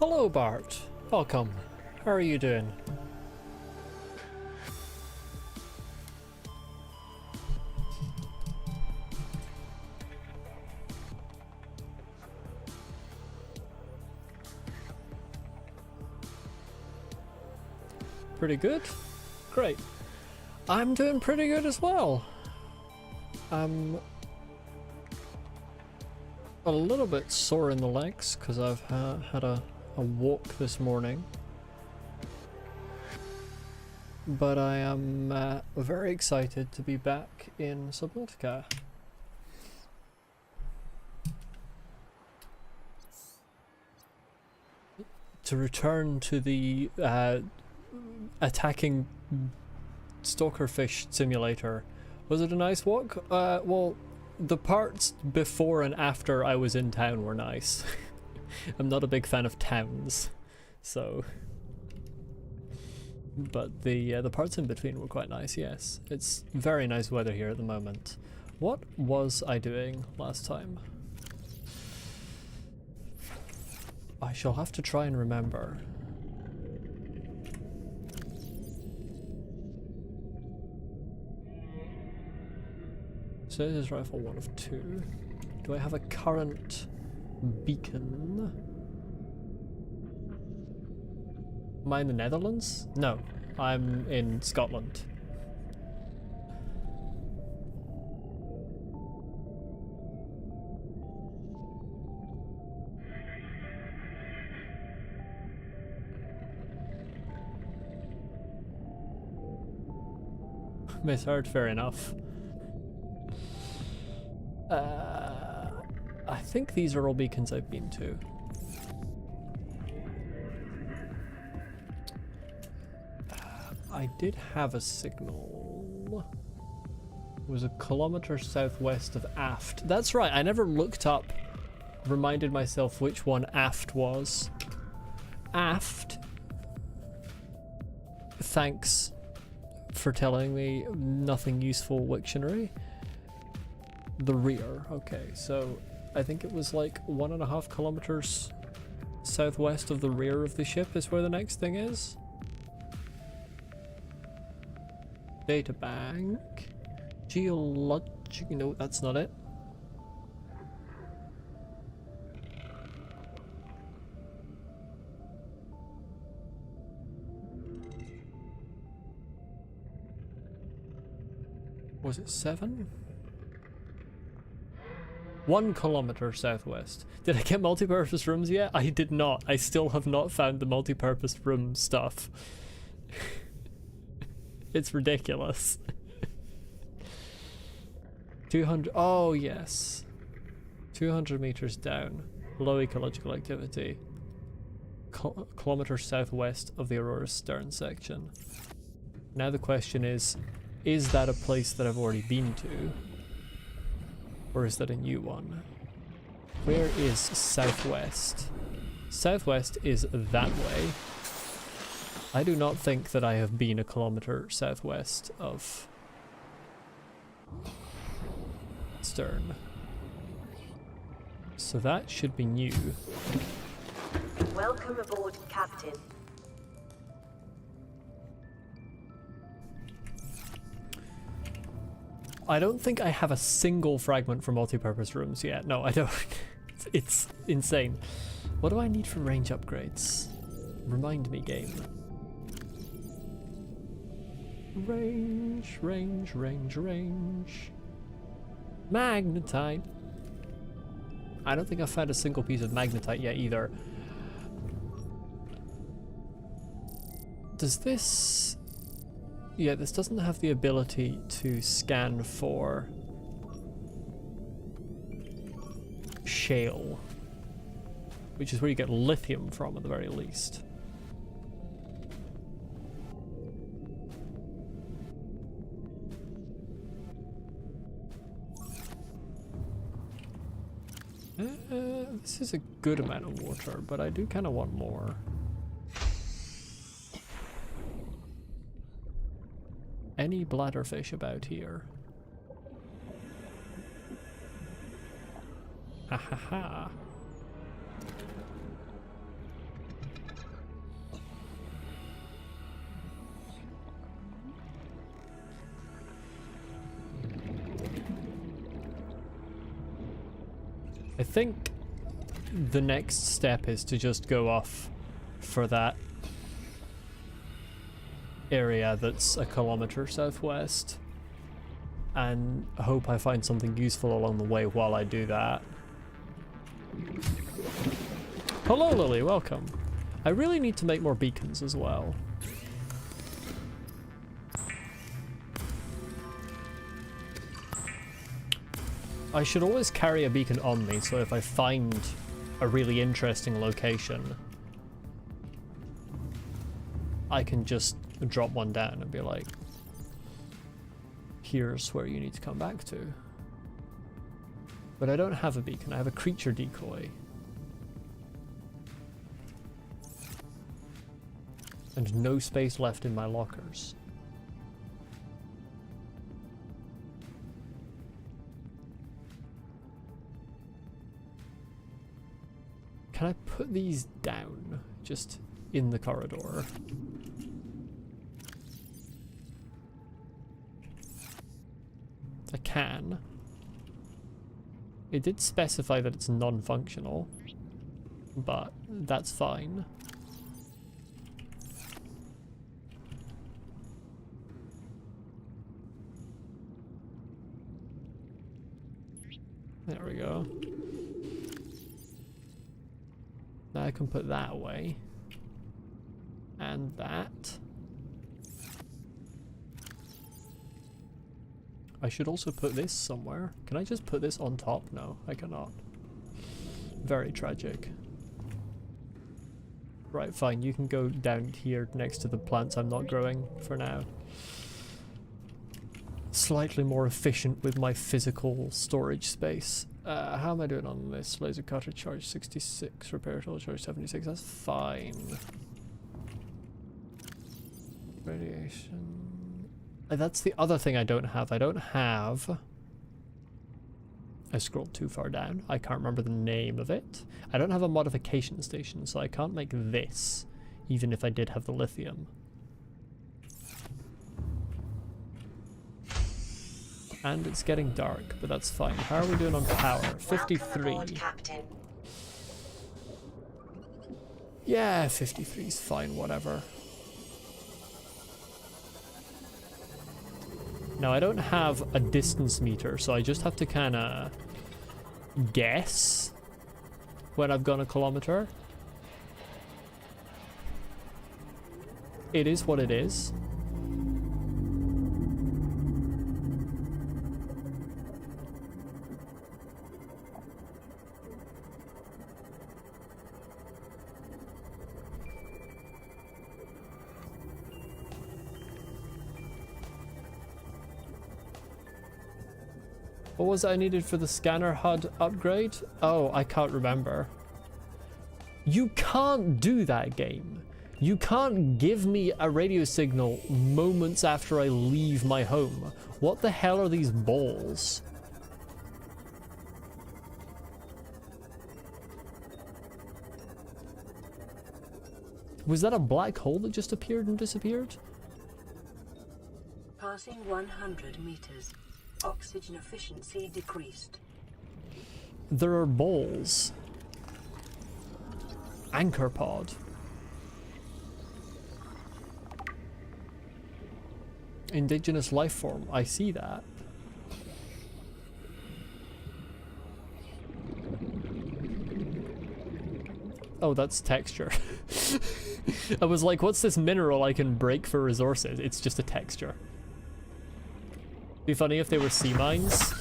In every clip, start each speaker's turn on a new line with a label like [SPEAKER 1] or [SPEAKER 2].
[SPEAKER 1] Hello, Bart. Welcome. How are you doing? Pretty good? Great. I'm doing pretty good as well. I'm a little bit sore in the legs because I've had a walk this morning. But I am very excited to be back in Subnautica. To return to the attacking stalkerfish simulator. Was it a nice walk? Well, the parts before and after I was in town were nice. I'm not a big fan of towns, so... But the parts in between were quite nice, yes. It's very nice weather here at the moment. What was I doing last time? I shall have to try and remember. So this is rifle 1 of 2. Do I have a current beacon? Am I in the Netherlands? No, I'm in Scotland. Misheard, fair enough. I think these are all beacons I've been to. I did have a signal. It was a kilometre southwest of Aft. That's right, I never looked up, reminded myself which one Aft was. Aft, thanks for telling me, nothing useful Wiktionary. The rear, okay, so I think it was like 1.5 kilometers southwest of the rear of the ship is where the next thing is. Data bank. Geologic. No, that's not it. Was it 7? 1 kilometer southwest. Did I get multi-purpose rooms yet? I did not. I still have not found the multi-purpose room stuff. It's ridiculous. 200. Oh, yes. 200 meters down. Low ecological activity. Kilometer southwest of the Aurora's stern section. Now the question is that a place that I've already been to? Or is that a new one? Where is southwest? Southwest is that way. I do not think that I have been a kilometer southwest of Stern. So that should be new.
[SPEAKER 2] Welcome aboard, Captain.
[SPEAKER 1] I don't think I have a single fragment for multi-purpose rooms yet. No, I don't. It's insane. What do I need for range upgrades? Remind me, game. Range, range, range, range. Magnetite. I don't think I've found a single piece of magnetite yet either. Does this... Yeah, this doesn't have the ability to scan for shale, which is where you get lithium from at the very least. This is a good amount of water, but I do kind of want more. Any bladderfish about here? Ha ha ha. I think the next step is to just go off for that area that's a kilometer southwest and hope I find something useful along the way while I do that. Hello Lily, welcome. I really need to make more beacons as well. I should always carry a beacon on me, so if I find a really interesting location, I can just drop one down and be like, here's where you need to come back to. But I don't have a beacon, I have a creature decoy. And no space left in my lockers. Can I put these down just in the corridor? I can. It did specify that it's non-functional, but that's fine. There we go. Now I can put that away. And that. I should also put this somewhere. Can I just put this on top? No, I cannot. Very tragic. Right, fine. You can go down here next to the plants I'm not growing for now. Slightly more efficient with my physical storage space. How am I doing on this? Laser cutter charge 66, repair tool charge 76. That's fine. Radiation. That's the other thing I don't have. I don't have. I scrolled too far down. I can't remember the name of it. I don't have a modification station, so I can't make this, even if I did have the lithium. And it's getting dark, but that's fine. How are we doing on power? 53. Yeah, 53 is fine, whatever. Now, I don't have a distance meter, so I just have to kind of guess when I've gone a kilometer. It is what it is. What was it I needed for the scanner HUD upgrade? Oh, I can't remember. You can't do that, game. You can't give me a radio signal moments after I leave my home. What the hell are these balls? Was that a black hole that just appeared and disappeared?
[SPEAKER 2] Passing 100 meters. Oxygen efficiency decreased.
[SPEAKER 1] There are balls. Anchor pod. Indigenous life form. I see that. Oh, that's texture. I was like, what's this mineral I can break for resources? It's just a texture. Be funny if they were sea mines.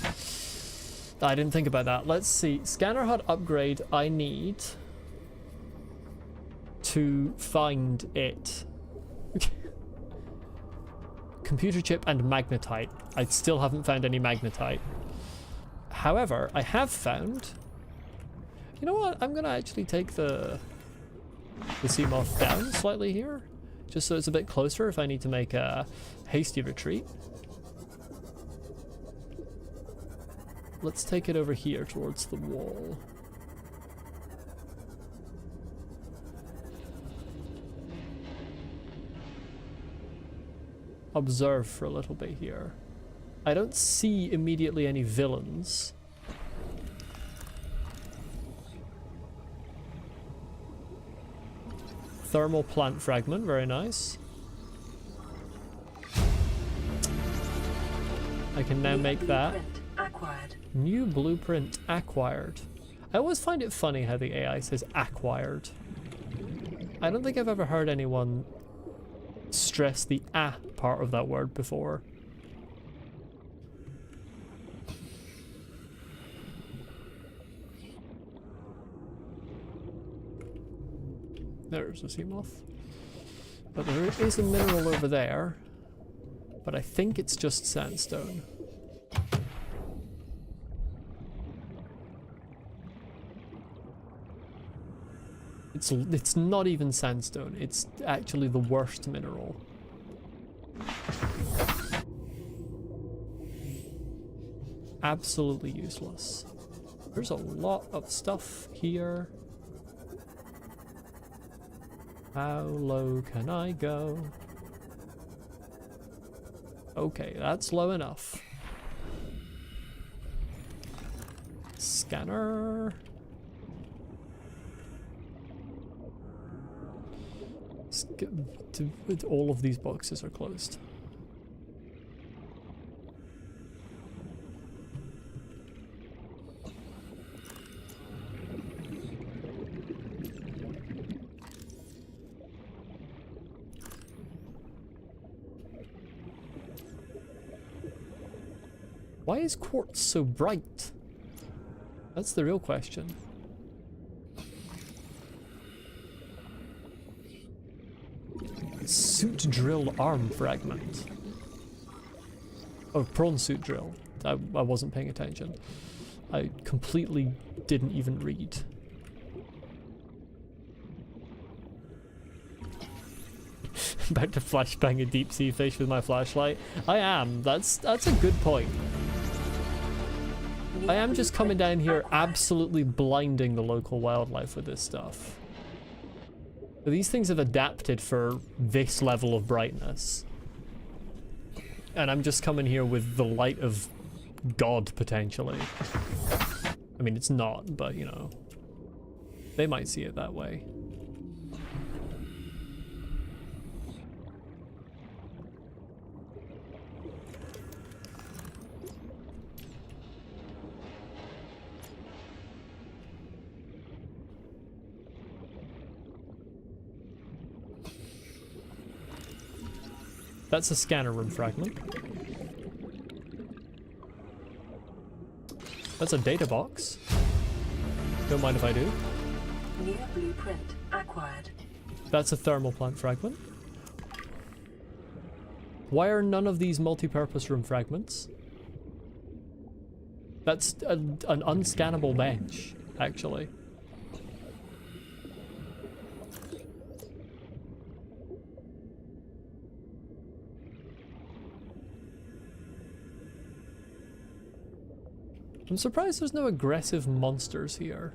[SPEAKER 1] I didn't think about that. Let's see. Scanner HUD upgrade. I need to find it. Computer chip and magnetite. I still haven't found any magnetite. However, I have found... You know what? I'm going to actually take the Seamoth down slightly here. Just so it's a bit closer if I need to make a hasty retreat. Let's take it over here towards the wall. Observe for a little bit here. I don't see immediately any villains. thermal plant fragment, very nice. I can now make that.
[SPEAKER 2] Acquired.
[SPEAKER 1] New blueprint acquired. I always find it funny how the AI says acquired. I don't think I've ever heard anyone stress the "a" part of that word before. There's a sea moth. But there is a mineral over there. But I think it's just sandstone. It's not even sandstone. It's actually the worst mineral. Absolutely useless. There's a lot of stuff here. How low can I go? Okay, that's low enough. Scanner. All of these boxes are closed. Why is quartz so bright? That's the real question. Suit drill arm fragment. Oh, prawn suit drill. I wasn't paying attention. I completely didn't even read. About to flashbang a deep sea fish with my flashlight. I am. That's a good point. I am just coming down here absolutely blinding the local wildlife with this stuff. These things have adapted for this level of brightness. And I'm just coming here with the light of God, potentially. I mean, it's not, but you know. They might see it that way. That's a scanner room fragment. That's a data box. Don't mind if I do.
[SPEAKER 2] New blueprint acquired.
[SPEAKER 1] That's a thermal plant fragment. Why are none of these multi-purpose room fragments? That's an unscannable bench, actually. I'm surprised there's no aggressive monsters here.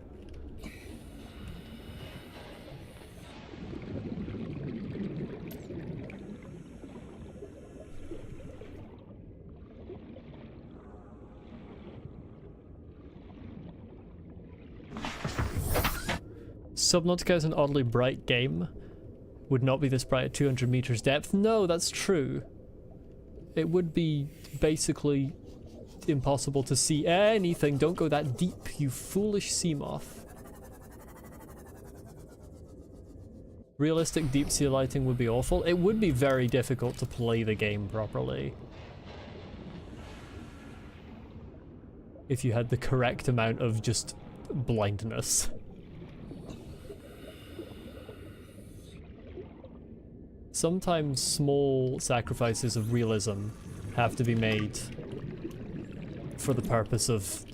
[SPEAKER 1] Subnautica is an oddly bright game. Would not be this bright at 200 meters depth. No, that's true. It would be basically impossible to see anything. Don't go that deep, you foolish sea moth. Realistic deep sea lighting would be awful. It would be very difficult to play the game properly if you had the correct amount of just blindness. Sometimes small sacrifices of realism have to be made for the purpose of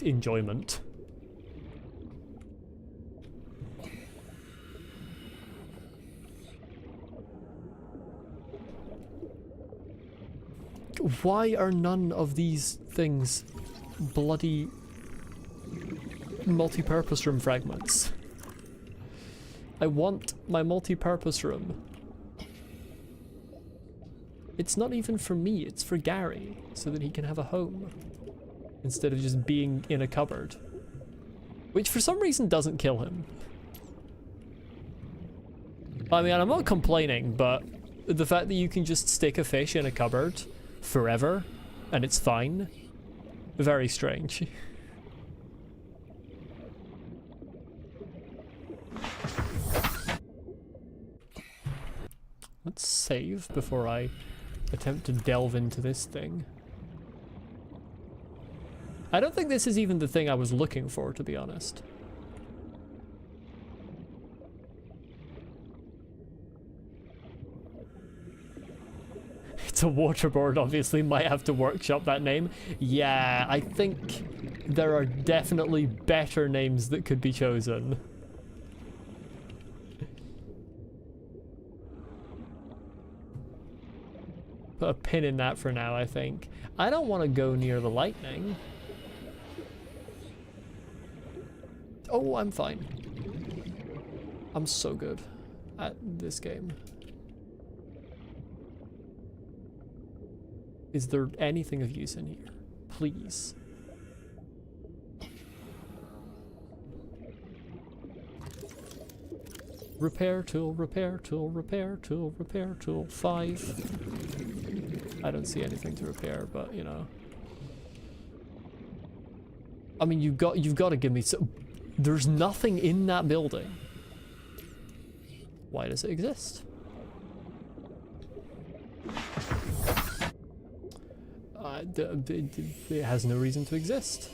[SPEAKER 1] enjoyment. Why are none of these things bloody multi-purpose room fragments? I want my multi-purpose room. It's not even for me, it's for Gary, so that he can have a home. Instead of just being in a cupboard. Which for some reason doesn't kill him. I mean, I'm not complaining, but the fact that you can just stick a fish in a cupboard forever and it's fine, very strange. Let's save before I attempt to delve into this thing. I don't think this is even the thing I was looking for, to be honest. It's a waterboard, obviously. Might have to workshop that name. Yeah, I think there are definitely better names that could be chosen. Put a pin in that for now, I think. I don't want to go near the lightning. Oh, I'm fine. I'm so good at this game. Is there anything of use in here? Please. Repair tool, repair tool, repair tool, repair tool. 5. I don't see anything to repair, but you know. I mean, you've got to give me some. There's nothing in that building. Why does it exist? It has no reason to exist.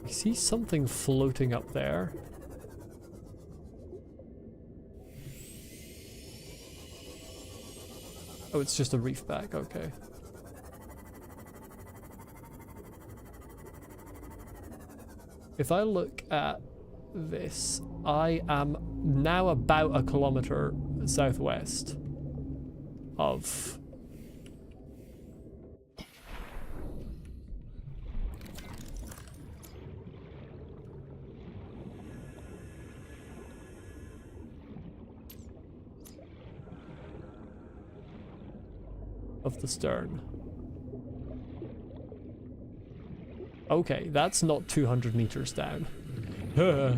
[SPEAKER 1] I see something floating up there. Oh, it's just a reef back, okay. If I look at this, I am now about 1 kilometer southwest of the stern. Okay, that's not 200 meters down. Hello,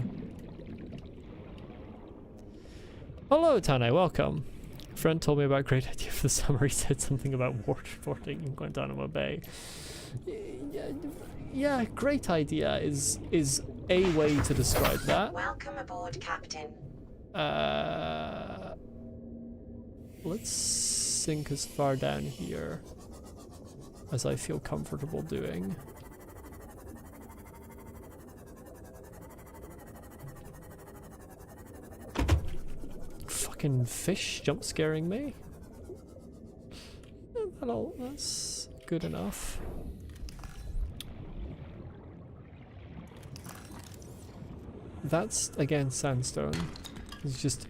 [SPEAKER 1] Tane, welcome. A friend told me about a great idea for the summer. He said something about waterboarding in Guantanamo Bay. Yeah, great idea is a way to describe that.
[SPEAKER 3] Welcome aboard, Captain.
[SPEAKER 1] Let's sink as far down here as I feel comfortable doing. Fucking fish jump scaring me. That's good enough. That's again sandstone. It's just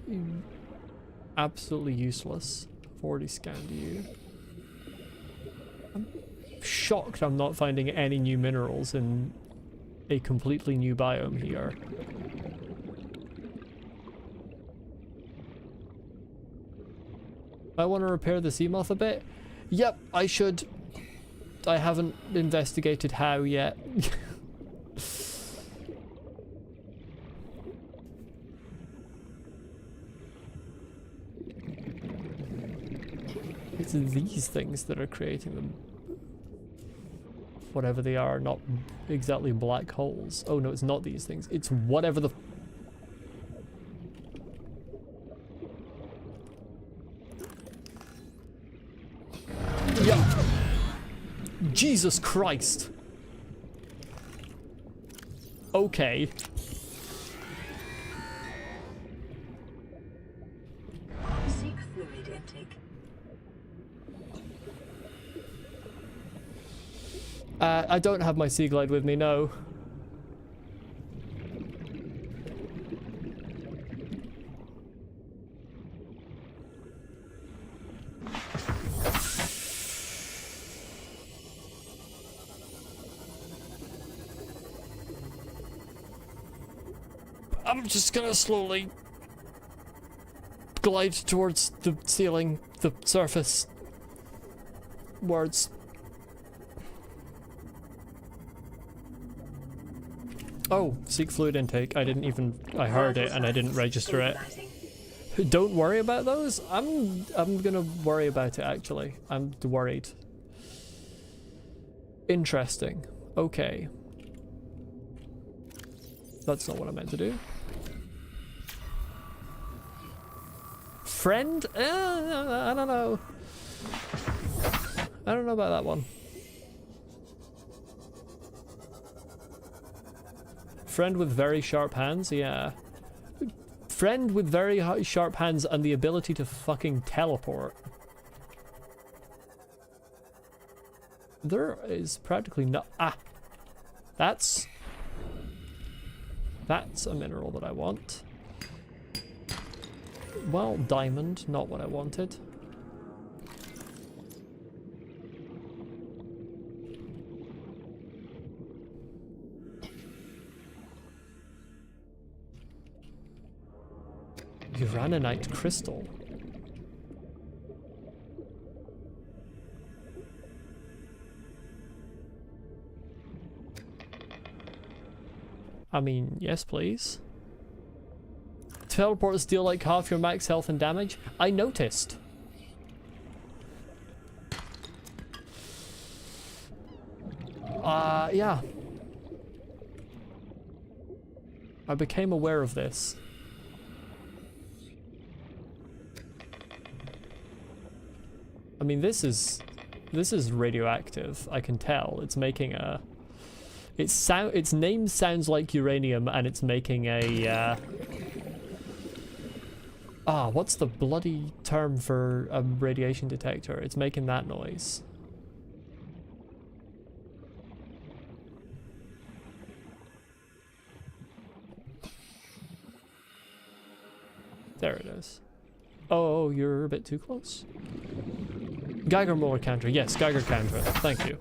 [SPEAKER 1] absolutely useless. I've already scanned you. I'm shocked I'm not finding any new minerals in a completely new biome here. I want to repair the sea moth a bit. Yep, I should. I haven't investigated how yet. It's these things that are creating them. Whatever they are, not exactly black holes. Oh no, it's not these things. It's whatever the... Yeah. Jesus Christ. Okay.
[SPEAKER 2] Seek fluid intake.
[SPEAKER 1] I don't have my sea glide with me, no. I'm just gonna slowly glide towards the ceiling, the surface. Words. Oh, seek fluid intake. I didn't even... I heard it and I didn't register it. Don't worry about those? I'm gonna worry about it, actually. I'm worried. Interesting. Okay. That's not what I meant to do. Friend? I don't know. I don't know about that one. Friend with very sharp hands? Yeah. Friend with very sharp hands and the ability to fucking teleport. There is practically no... Ah! That's a mineral that I want. Well, diamond, not what I wanted. Uranite crystal. I mean, yes please. Teleporters deal like half your max health and damage. I noticed. Yeah. I became aware of this. I mean, this is radioactive. I can tell. It's making a... Its name sounds like uranium, and it's making a... what's the bloody term for a radiation detector? It's making that noise. There it is. Oh, you're a bit too close. Geiger molar counter. Yes, Geiger counter. Thank you.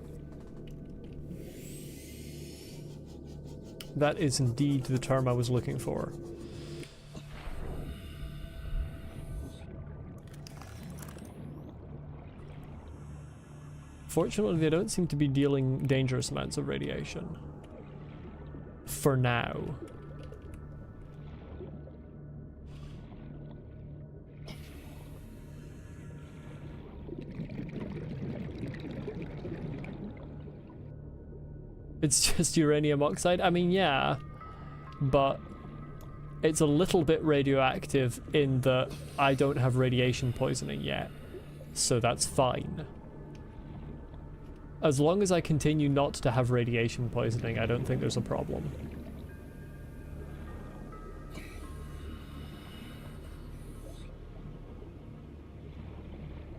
[SPEAKER 1] That is indeed the term I was looking for. Fortunately, they don't seem to be dealing dangerous amounts of radiation. For now. It's just uranium oxide? I mean, yeah, but it's a little bit radioactive in that I don't have radiation poisoning yet, so that's fine. As long as I continue not to have radiation poisoning, I don't think there's a problem.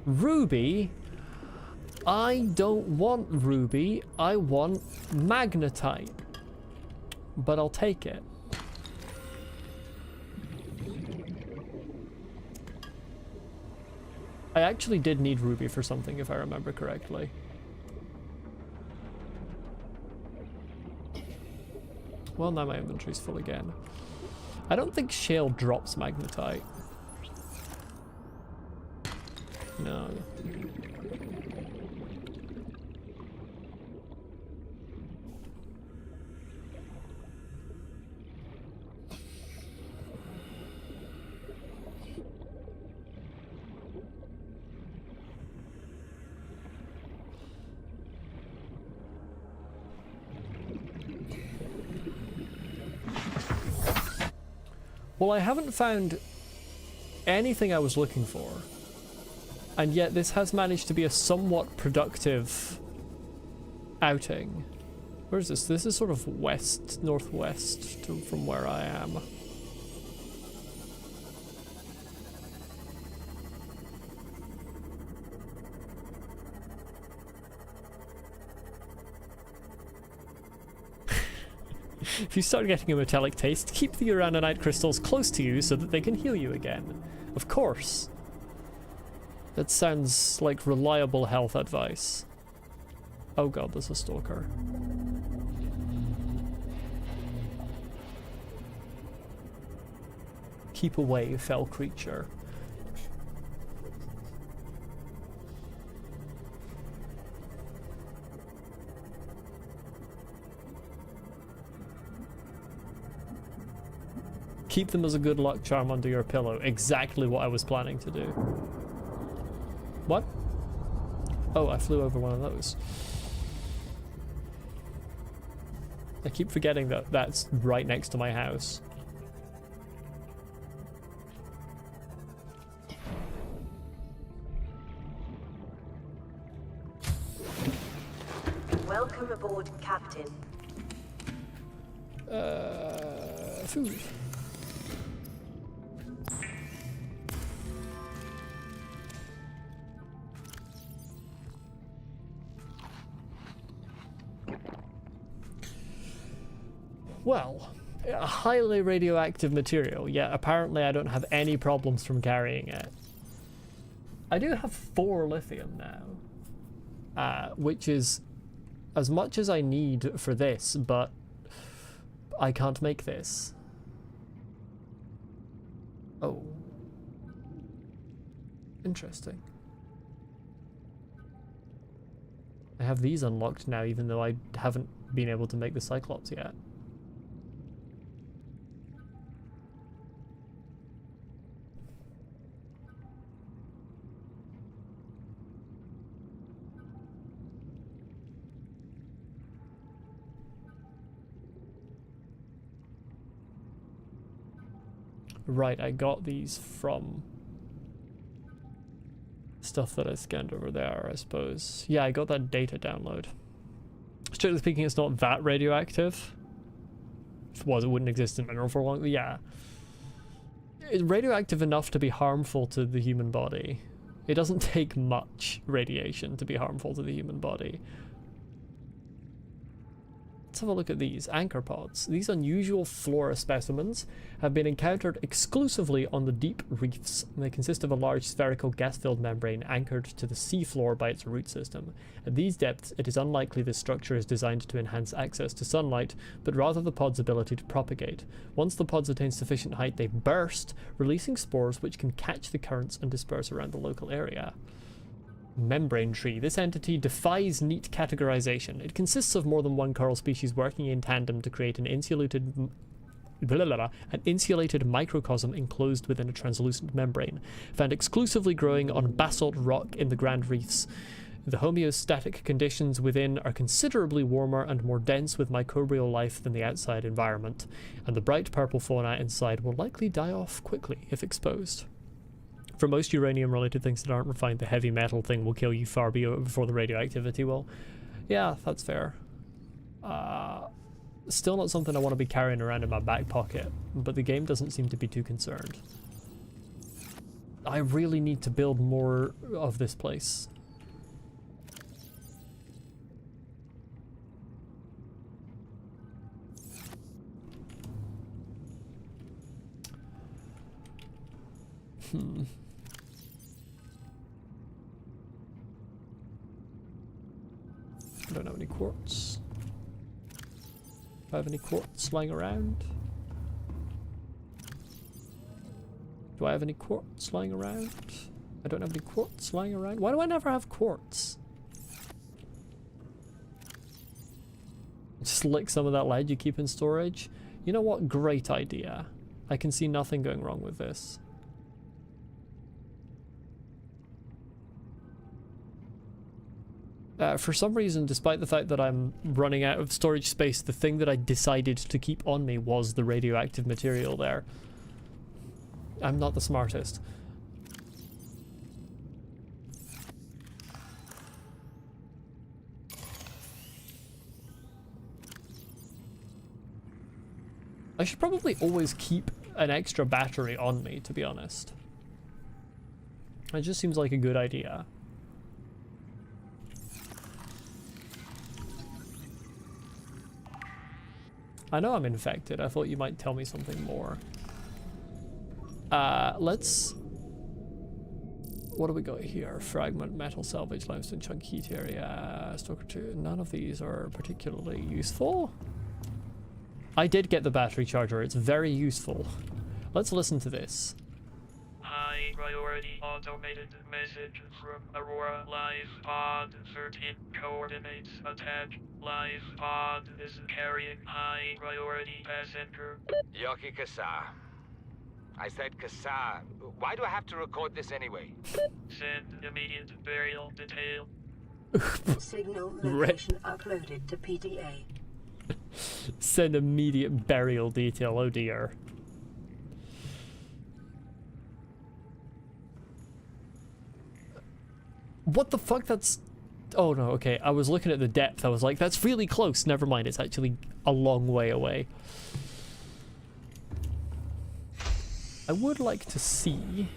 [SPEAKER 1] Ruby? I don't want ruby, I want magnetite. But I'll take it. I actually did need ruby for something, if I remember correctly. Well, now my inventory's full again. I don't think shale drops magnetite. No. Well, I haven't found anything I was looking for, and yet this has managed to be a somewhat productive outing. Where is this? This is sort of northwest from where I am. If you start getting a metallic taste, keep the uraninite crystals close to you so that they can heal you again. Of course. That sounds like reliable health advice. Oh god, there's a stalker. Keep away, fell creature. Keep them as a good luck charm under your pillow. Exactly what I was planning to do. What? Oh, I flew over one of those. I keep forgetting that that's right next to my house.
[SPEAKER 2] Welcome aboard, Captain.
[SPEAKER 1] Food. Well, a highly radioactive material. Yeah, apparently I don't have any problems from carrying it. I do have 4 lithium now, which is as much as I need for this, but I can't make this. Oh. Interesting. I have these unlocked now, even though I haven't been able to make the Cyclops yet. Right, I got these from stuff that I scanned over there, I suppose. Yeah, I got that data download. Strictly speaking, it's not that radioactive. If it was, it wouldn't exist in mineral for long. Yeah. It's radioactive enough to be harmful to the human body. It doesn't take much radiation to be harmful to the human body. Let's have a look at these anchor pods. These unusual flora specimens have been encountered exclusively on the deep reefs. They consist of a large spherical gas-filled membrane anchored to the seafloor by its root system. At these depths, it is unlikely this structure is designed to enhance access to sunlight, but rather the pod's ability to propagate. Once the pods attain sufficient height, they burst, releasing spores which can catch the currents and disperse around the local area. Membrane tree. This entity defies neat categorization. It consists of more than one coral species working in tandem to create an insulated microcosm enclosed within a translucent membrane, found exclusively growing on basalt rock in the Grand Reefs. The homeostatic conditions within are considerably warmer and more dense with microbial life than the outside environment, and the bright purple fauna inside will likely die off quickly if exposed. For most uranium-related things that aren't refined, the heavy metal thing will kill you far before the radioactivity will. Yeah, that's fair. Still not something I want to be carrying around in my back pocket, but the game doesn't seem to be too concerned. I really need to build more of this place. I don't have any quartz. Do I have any quartz lying around? Do I have any quartz lying around? I don't have any quartz lying around. Why do I never have quartz? Just lick some of that lead you keep in storage. You know what? Great idea. I can see nothing going wrong with this. For some reason, despite the fact that I'm running out of storage space, the thing that I decided to keep on me was the radioactive material there. I'm not the smartest. I should probably always keep an extra battery on me, to be honest. It just seems like a good idea. I know I'm infected. I thought you might tell me something more. Let's... What do we got here? Fragment, metal salvage, limestone, chunk, heat area, Stalker 2. None of these are particularly useful. I did get the battery charger. It's very useful. Let's listen to this.
[SPEAKER 3] High priority automated message from Aurora Live Pod 13 coordinates attached. Live Pod is carrying high priority passenger.
[SPEAKER 4] Yoki Kasa. I said Kassar. Why do I have to record this anyway?
[SPEAKER 3] Send immediate burial detail.
[SPEAKER 2] Signal location uploaded to PDA.
[SPEAKER 1] Send immediate burial detail, oh dear. What the fuck, that's... Oh no, okay, I was looking at the depth, I was like, that's really close, never mind, it's actually a long way away. I would like to see...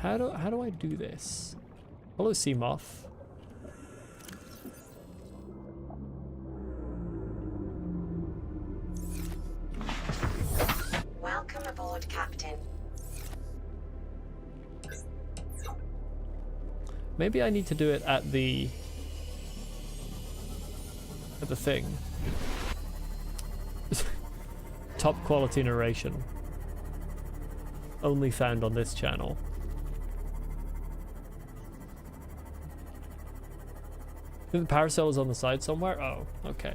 [SPEAKER 1] How do I do this? Hello, Seamoth.
[SPEAKER 2] Welcome aboard, Captain.
[SPEAKER 1] Maybe I need to do it at the thing. Top quality narration. Only found on this channel. I think the power cell is on the side somewhere? Oh, okay.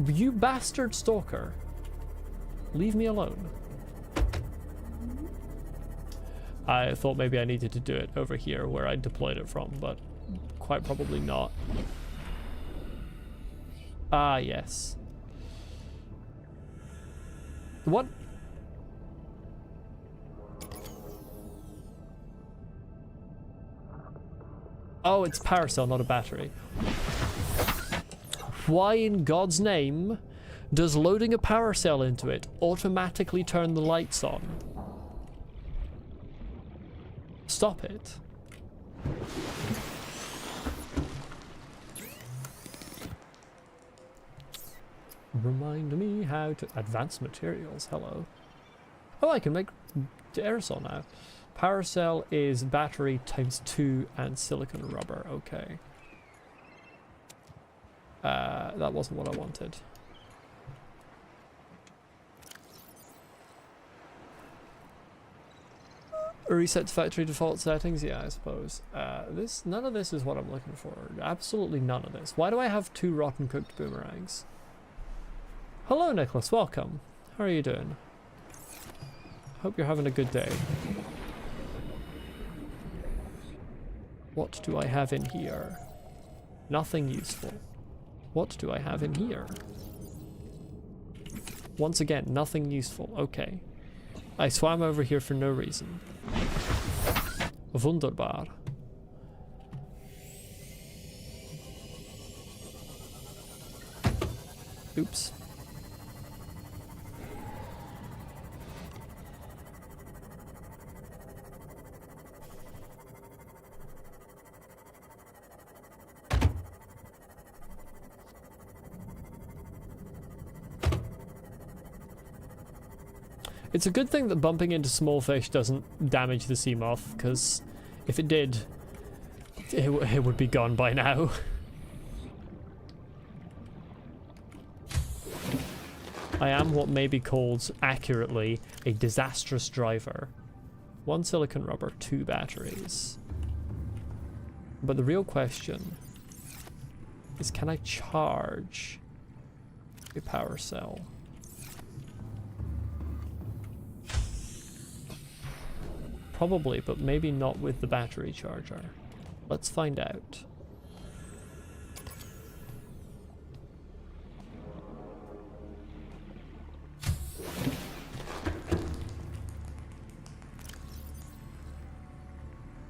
[SPEAKER 1] You bastard stalker. Leave me alone. I thought maybe I needed to do it over here where I deployed it from, but quite probably not. Ah, yes. What? Oh, it's power cell, not a battery. Why in God's name does loading a power cell into it automatically turn the lights on? Stop it. Remind me how to... Advanced materials, hello. Oh, I can make aerosol now. Power cell is battery times 2 and silicon rubber, okay. That wasn't what I wanted. Reset to factory default settings, yeah, I suppose. None of this is what I'm looking for. Absolutely none of this. Why do I have 2 rotten cooked boomerangs? Hello, Nicholas, welcome. How are you doing? Hope you're having a good day. What do I have in here? Nothing useful. What do I have in here? Once again, nothing useful. Okay. I swam over here for no reason. Wunderbar. Oops. It's a good thing that bumping into small fish doesn't damage the sea moth, because if it did, it would be gone by now. I am what may be called, accurately, a disastrous driver. 1 silicon rubber, 2 batteries. But the real question is, can I charge a power cell? Probably, but maybe not with the battery charger. Let's find out.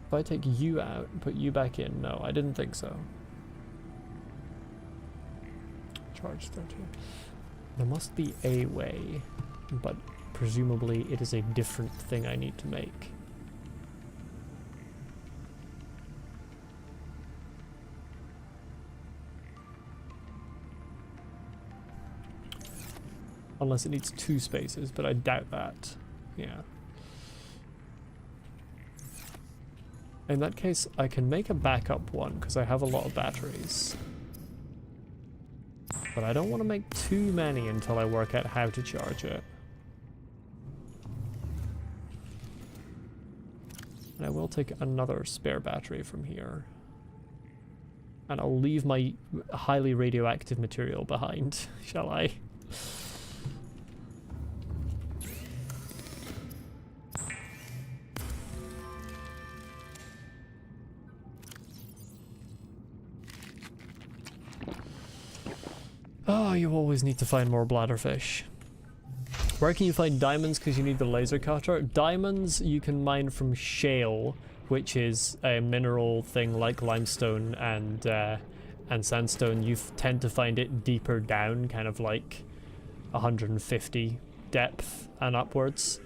[SPEAKER 1] If I take you out and put you back in, no, I didn't think so. Charge 30. There must be a way, but presumably it is a different thing I need to make. Unless it needs 2 spaces, but I doubt that. Yeah. In that case, I can make a backup one, because I have a lot of batteries. But I don't want to make too many until I work out how to charge it. And I will take another spare battery from here. And I'll leave my highly radioactive material behind, shall I? Oh, you always need to find more bladderfish. Where can you find diamonds? Because you need the laser cutter. Diamonds you can mine from shale, which is a mineral thing like limestone and sandstone. You tend to find it deeper down, kind of like 150 depth and upwards.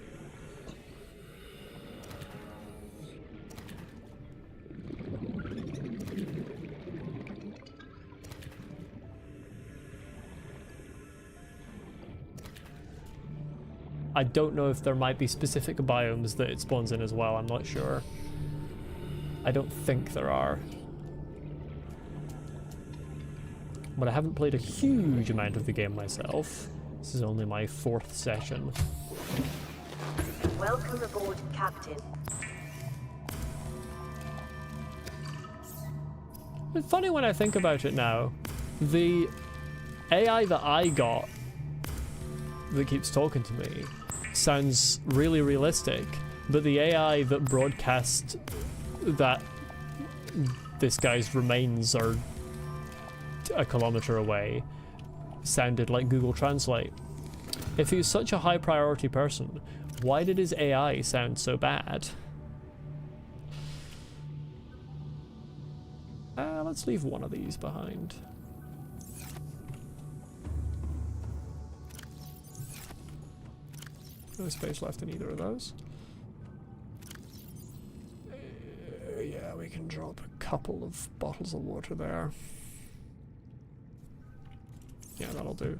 [SPEAKER 1] I don't know if there might be specific biomes that it spawns in as well, I'm not sure. I don't think there are. But I haven't played a huge amount of the game myself. This is only my 4th session.
[SPEAKER 2] Welcome aboard, Captain.
[SPEAKER 1] It's funny when I think about it now. The AI that I got that keeps talking to me sounds really realistic, but the AI that broadcast that this guy's remains are a kilometer away sounded like Google Translate. If he was such a high priority person, why did his AI sound so bad? Let's leave one of these behind. No space left in either of those. Yeah, we can drop a couple of bottles of water there. Yeah, that'll do.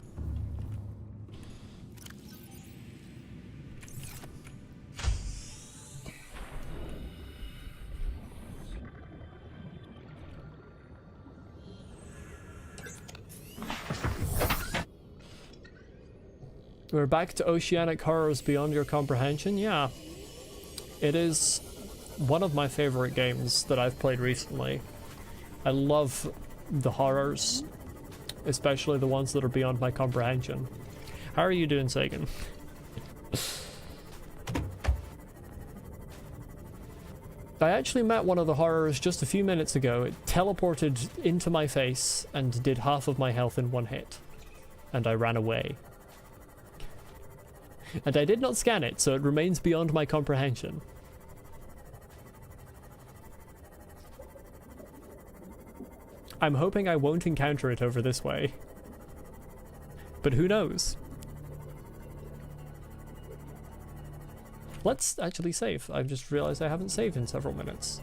[SPEAKER 1] We're back to oceanic horrors beyond your comprehension. Yeah, it is one of my favorite games that I've played recently. I love the horrors, especially the ones that are beyond my comprehension. How are you doing, Sagan? I actually met one of the horrors just a few minutes ago. It teleported into my face and did half of my health in one hit. And I ran away. And I did not scan it, so it remains beyond my comprehension. I'm hoping I won't encounter it over this way. But who knows? Let's actually save. I've just realized I haven't saved in several minutes.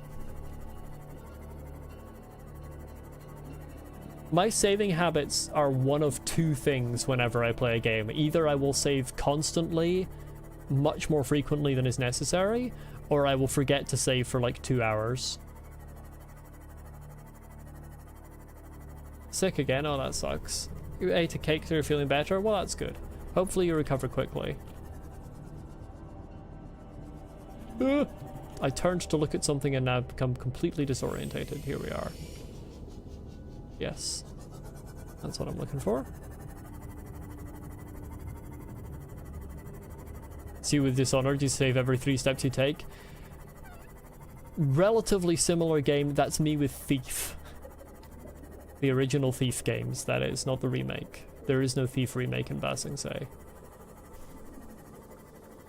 [SPEAKER 1] My saving habits are one of two things whenever I play a game. Either I will save constantly, much more frequently than is necessary, or I will forget to save for like 2 hours. Sick again? Oh, that sucks. You ate a cake so you're feeling better? Well, that's good. Hopefully you recover quickly. I turned to look at something and now become completely disorientated. Here we are. Yes. That's what I'm looking for. See, with Dishonored, you save every 3 steps you take. Relatively similar game. That's me with Thief. The original Thief games, that is, not the remake. There is no Thief remake in Ba Sing Se.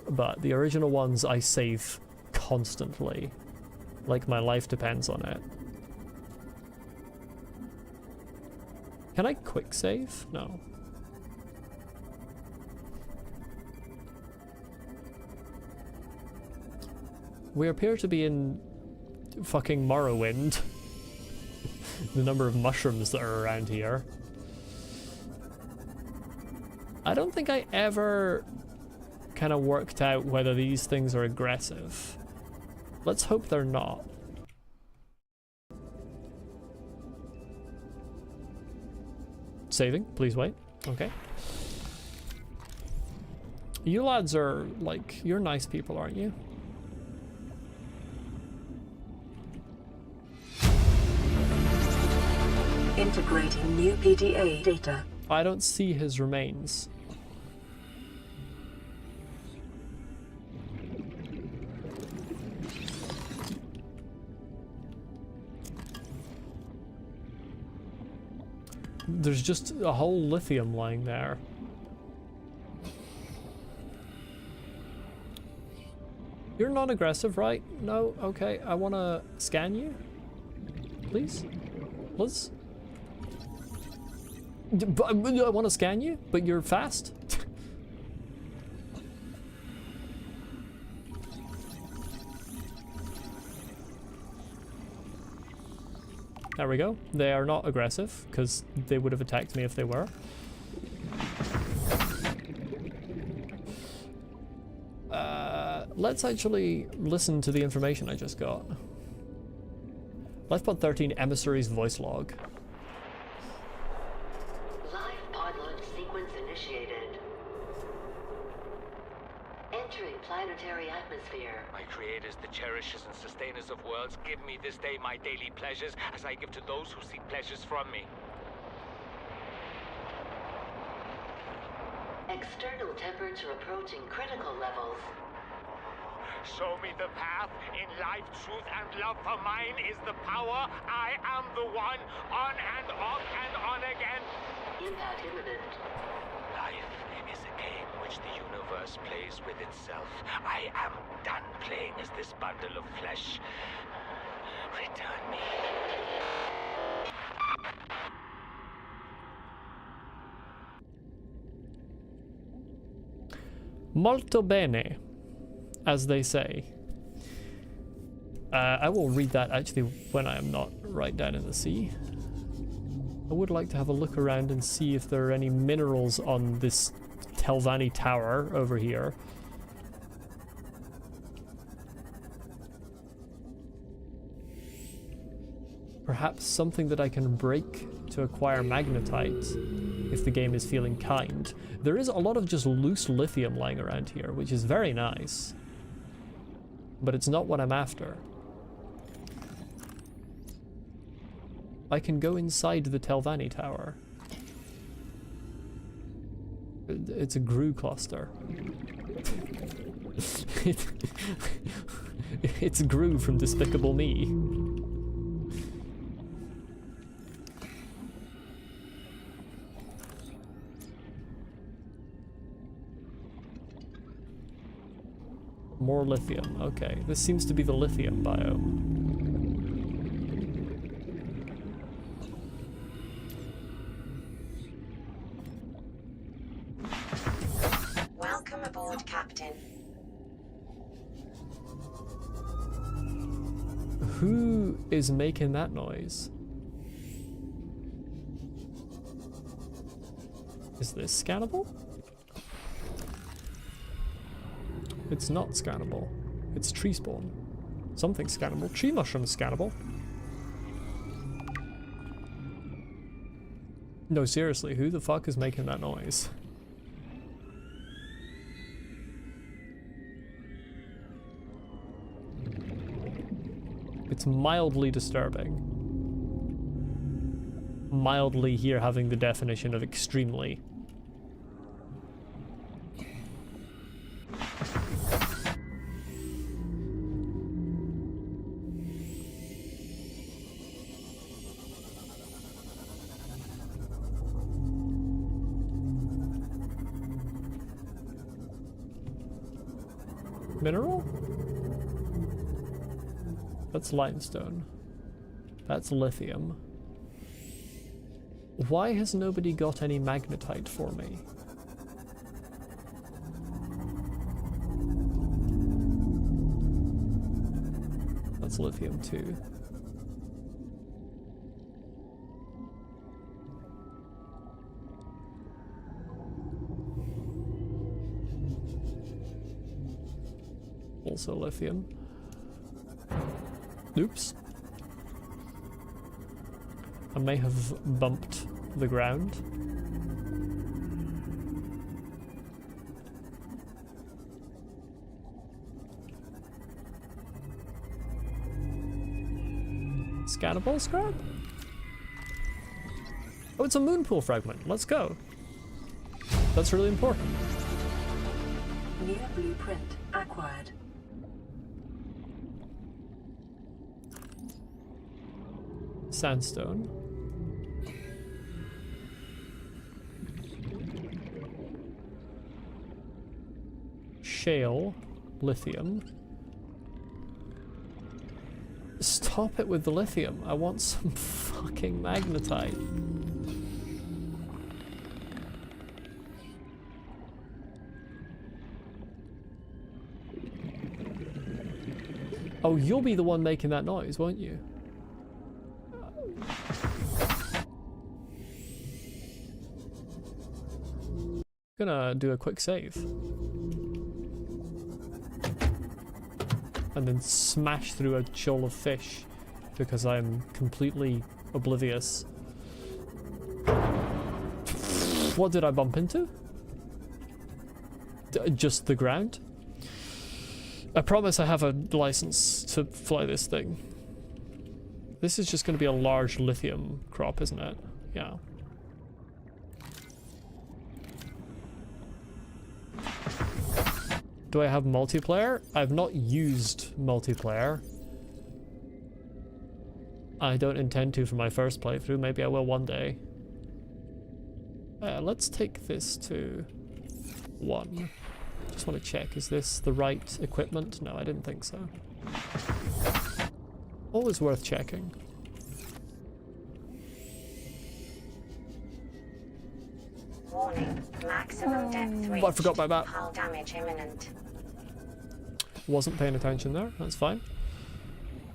[SPEAKER 1] But the original ones I save constantly. Like my life depends on it. Can I quick save? No. We appear to be in fucking Morrowind. The number of mushrooms that are around here. I don't think I ever kind of worked out whether these things are aggressive. Let's hope they're not. Saving, please wait. Okay. You lads are, like, you're nice people, aren't you?
[SPEAKER 2] Integrating new PDA data.
[SPEAKER 1] I don't see his remains. There's just a whole lithium lying there. You're non-aggressive, right? No? Okay, I wanna scan you. Please? Liz? I wanna scan you, but you're fast? There we go. They are not aggressive, because they would have attacked me if they were. Let's actually listen to the information I just got. Lifebot 13 Emissary's voice log.
[SPEAKER 5] Live pod launch sequence initiated. Entering planetary atmosphere.
[SPEAKER 4] My creators, the cherishers and sustainers of worlds, give me this day my daily pleasures as I give to those who seek pleasures from me.
[SPEAKER 5] External temperature approaching critical levels.
[SPEAKER 4] Show me the path. In life, truth, and love for mine is the power. I am the one. On and off and on again.
[SPEAKER 5] Impact imminent.
[SPEAKER 4] Life is a game which the universe plays with itself. I am done playing as this bundle of flesh. Return me.
[SPEAKER 1] Molto bene, as they say. I will read that actually when I am not right down in the sea. I would like to have a look around and see if there are any minerals on this Telvanni tower over here. Perhaps something that I can break to acquire magnetite if the game is feeling kind. There is a lot of just loose lithium lying around here, which is very nice. But it's not what I'm after. I can go inside the Telvanni tower. It's a GRU cluster. It's GRU from Despicable Me. More lithium. Okay, this seems to be the lithium biome.
[SPEAKER 2] Welcome aboard, Captain.
[SPEAKER 1] Who is making that noise? Is this scannable? It's not scannable. It's tree spawn. Something's scannable. Tree mushroom's scannable. No, seriously, who the fuck is making that noise? It's mildly disturbing. Mildly here having the definition of extremely. Mineral? That's limestone. That's lithium. Why has nobody got any magnetite for me? That's lithium too. Also lithium. Oops. I may have bumped the ground. Scannable scrap? Oh, it's a moon pool fragment. Let's go. That's really important.
[SPEAKER 2] New blueprint acquired.
[SPEAKER 1] Sandstone. shale, lithium. Stop it with the lithium. I want some fucking magnetite. Oh, you'll be the one making that noise, won't you? Gonna do a quick save. And then smash through a shoal of fish because I'm completely oblivious. What did I bump into? Just the ground? I promise I have a license to fly this thing. This is just going to be a large lithium crop, isn't it? Yeah. Do I have multiplayer? I've not used multiplayer. I don't intend to for my first playthrough. Maybe I will one day. Let's take this to 1. Just want to check, is this the right equipment? No, I didn't think so. Always worth checking.
[SPEAKER 2] Warning, maximum depth reached.
[SPEAKER 1] I forgot about that.
[SPEAKER 2] Hull damage imminent.
[SPEAKER 1] Wasn't paying attention there, that's fine.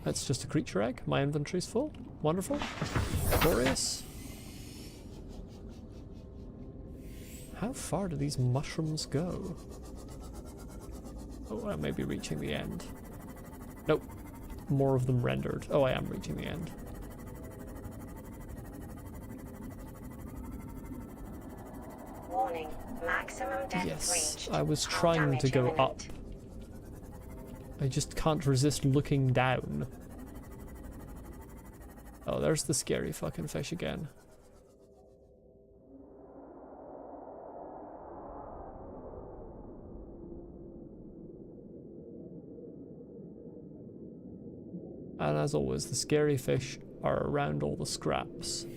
[SPEAKER 1] That's just a creature egg. My inventory's full. Wonderful. Glorious. How far do these mushrooms go? Oh, I may be reaching the end. Nope. More of them rendered. Oh, I am reaching the end.
[SPEAKER 2] Warning, maximum depth
[SPEAKER 1] Yes,
[SPEAKER 2] reached.
[SPEAKER 1] I was
[SPEAKER 2] Hull
[SPEAKER 1] trying to
[SPEAKER 2] damage
[SPEAKER 1] go
[SPEAKER 2] imminent.
[SPEAKER 1] up. I just can't resist looking down. Oh, there's the scary fucking fish again. And as always, the scary fish are around all the scraps.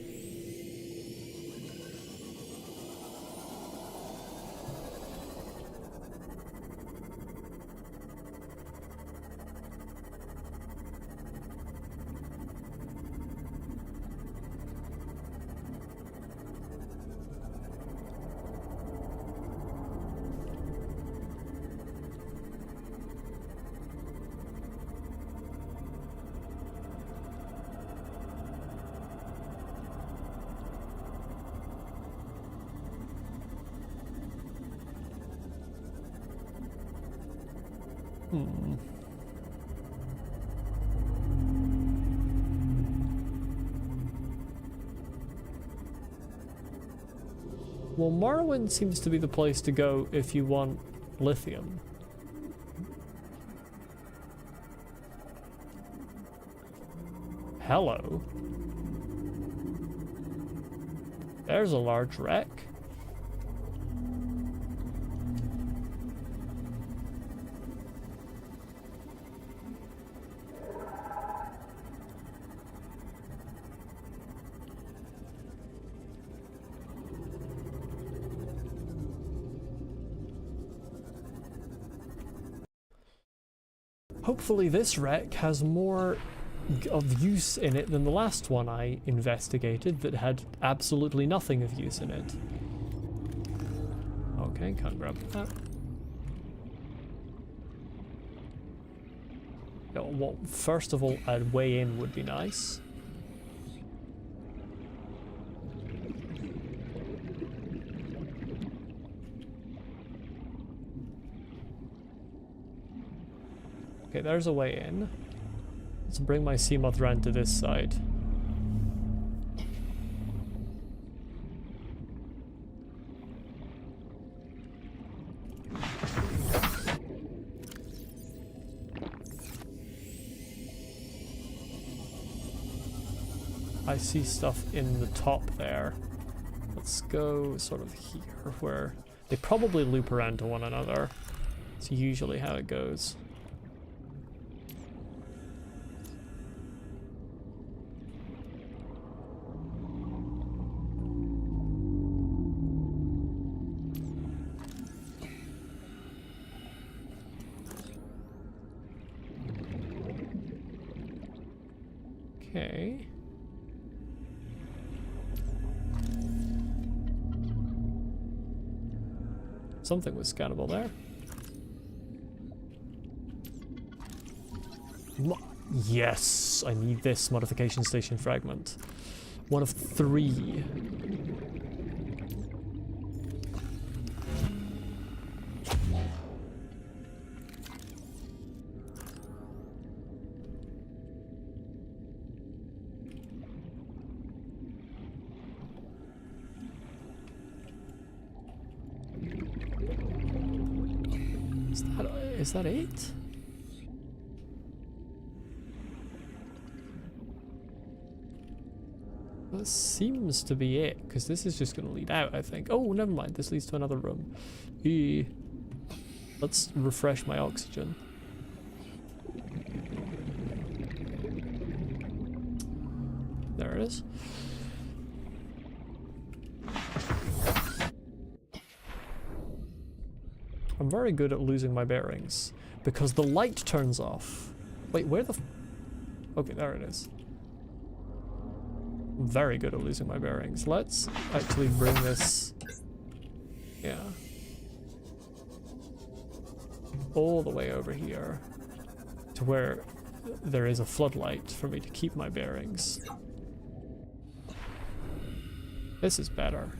[SPEAKER 1] Well, Morrowind seems to be the place to go if you want lithium. Hello. There's a large wreck. Hopefully this wreck has more of use in it than the last one I investigated that had absolutely nothing of use in it. Okay, can't grab that. Yeah, well, first of all, a way in would be nice. Okay, there's a way in. Let's bring my Seamoth round to this side. I see stuff in the top there. Let's go sort of here, where they probably loop around to one another. It's usually how it goes. Okay. Something was scannable there. Yes, I need this modification station fragment. One of 3. Is that it? That seems to be it, because this is just going to lead out, I think. Oh, never mind. This leads to another room. Let's refresh my oxygen. There it is. I'm very good at losing my bearings because the light turns off. Wait, where the okay, there it is. I'm very good at losing my bearings. Let's actually bring this, yeah, all the way over here to where there is a floodlight for me to keep my bearings. This is better.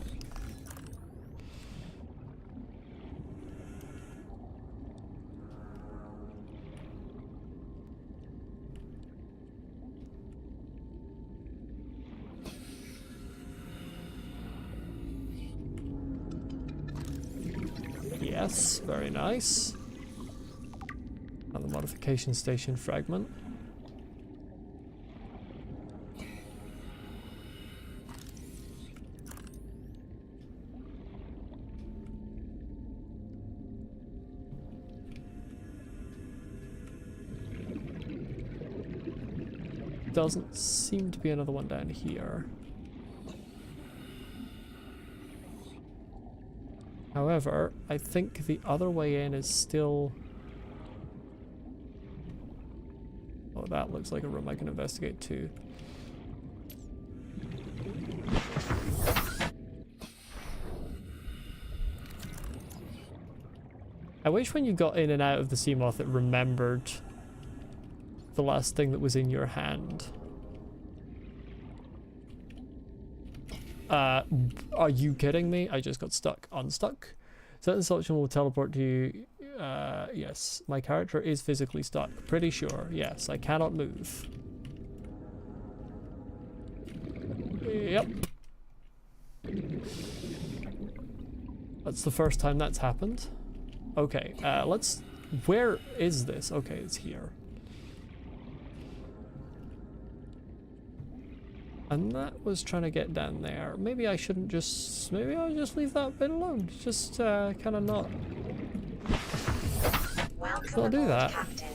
[SPEAKER 1] Yes, very nice. Another modification station fragment. Doesn't seem to be another one down here. However, I think the other way in is still... Oh, that looks like a room I can investigate too. I wish when you got in and out of the Seamoth it remembered the last thing that was in your hand. Are you kidding me? I just got stuck. Unstuck? Certain selection will teleport to you. Yes. My character is physically stuck. Pretty sure. Yes, I cannot move. Yep. That's the first time that's happened. Okay, let's... Where is this? Okay, it's here. And that was trying to get down there. Maybe I shouldn't just... Maybe I'll just leave that bit alone. Just kind of not...
[SPEAKER 2] Welcome
[SPEAKER 1] I'll do
[SPEAKER 2] aboard,
[SPEAKER 1] that.
[SPEAKER 2] Captain.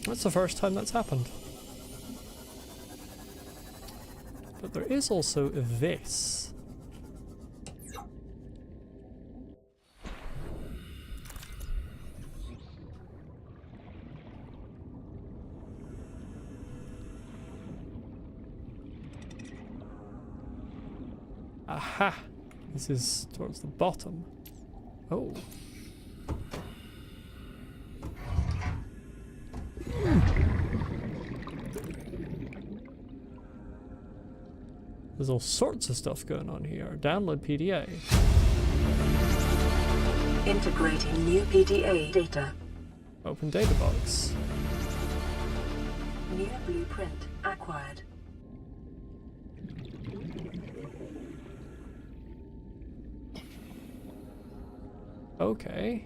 [SPEAKER 1] That's the first time that's happened. But there is also this. Aha! This is towards the bottom. Oh. There's all sorts of stuff going on here. Download PDA.
[SPEAKER 6] Integrating new PDA data.
[SPEAKER 1] Open data box.
[SPEAKER 6] New blueprint acquired.
[SPEAKER 1] Okay.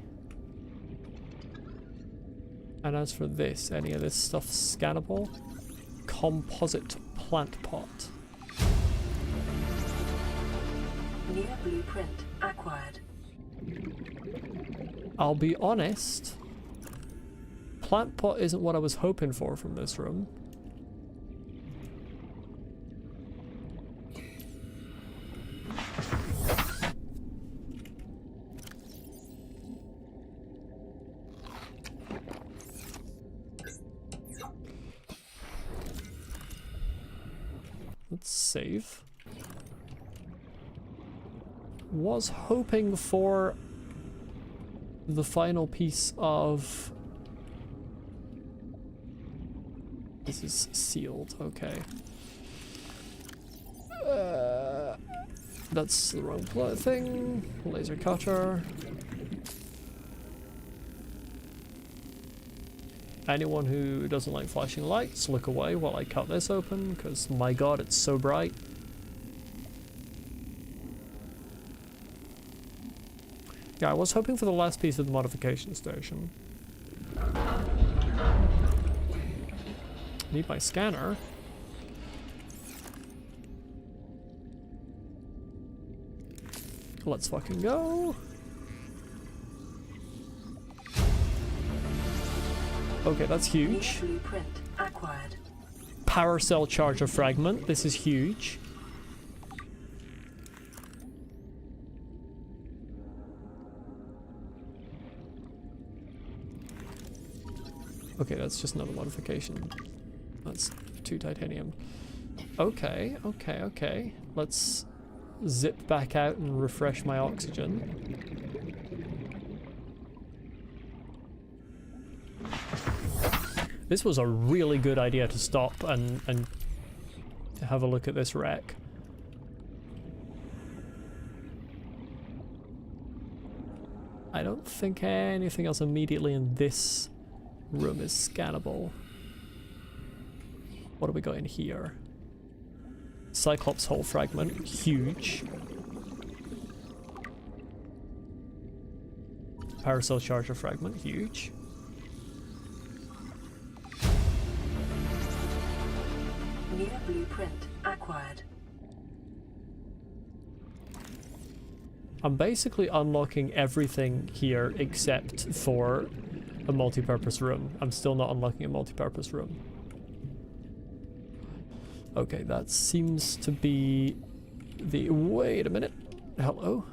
[SPEAKER 1] And as for this, any of this stuff scannable? Composite plant pot.
[SPEAKER 6] New blueprint acquired.
[SPEAKER 1] I'll be honest, plant pot isn't what I was hoping for from this room. Let's save. Was hoping for the final piece of... This is sealed, okay. That's the wrong thing. Laser cutter. Anyone who doesn't like flashing lights, look away while I cut this open, because my god, it's so bright. Yeah, I was hoping for the last piece of the modification station. Need my scanner. Let's fucking go. Okay, that's huge.
[SPEAKER 6] Blueprint acquired.
[SPEAKER 1] Power cell charger fragment. This is huge. Okay, that's just another modification. That's 2 titanium. Okay, okay, okay. Let's zip back out and refresh my oxygen. This was a really good idea to stop and have a look at this wreck. I don't think anything else immediately in this room is scannable. What do we got in here? Cyclops hull fragment, huge. Paracel charger fragment, huge.
[SPEAKER 6] New blueprint acquired.
[SPEAKER 1] I'm basically unlocking everything here except for a multi-purpose room. I'm still not unlocking a multi-purpose room. Okay, that seems to be the... Wait a minute. Hello?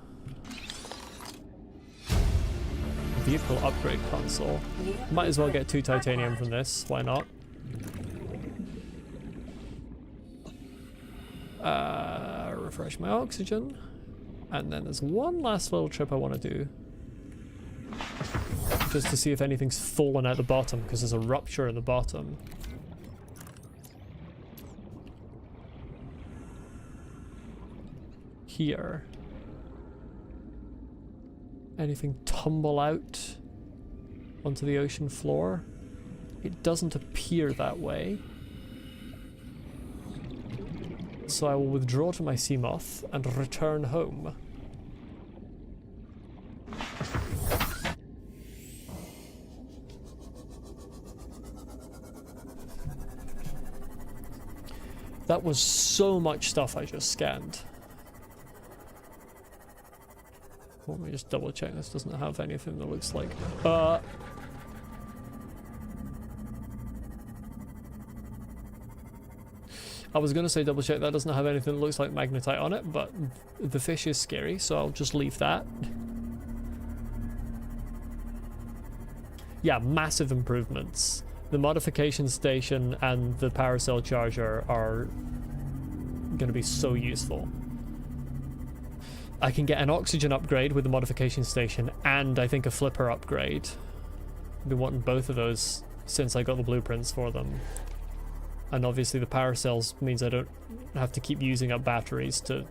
[SPEAKER 1] Vehicle upgrade console. Might as well get 2 titanium from this. Why not? Refresh my oxygen. And then there's one last little trip I want to do. Just to see if anything's fallen out the bottom, because there's a rupture in the bottom. Here. Anything tumble out onto the ocean floor? It doesn't appear that way. So I will withdraw to my Seamoth and return home. That was so much stuff I just scanned. Let me just double check this doesn't have anything that looks like... I was going to say double check that doesn't have anything that looks like magnetite on it, but the fish is scary, so I'll just leave that. Yeah, massive improvements. The modification station and the power cell charger are going to be so useful. I can get an oxygen upgrade with the modification station and I think a flipper upgrade. I've been wanting both of those since I got the blueprints for them. And obviously the power cells means I don't have to keep using up batteries to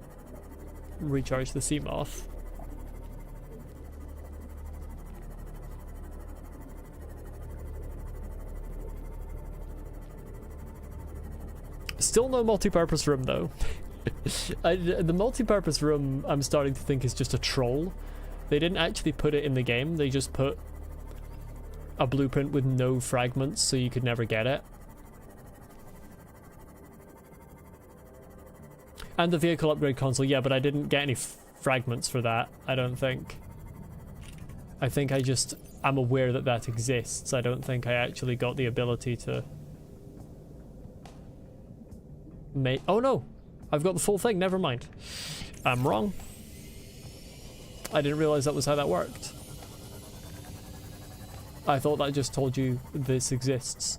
[SPEAKER 1] recharge the Seamoth. Still no multi-purpose room though. The multi-purpose room I'm starting to think is just a troll. They didn't actually put it in the game, they just put a blueprint with no fragments so you could never get it. And the vehicle upgrade console, yeah, but I didn't get any fragments for that, I don't think. I think I'm aware that that exists. I don't think I actually got the ability to make... Oh no! I've got the full thing, never mind. I'm wrong. I didn't realize that was how that worked. I thought that just told you this exists.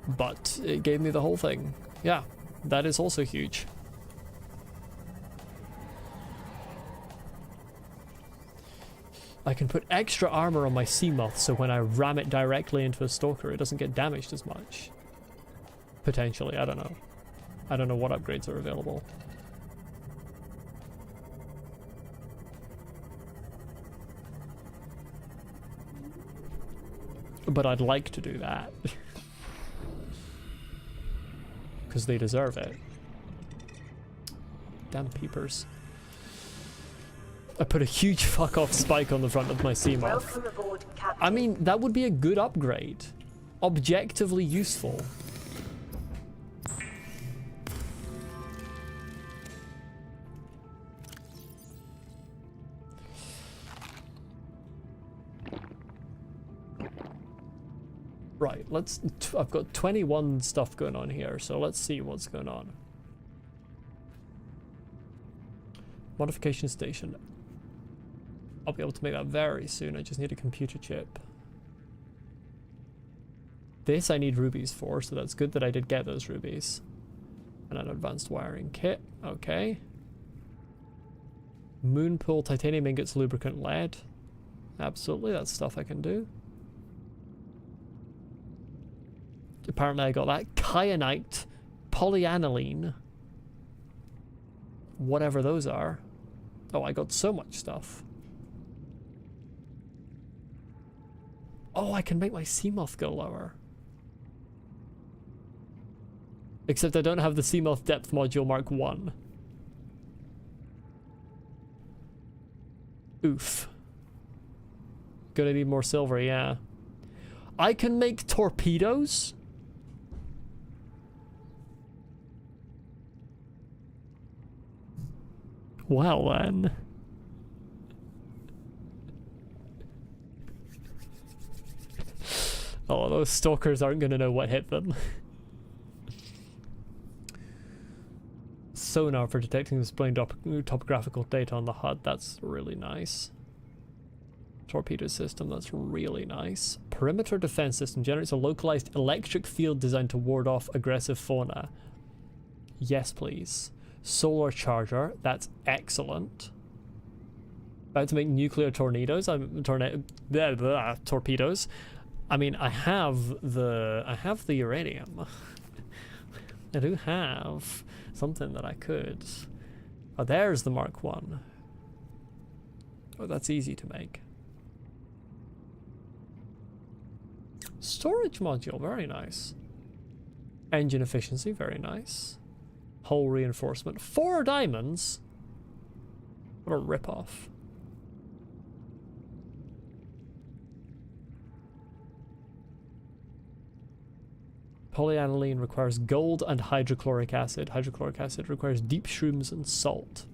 [SPEAKER 1] But it gave me the whole thing. Yeah, that is also huge. I can put extra armor on my Seamoth so when I ram it directly into a stalker, it doesn't get damaged as much. Potentially, I don't know. I don't know what upgrades are available. But I'd like to do that. Because they deserve it. Damn peepers. I put a huge fuck off spike on the front of my Seamoth.
[SPEAKER 6] Welcome aboard, Captain.
[SPEAKER 1] I mean, that would be a good upgrade. Objectively useful. Right, I've got 21 stuff going on here, so let's see what's going on. Modification station. I'll be able to make that very soon, I just need a computer chip. This I need rubies for, so that's good that I did get those rubies. And an advanced wiring kit, okay. Moonpool, titanium ingots, lubricant, lead. Absolutely, that's stuff I can do. Apparently I got that. Kyanite, polyaniline. Whatever those are. Oh, I got so much stuff. Oh, I can make my Seamoth go lower. Except I don't have the Seamoth Depth Module Mark 1. Oof. Gonna need more silver, yeah. I can make torpedoes? Well then. Oh, those stalkers aren't gonna know what hit them. Sonar for detecting and displaying topographical data on the HUD. That's really nice. Torpedo system. That's really nice. Perimeter defense system generates a localized electric field designed to ward off aggressive fauna. Yes, please. Solar charger. That's excellent. About to make nuclear torpedoes. Torpedoes. I mean, I have the uranium. I do have something that I could. Oh, there's the Mark 1. Oh, that's easy to make. Storage module, very nice. Engine efficiency, very nice. Hull reinforcement, 4 diamonds. What a rip-off. Polyaniline requires gold and hydrochloric acid. Hydrochloric acid requires deep shrooms and salt.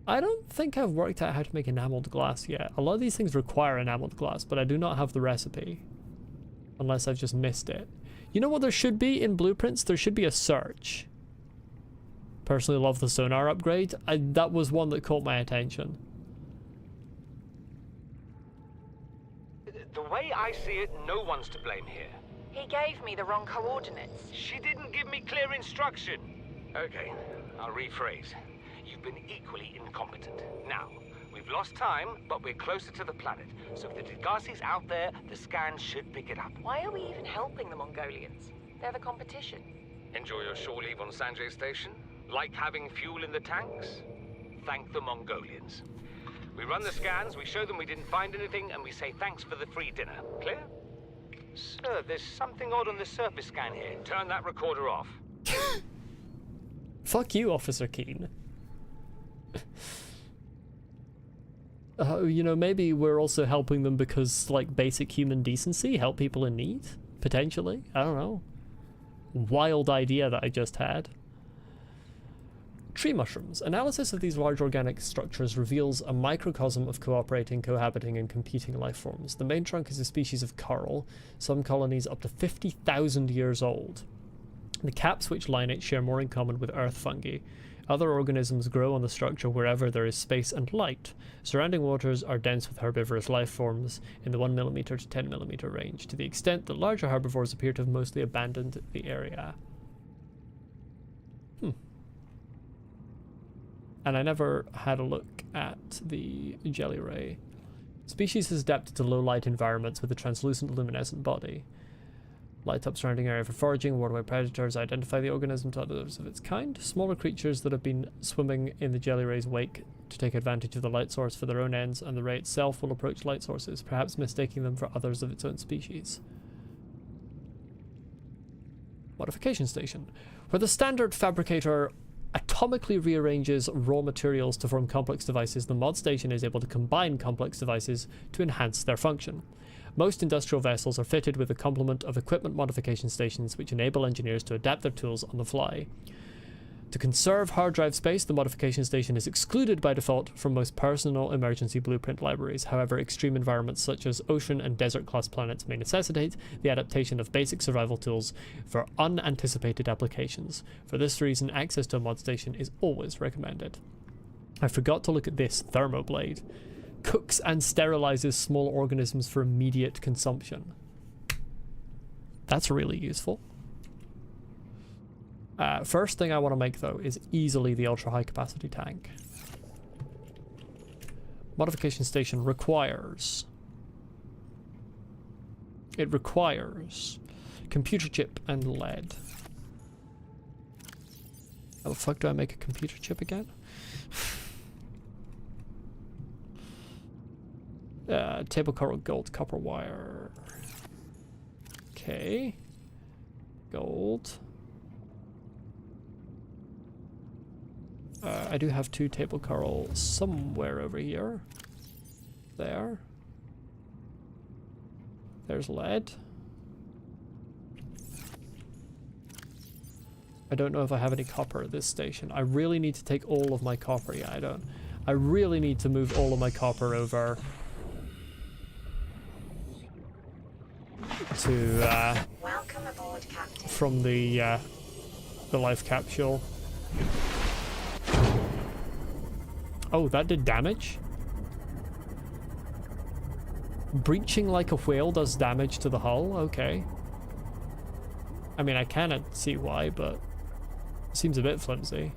[SPEAKER 1] I don't think I've worked out how to make enameled glass yet. A lot of these things require enameled glass, but I do not have the recipe. Unless I've just missed it. You know what there should be in blueprints? There should be a search. Personally love the sonar upgrade. That was one that caught my attention.
[SPEAKER 4] The way I see it, no one's to blame here.
[SPEAKER 7] He gave me the wrong coordinates.
[SPEAKER 4] She didn't give me clear instruction. Okay, I'll rephrase. You've been equally incompetent. Now, we've lost time, but we're closer to the planet. So if the Degassi's out there, the scans should pick it up.
[SPEAKER 7] Why are we even helping the Mongolians? They're the competition.
[SPEAKER 4] Enjoy your shore leave on Sanjay Station? Like having fuel in the tanks? Thank the Mongolians. We run the scans, we show them we didn't find anything, and we say thanks for the free dinner. Clear? Sir, there's something odd on the surface scan here. Turn that recorder off.
[SPEAKER 1] Fuck you, Officer Keane. You know, maybe we're also helping them because, like, basic human decency, help people in need? Potentially? I don't know. Wild idea that I just had. Tree mushrooms. Analysis of these large organic structures reveals a microcosm of cooperating, cohabiting, and competing life forms. The main trunk is a species of coral, some colonies up to 50,000 years old. The caps which line it share more in common with earth fungi, Other organisms grow on the structure wherever there is space and light. Surrounding waters are dense with herbivorous life forms in the 1 millimeter to 10 millimeter range, to the extent that larger herbivores appear to have mostly abandoned the area. And I never had a look at the jelly ray. Species is adapted to low light environments with a translucent luminescent body. Light up surrounding area for foraging, waterway predators, identify the organism to others of its kind. Smaller creatures that have been swimming in the jelly ray's wake to take advantage of the light source for their own ends, and the ray itself will approach light sources, perhaps mistaking them for others of its own species. Modification station. Where the standard fabricator atomically rearranges raw materials to form complex devices, the mod station is able to combine complex devices to enhance their function. Most industrial vessels are fitted with a complement of equipment modification stations which enable engineers to adapt their tools on the fly. To conserve hard drive space, the modification station is excluded by default from most personal emergency blueprint libraries. However, extreme environments such as ocean and desert class planets may necessitate the adaptation of basic survival tools for unanticipated applications. For this reason, access to a mod station is always recommended. I forgot to look at this thermoblade. Cooks and sterilizes small organisms for immediate consumption. That's really useful. First thing I want to make, though, is easily the ultra high capacity tank. Modification station requires... It requires computer chip and lead. How the fuck do I make a computer chip again? Table coral, gold, copper wire. Okay. Gold. I do have 2 table coral somewhere over here. There. There's lead. I don't know if I have any copper at this station. I really need to take all of my copper. Yeah, I don't. I really need to move all of my copper over to
[SPEAKER 2] Welcome aboard, Captain.
[SPEAKER 1] from the life capsule. Oh, that did damage? Breaching like a whale does damage to the hull? Okay. I mean, I cannot see why, but it seems a bit flimsy.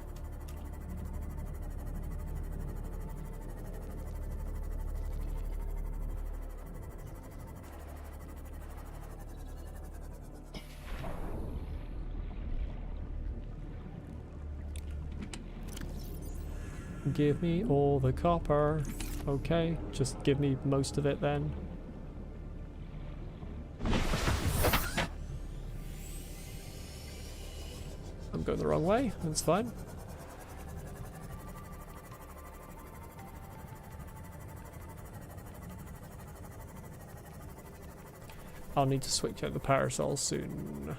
[SPEAKER 1] Give me all the copper. Okay, just give me most of it then. I'm going the wrong way, that's fine. I'll need to switch out the parasol soon,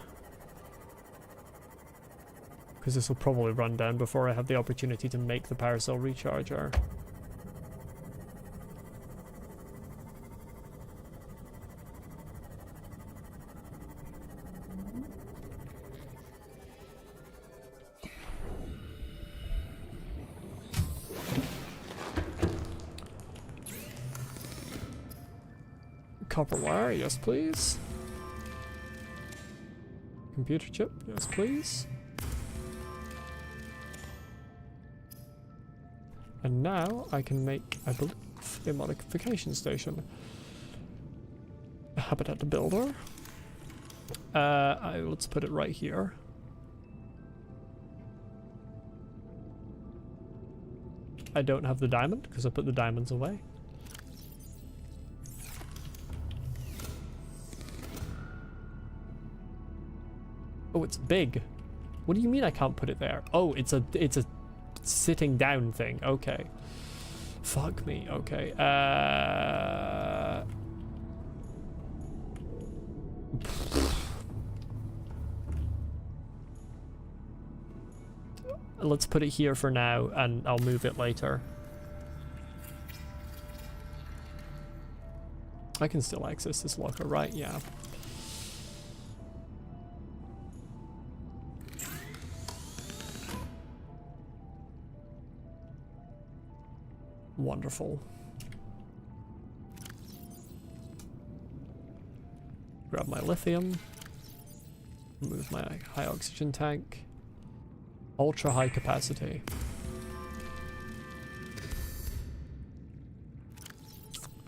[SPEAKER 1] because this will probably run down before I have the opportunity to make the parasol recharger. Copper wire, yes please. Computer chip, yes please. And now I can make, I believe, a modification station. A habitat builder. Let's put it right here. I don't have the diamond because I put the diamonds away. Oh, it's big. What do you mean I can't put it there? Oh, it's a sitting down thing. Okay. Fuck me. Okay. Let's put it here for now, and I'll move it later. I can still access this locker, right? Yeah. Wonderful. Grab my lithium. Move my high oxygen tank. Ultra high capacity.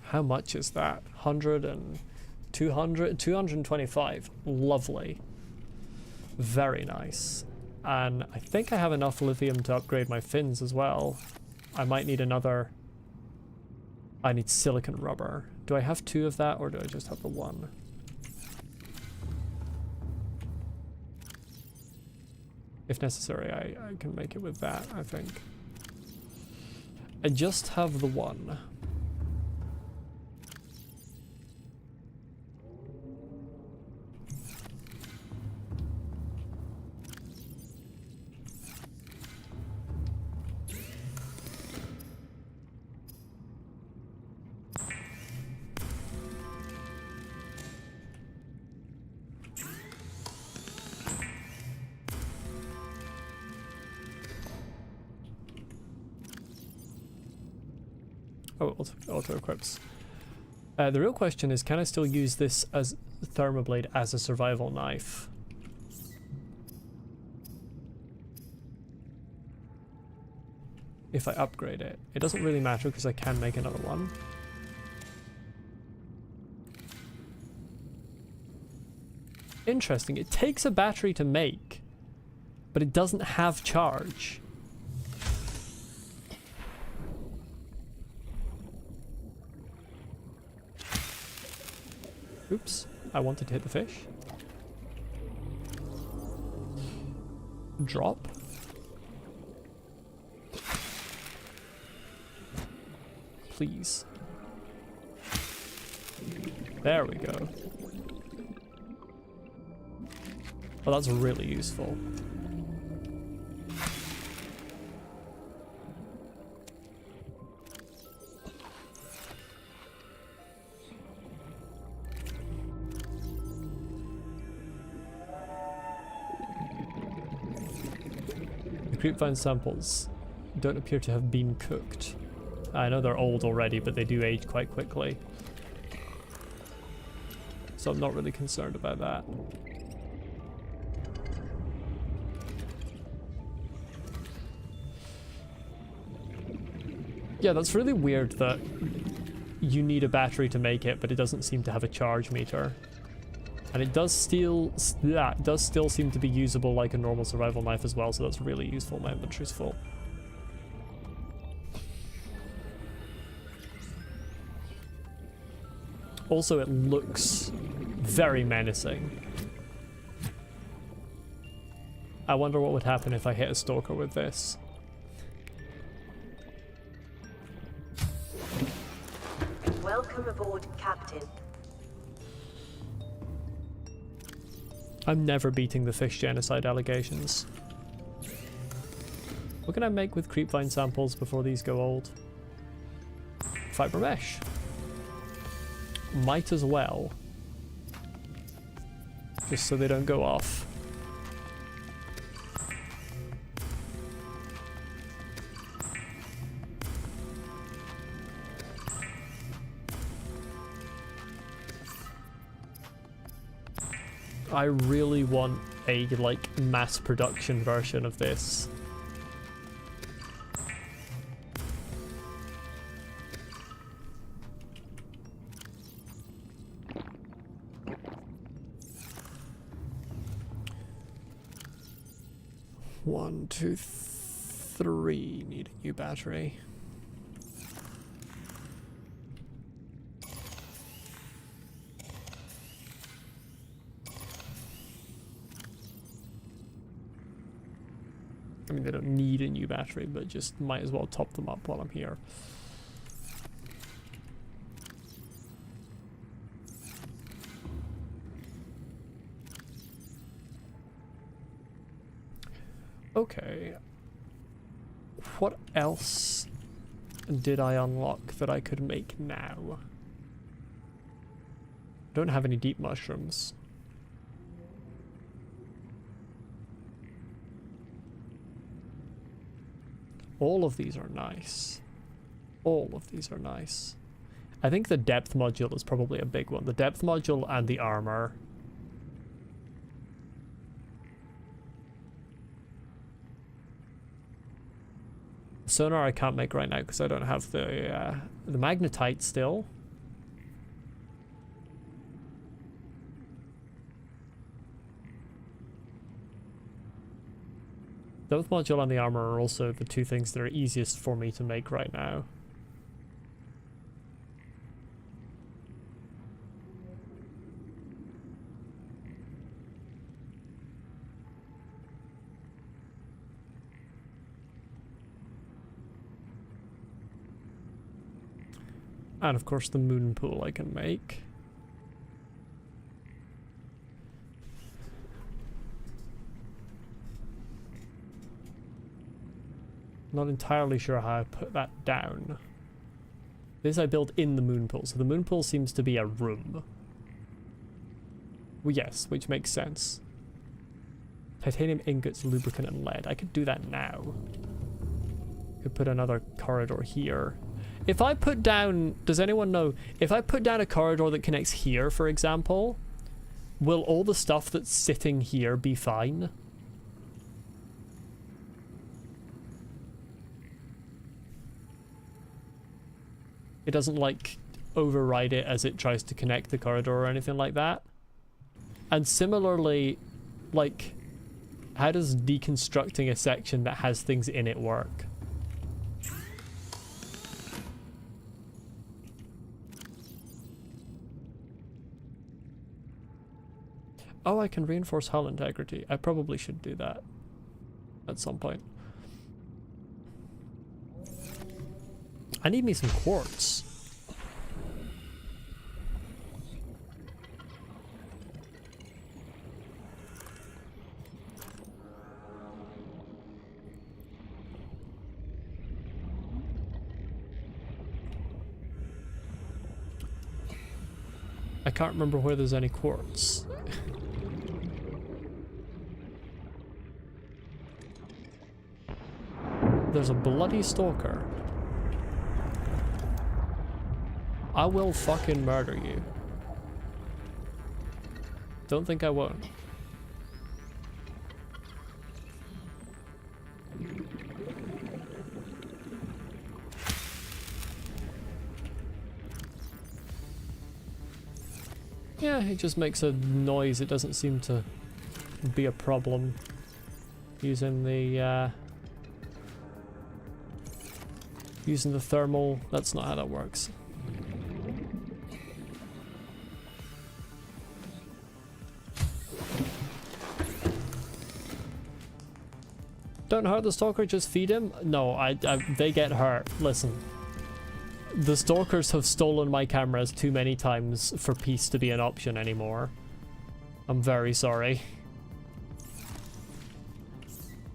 [SPEAKER 1] How much is that? 100 and 200? 225. Lovely. Very nice. And I think I have enough lithium to upgrade my fins as well. I might need another. I need silicon rubber. Do I have 2 of that or do I just have the 1? If necessary, I can make it with that, I think. I just have the 1. Oh, auto equips. The real question is, can I still use this as thermoblade as a survival knife? If I upgrade it. It doesn't really matter because I can make another one. Interesting. It takes a battery to make, but it doesn't have charge. Oops, I wanted to hit the fish. Drop. Please. There we go. Oh, that's really useful. Creepvine samples don't appear to have been cooked. I know they're old already, but they do age quite quickly. So I'm not really concerned about that. Yeah, that's really weird that you need a battery to make it, but it doesn't seem to have a charge meter. And it does still seem to be usable like a normal survival knife as well, so that's really useful. My inventory's full. Also, it looks very menacing. I wonder what would happen if I hit a stalker with this.
[SPEAKER 2] Welcome aboard, Captain.
[SPEAKER 1] I'm never beating the fish genocide allegations. What can I make with creepvine samples before these go old? Fiber mesh. Might as well. Just so they don't go off. I really want a like mass production version of this. One, two, three. Need a new battery. I mean, they don't need a new battery, but just might as well top them up while I'm here. Okay. What else did I unlock that I could make now? Don't have any deep mushrooms. All of these are nice. All of these are nice. I think the depth module is probably a big one. The depth module and the armor. Sonar I can't make right now because I don't have the magnetite still. The depth module and the armor are also the two things that are easiest for me to make right now. And of course the moon pool I can make. Not entirely sure how I put that down. This I built in the moon pool, so the moon pool seems to be a room. Well, yes, which makes sense. Titanium ingots, lubricant, and lead. I could do that now. Could put another corridor here. If I put down, does anyone know, if I put down a corridor that connects here, for example, will all the stuff that's sitting here be fine? It doesn't, like, override it as it tries to connect the corridor or anything like that? And similarly, like, how does deconstructing a section that has things in it work? Oh, I can reinforce hull integrity. I probably should do that at some point. I need me some quartz. I can't remember where there's any quartz. There's a bloody stalker. I will fucking murder you. Don't think I won't. Yeah, it just makes a noise. It doesn't seem to be a problem using the thermal. That's not how that works. Don't hurt the stalker, just feed him? No, they get hurt. Listen. The stalkers have stolen my cameras too many times for peace to be an option anymore. I'm very sorry.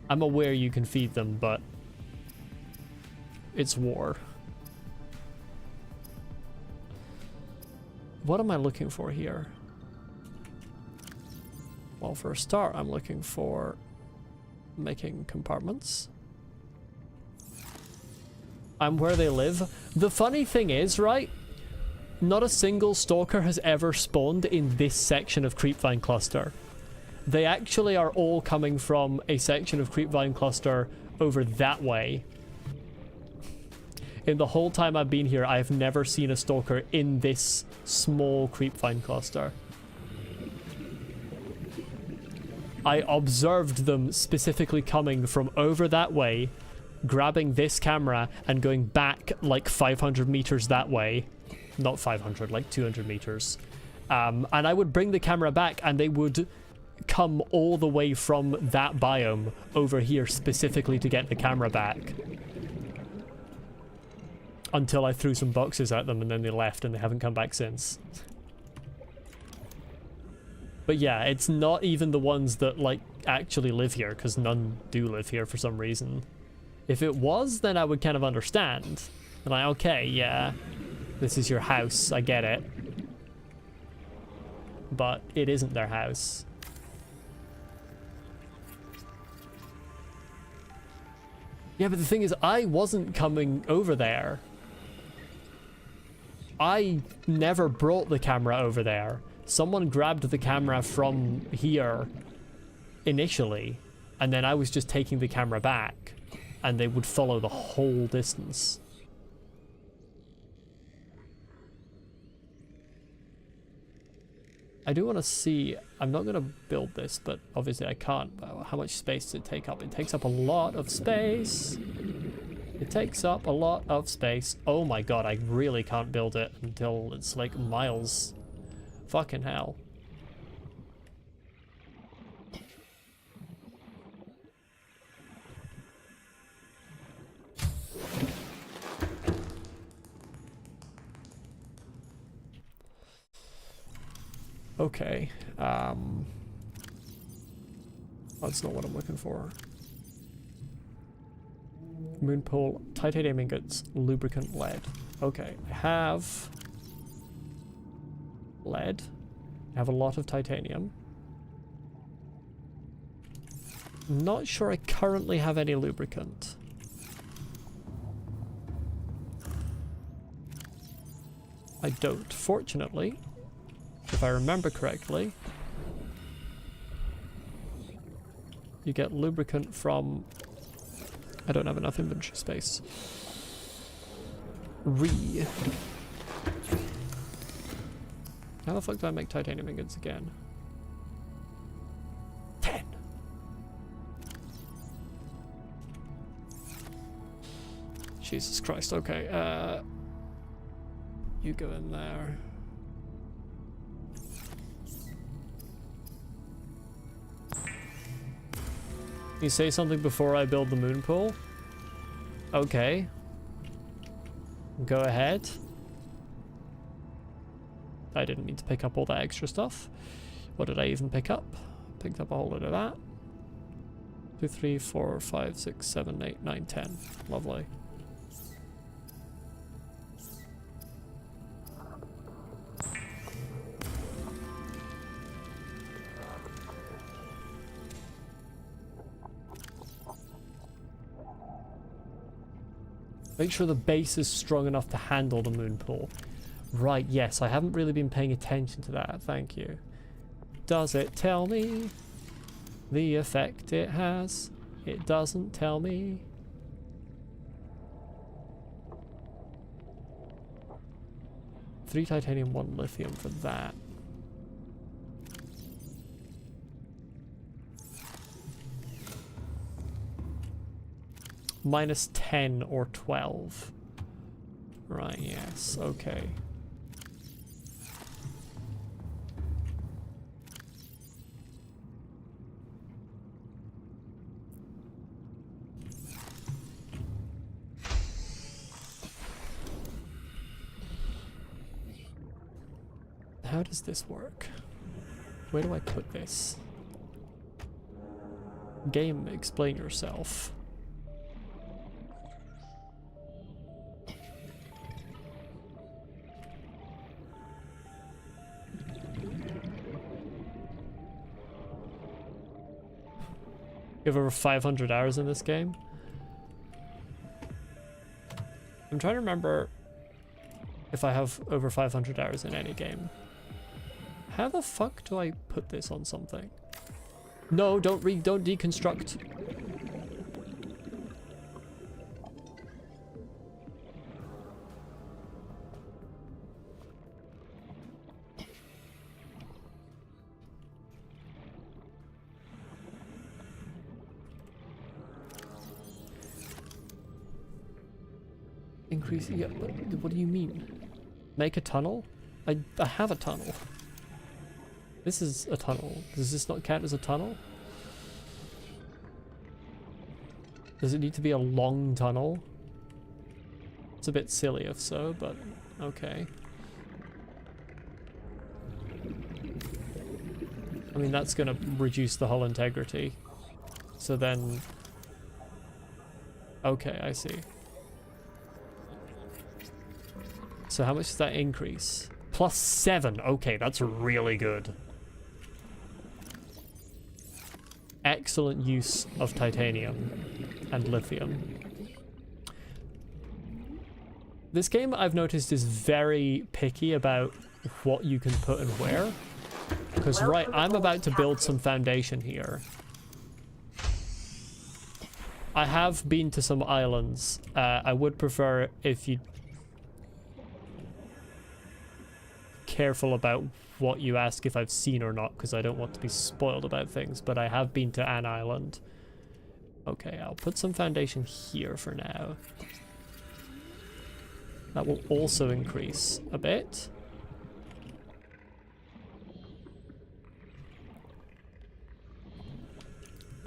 [SPEAKER 1] I'm aware you can feed them, but it's war. What am I looking for here? Well, for a start, I'm looking for making compartments. I'm where they live. The funny thing is, right? Not a single stalker has ever spawned in this section of Creepvine Cluster. They actually are all coming from a section of Creepvine Cluster over that way. In the whole time I've been here, I have never seen a stalker in this small Creepvine Cluster. I observed them specifically coming from over that way, grabbing this camera and going back like 500 meters that way. Not 500, like 200 meters. And I would bring the camera back and they would come all the way from that biome over here specifically to get the camera back. Until I threw some boxes at them and then they left and they haven't come back since. But yeah, it's not even the ones that, like, actually live here, because none do live here for some reason. If it was, then I would kind of understand. And like, okay, yeah, this is your house, I get it. But it isn't their house. Yeah, but the thing is, I wasn't coming over there. I never brought the camera over there. Someone grabbed the camera from here initially, and then I was just taking the camera back, and they would follow the whole distance. I do want to see, I'm not going to build this, but obviously I can't. How much space does it take up? It takes up a lot of space. It takes up a lot of space. Oh my god, I really can't build it until it's like miles. Fucking hell. Okay, that's not what I'm looking for. Moon pool, titanium ingots, lubricant, lead. Okay, I have lead. I have a lot of titanium. Not sure I currently have any lubricant. I don't, fortunately. If I remember correctly, you get lubricant from... I don't have enough inventory space. How the fuck do I make titanium ingots again? 10! Jesus Christ, okay, you go in there. You say something before I build the moon pool? Okay. Go ahead. I didn't need to pick up all that extra stuff. What did I even pick up? Picked up a whole lot of that. 2, 3, 4, 5, 6, 7, 8, 9, 10. Lovely. Make sure the base is strong enough to handle the moon pool. Right, yes, I haven't really been paying attention to that, thank you. Does it tell me the effect it has? It doesn't tell me. Three titanium, 1 lithium for that. Minus 10 or 12. Right, yes, okay. How does this work? Where do I put this? Game, explain yourself. You have over 500 hours in this game? I'm trying to remember if I have over 500 hours in any game. How the fuck do I put this on something? No, don't deconstruct. Increase, yeah, what do you mean? Make a tunnel? I have a tunnel. This is a tunnel. Does this not count as a tunnel? Does it need to be a long tunnel? It's a bit silly if so, but okay. I mean, that's gonna reduce the hull integrity. So then... Okay, I see. So how much does that increase? +7. Okay, that's really good. Excellent use of titanium and lithium. This game, I've noticed, is very picky about what you can put and where. Because, right, I'm about to build some foundation here. I have been to some islands. I would prefer if you... careful about what you ask if I've seen or not, because I don't want to be spoiled about things, but I have been to an island. Okay, I'll put some foundation here for now. That will also increase a bit.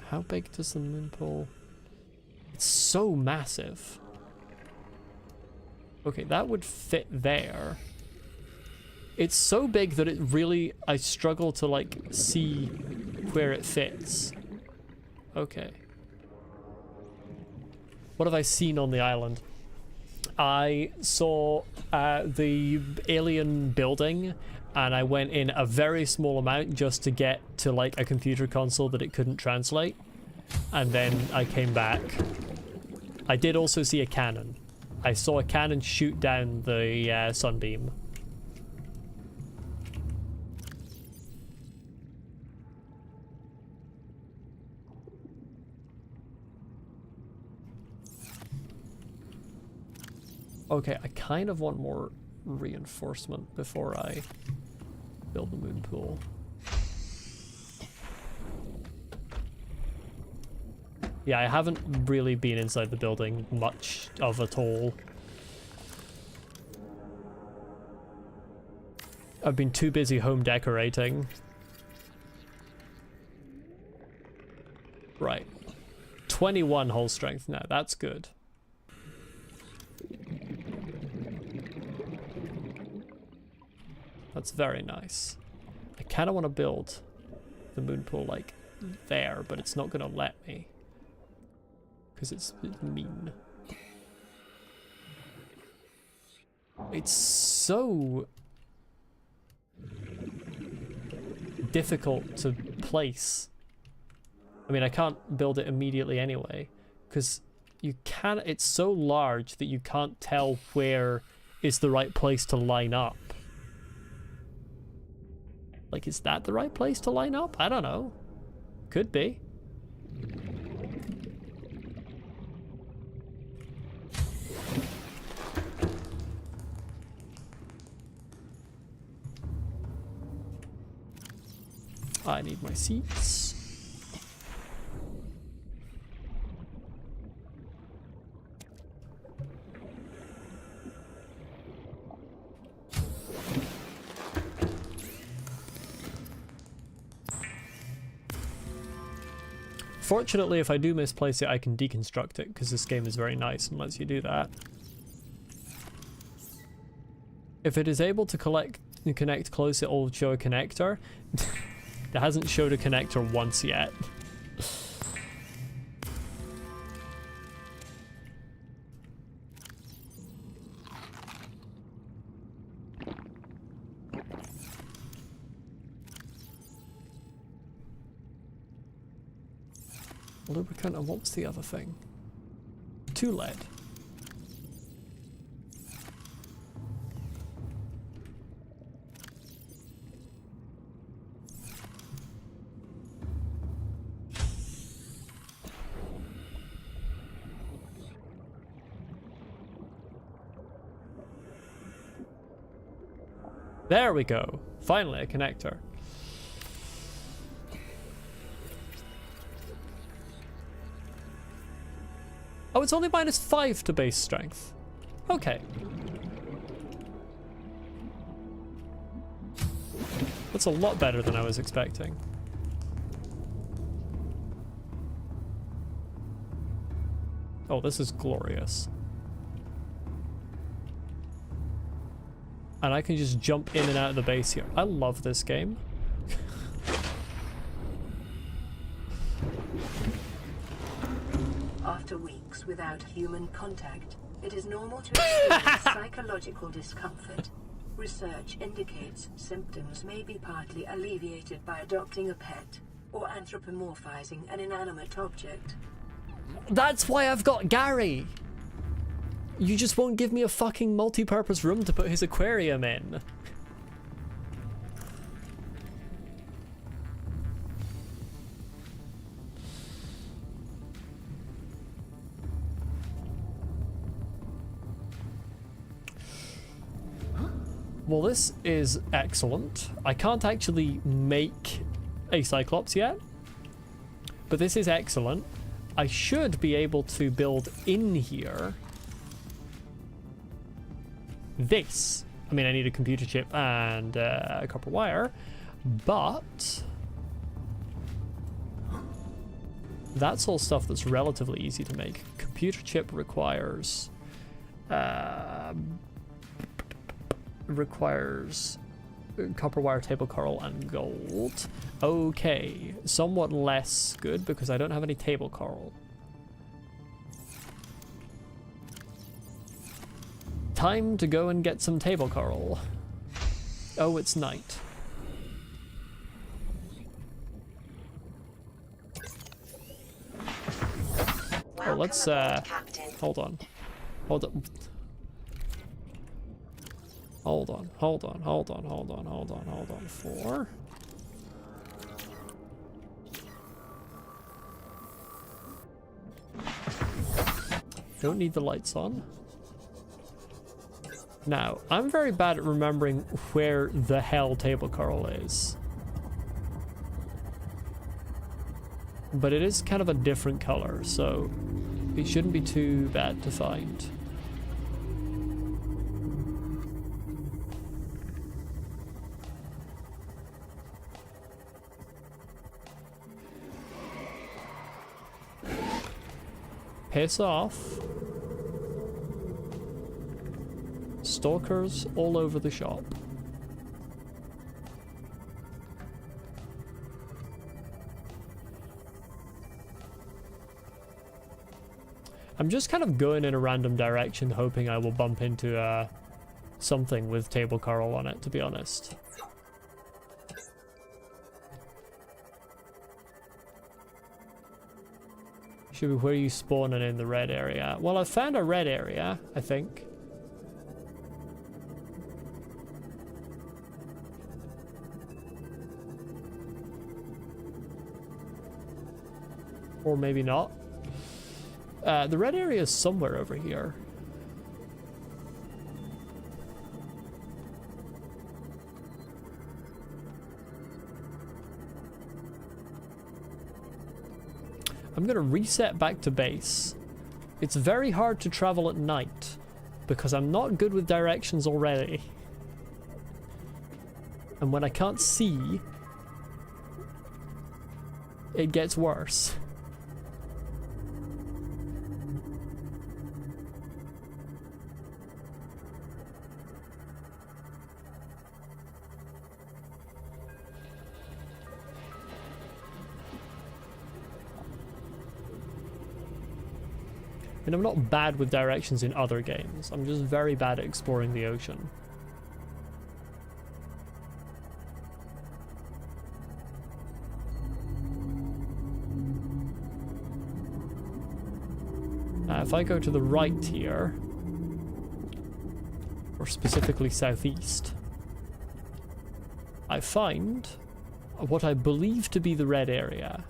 [SPEAKER 1] How big does the moon pool? It's so massive. Okay, that would fit there. It's so big that it really, I struggle to like see where it fits. Okay. What have I seen on the island? I saw the alien building, and I went in a very small amount just to get to like a computer console that it couldn't translate, and then I came back. I did also see a cannon. I saw a cannon shoot down the sunbeam. Okay, I kind of want more reinforcement before I build the moon pool. Yeah, I haven't really been inside the building much of at all. I've been too busy home decorating. Right. 21 hull strength now, that's good. That's very nice. I kind of want to build the moon pool like there, but it's not going to let me. Because it's mean. It's so difficult to place. I mean, I can't build it immediately anyway, because you can. It's so large that you can't tell where is the right place to line up. Like, is that the right place to line up? I don't know. Could be. I need my seats. Fortunately, if I do misplace it, I can deconstruct it, because this game is very nice and lets you do that. If it is able to connect close, it will show a connector. It hasn't showed a connector once yet. Lubricant, and what was the other thing? 2 lead. There we go. Finally, a connector. Oh, it's only -5 to base strength. Okay. That's a lot better than I was expecting. Oh, this is glorious. And I can just jump in and out of the base here. I love this game.
[SPEAKER 6] After weeks without human contact, it is normal to experience psychological discomfort. Research indicates symptoms may be partly alleviated by adopting a pet or anthropomorphizing an inanimate object.
[SPEAKER 1] That's why I've got Gary! You just won't give me a fucking multi-purpose room to put his aquarium in. Well, this is excellent. I can't actually make a Cyclops yet, but this is excellent. I should be able to build in here this. I mean, I need a computer chip and a copper wire, but that's all stuff that's relatively easy to make. Computer chip requires copper wire, table coral, and gold. Okay, somewhat less good because I don't have any table coral. Time to go and get some table coral. Oh, it's night. Oh, let's hold on. Hold on. Hold on. 4. Don't need the lights on. Now, I'm very bad at remembering where the hell table coral is. But it is kind of a different color, so it shouldn't be too bad to find. Piss off. Stalkers all over the shop. I'm just kind of going in a random direction, hoping I will bump into something with table coral on it, to be honest. Should be where you spawn and in the red area. Well, I found a red area, I think. Or maybe not. The red area is somewhere over here. I'm gonna reset back to base. It's very hard to travel at night because I'm not good with directions already. And when I can't see, it gets worse. And I'm not bad with directions in other games. I'm just very bad at exploring the ocean. If I go to the right here, or specifically southeast, I find what I believe to be the red area.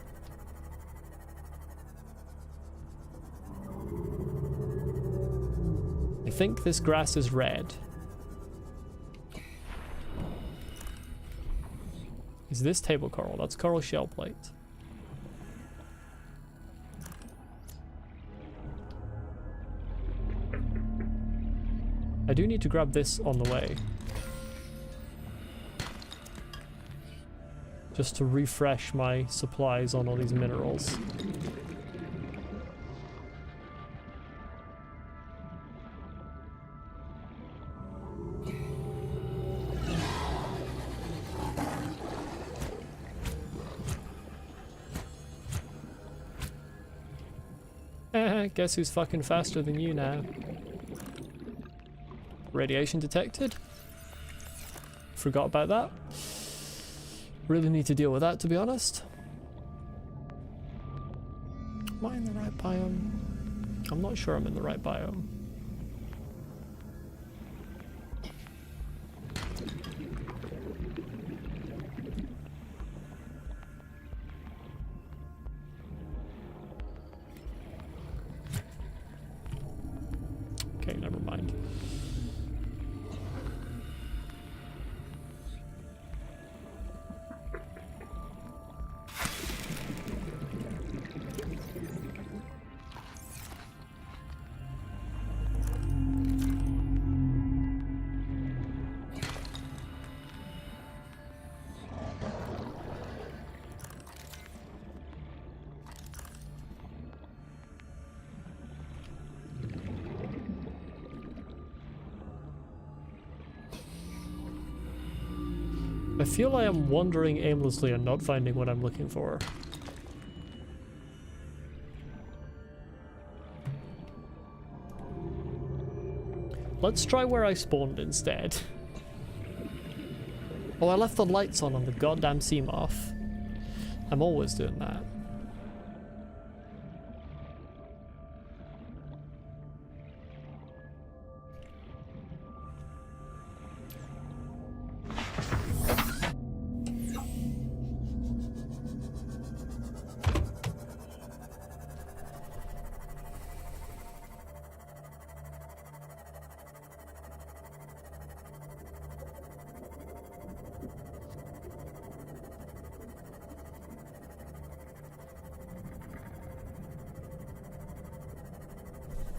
[SPEAKER 1] I think this grass is red. Is this table coral? That's coral shell plate. I do need to grab this on the way. Just to refresh my supplies on all these minerals. Guess who's fucking faster than you now? Radiation detected. Forgot about that. Really need to deal with that, to be honest. Am I in the right biome? I'm not sure I'm in the right biome. I feel I am wandering aimlessly and not finding what I'm looking for. Let's try where I spawned instead. Oh, I left the lights on the goddamn Seamoth. I'm always doing that.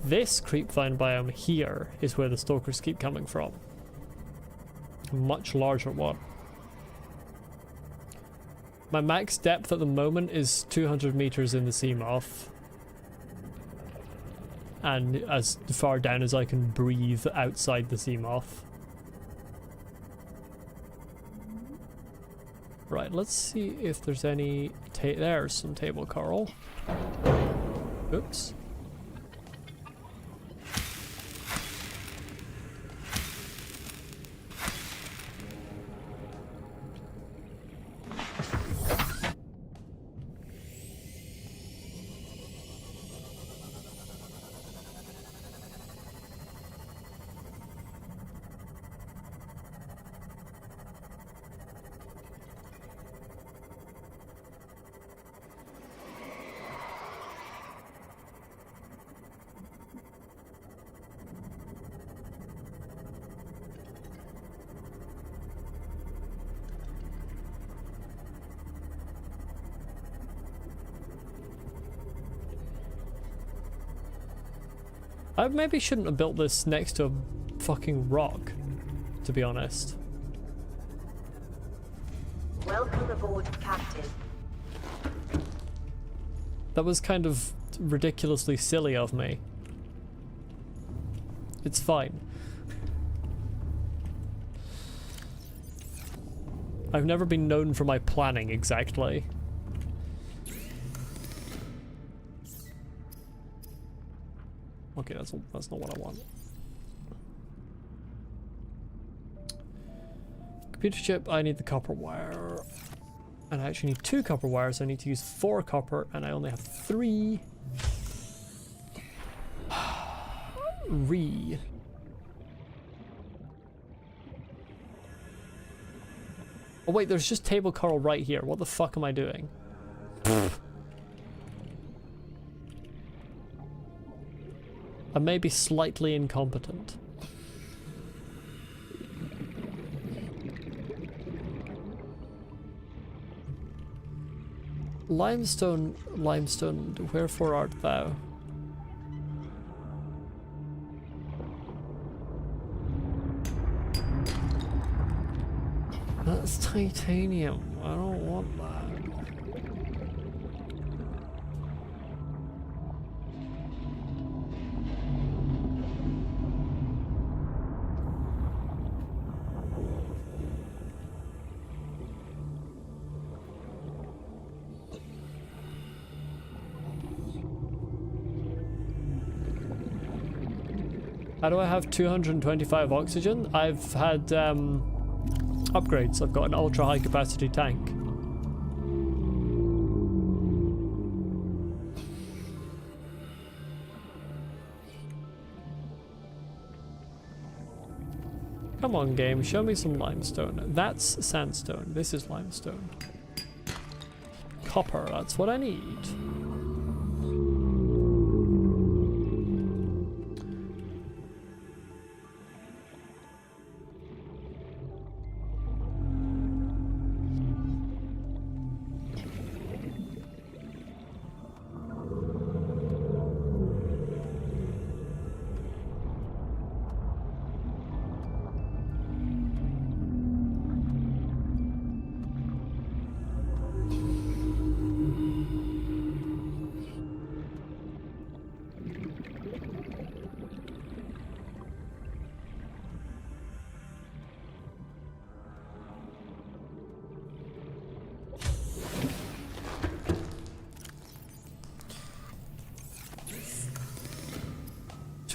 [SPEAKER 1] This creepvine biome here is where the stalkers keep coming from. A much larger one. My max depth at the moment is 200 meters in the Seamoth. And as far down as I can breathe outside the Seamoth. Right, let's see if there's any... There's some table coral. Oops. I maybe shouldn't have built this next to a fucking rock, to be honest.
[SPEAKER 2] Welcome aboard, Captain.
[SPEAKER 1] That was kind of ridiculously silly of me. It's fine. I've never been known for my planning exactly. Okay, that's not what I want. Computer chip, I need the copper wire. And I actually need 2 copper wires, so I need to use 4 copper, and I only have 3. Oh wait, there's just table coral right here. What the fuck am I doing? I may be slightly incompetent. Limestone, limestone, wherefore art thou? That's titanium. I don't want that. How do I have 225 oxygen? I've had upgrades. I've got an ultra high capacity tank. Come on, game, show me some limestone. That's sandstone. This is limestone. Copper, that's what I need.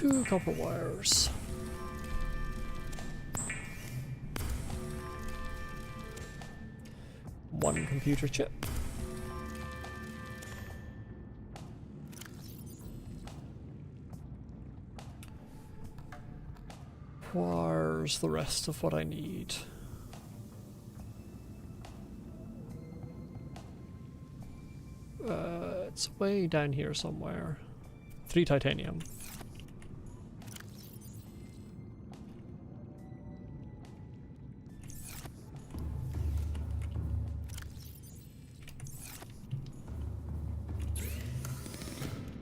[SPEAKER 1] 2 copper wires. One computer chip. Where's the rest of what I need? It's way down here somewhere. 3 titanium.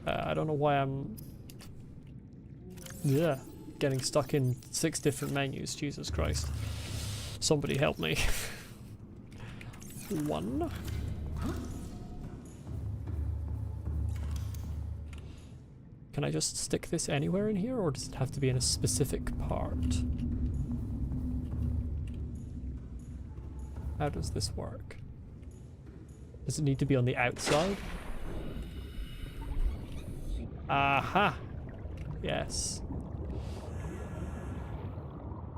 [SPEAKER 1] I don't know why I'm getting stuck in 6 different menus. Jesus Christ. Somebody help me. 1. Can I just stick this anywhere in here, or does it have to be in a specific part? How does this work? Does it need to be on the outside? Aha! Yes.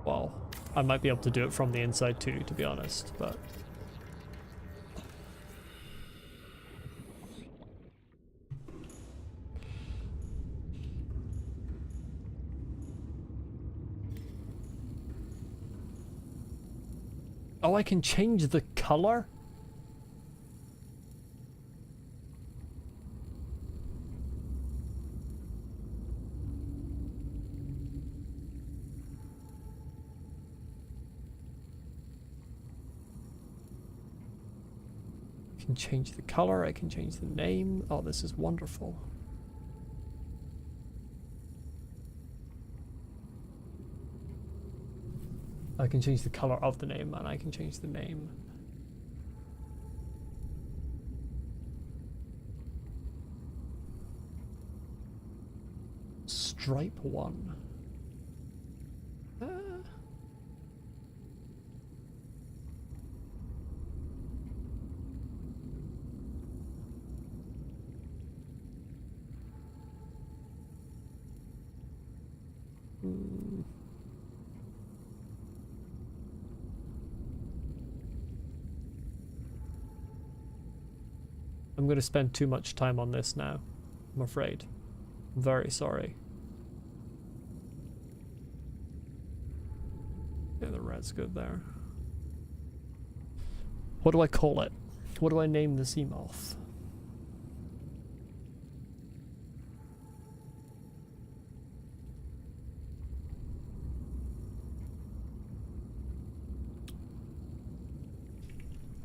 [SPEAKER 1] Well, I might be able to do it from the inside too, to be honest, but... Oh, I can change the color? I can change the color, I can change the name. Oh, this is wonderful. I can change the color of the name, and I can change the name. Stripe 1. I'm going to spend too much time on this now, I'm afraid. I'm very sorry. Yeah, the red's good there. What do I call it? What do I name the sea moth?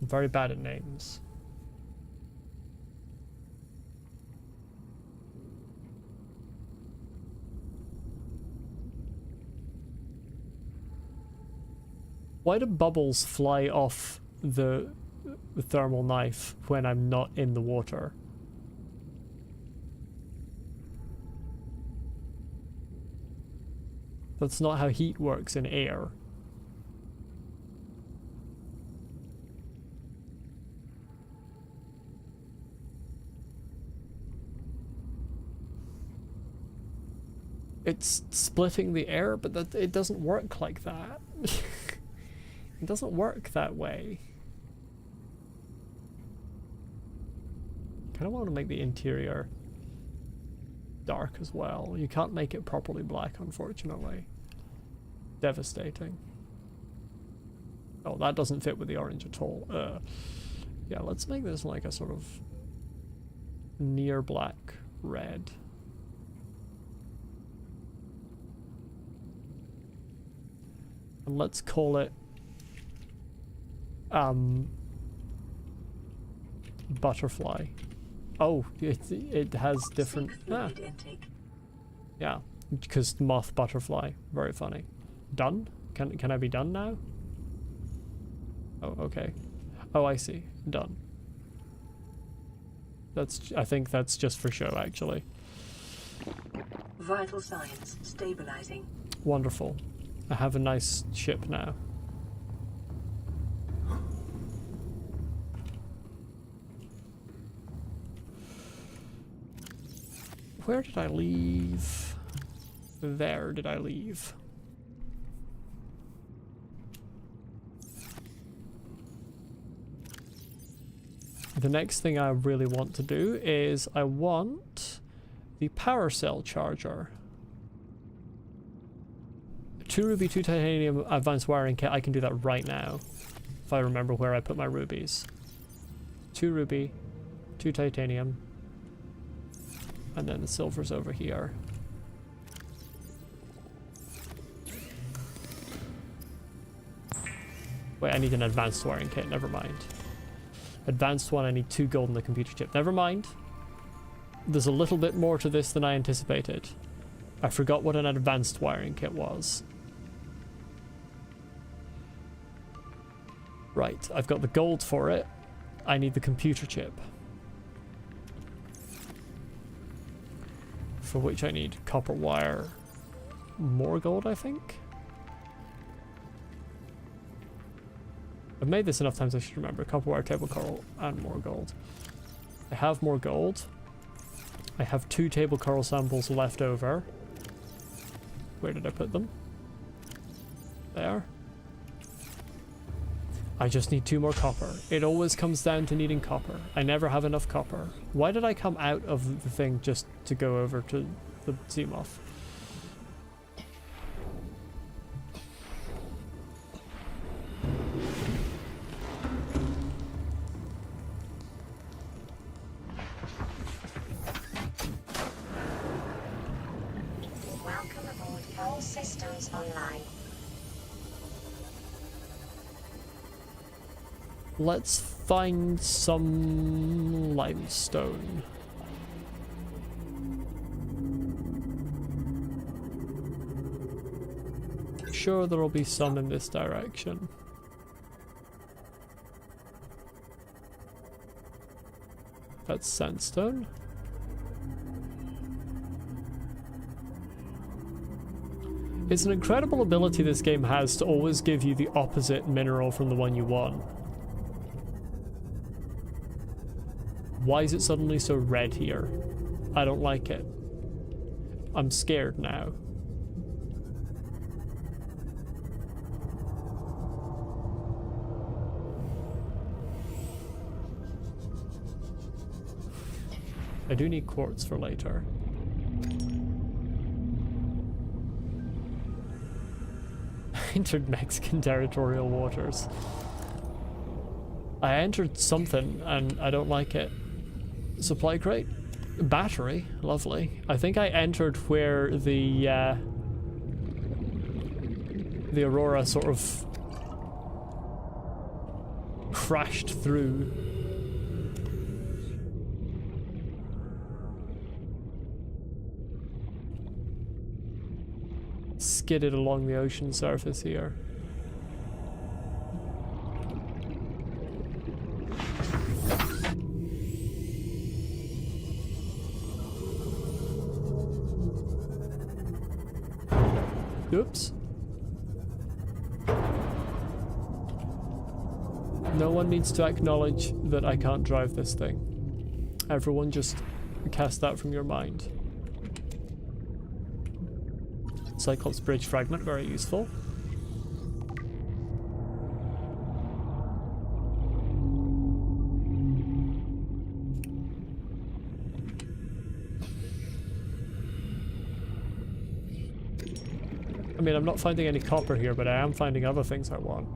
[SPEAKER 1] I'm very bad at names. Why do bubbles fly off the thermal knife when I'm not in the water? That's not how heat works in air. It's splitting the air, but it doesn't work like that. It doesn't work that way. Kind of want to make the interior dark as well. You can't make it properly black, unfortunately. Devastating. Oh, that doesn't fit with the orange at all. Yeah, let's make this like a sort of near black red. And let's call it butterfly. Oh, it has different yeah, because moth butterfly. Very funny. Done? Can I be done now? Oh, okay. Oh, I see. Done. I think that's just for show, actually.
[SPEAKER 6] Vital signs stabilizing.
[SPEAKER 1] Wonderful. I have a nice ship now. Where did I leave? there did I leave? The next thing I really want to do is I want the power cell charger. 2 ruby, 2 titanium, advanced wiring kit. I can do that right now if I remember where I put my rubies. 2 ruby, 2 titanium, and then the silver's over here. Wait, I need an advanced wiring kit, never mind. Advanced one, I need 2 gold in the computer chip. Never mind. There's a little bit more to this than I anticipated. I forgot what an advanced wiring kit was. Right, I've got the gold for it. I need the computer chip. For which I need copper wire. More gold, I think? I've made this enough times I should remember. Copper wire, table coral, and more gold. I have more gold. I have 2 table coral samples left over. Where did I put them? There. I just need 2 more copper. It always comes down to needing copper. I never have enough copper. Why did I come out of the thing just to go over to the Seamoth?
[SPEAKER 2] Welcome aboard. All systems online.
[SPEAKER 1] Let's find some limestone. Sure, there'll be some in this direction. That's sandstone. It's an incredible ability this game has to always give you the opposite mineral from the one you want. Why is it suddenly so red here? I don't like it. I'm scared now. I do need quartz for later. Entered Mexican territorial waters. I entered something and I don't like it. Supply crate? Battery? Lovely. I think I entered where the Aurora sort of crashed through. Skidded along the ocean surface here. Oops. No one needs to acknowledge that I can't drive this thing. Everyone just cast that from your mind. Cyclops bridge fragment, very useful. I mean, I'm not finding any copper here, but I am finding other things I want.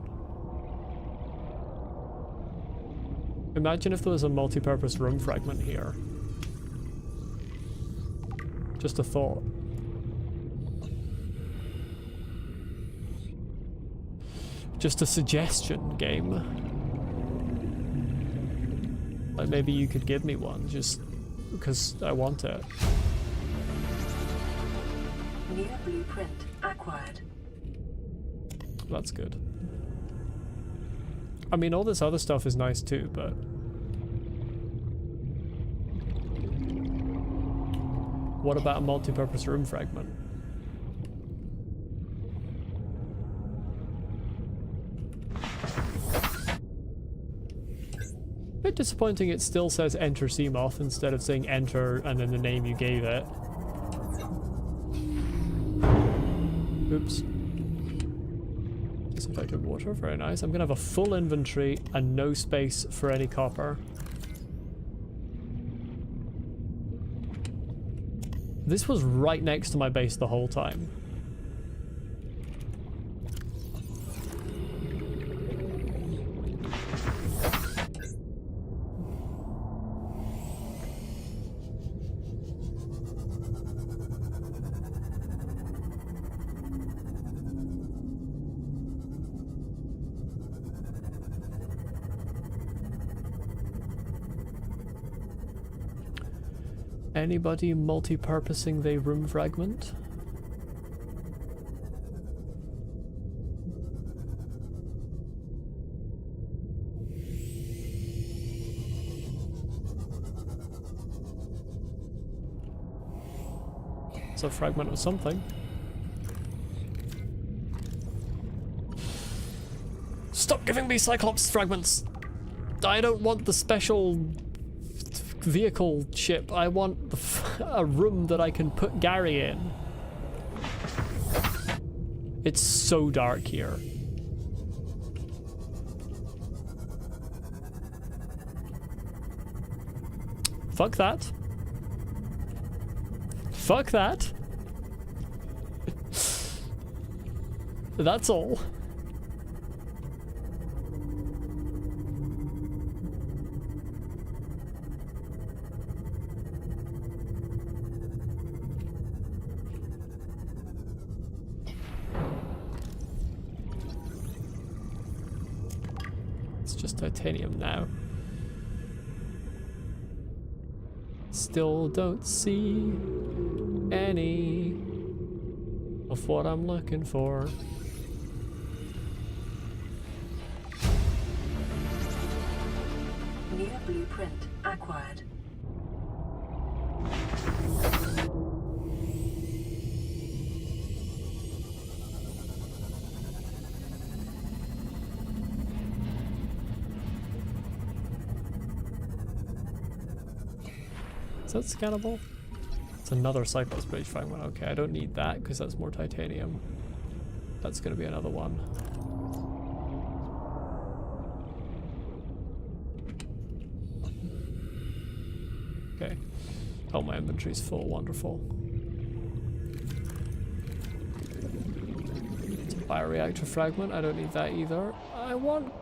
[SPEAKER 1] Imagine if there was a multi-purpose room fragment here. Just a thought. Just a suggestion, game. Like maybe you could give me one, just because I want it.
[SPEAKER 6] New blueprint acquired.
[SPEAKER 1] That's good. I mean, all this other stuff is nice too, but... what about a multi-purpose room fragment? Bit disappointing it still says enter Seamoth instead of saying enter and then the name you gave it. tubes. Disinfected water, very nice. I'm gonna have a full inventory and no space for any copper. This was right next to my base the whole time. Anybody multi-purposing the room fragment? It's a fragment of something. Stop giving me Cyclops fragments! I don't want the special vehicle ship. I want a room that I can put Gary in. It's so dark here. Fuck that. Fuck that. That's all. Titanium now. Still don't see any of what I'm looking for.
[SPEAKER 6] New blueprint acquired.
[SPEAKER 1] Is that scannable? It's another Cyclops bridge fragment. Okay, I don't need that because that's more titanium. That's going to be another one. Okay. Oh, my inventory's full. Wonderful. It's a bioreactor fragment. I don't need that either. I want...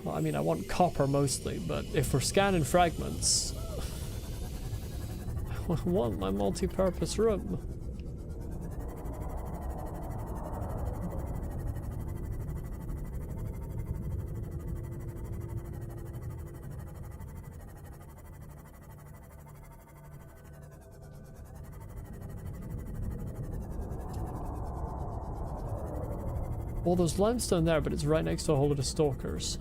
[SPEAKER 1] Well, I mean, I want copper mostly, but if we're scanning fragments, I want my multi-purpose room. Well, there's limestone there, but it's right next to a whole lot of stalkers.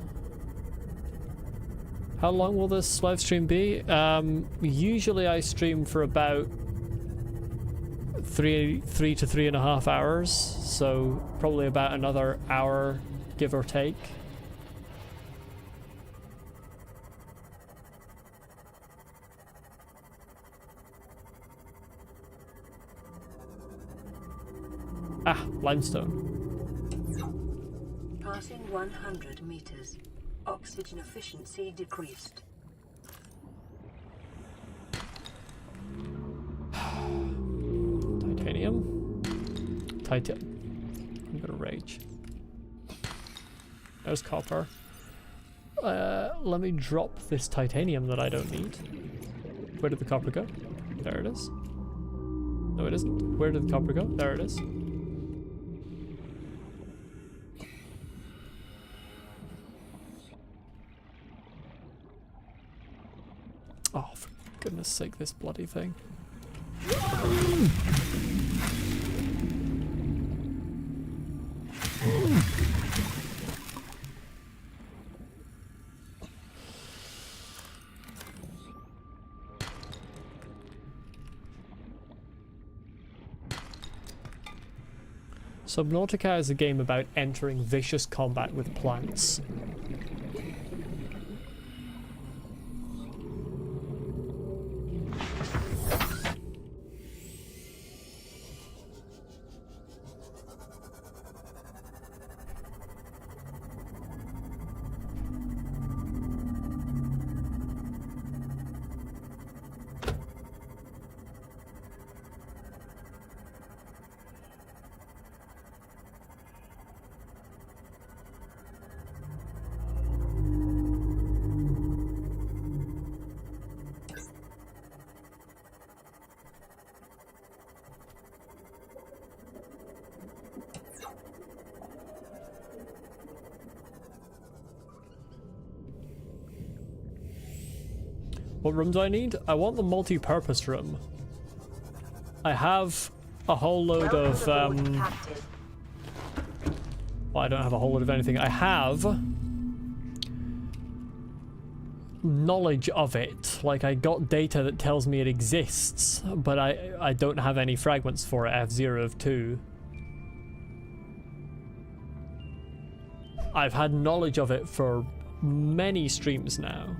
[SPEAKER 1] How long will this live stream be? Usually I stream for about three to 3.5 hours, so probably about another hour, give or take. Ah, limestone.
[SPEAKER 6] Passing 100 meters. Oxygen efficiency decreased.
[SPEAKER 1] Titanium? I'm gonna rage. There's copper. Let me drop this titanium that I don't need. Where did the copper go? There it is. No, it isn't. Where did the copper go? There it is. Oh, for goodness sake, this bloody thing. Subnautica is a game about entering vicious combat with plants. What room do I need? I want the multi-purpose room. I have a whole load of well, I don't have a whole load of anything. I have knowledge of it. Like, I got data that tells me it exists, but I don't have any fragments for it. I have 0 of 2. I've had knowledge of it for many streams now.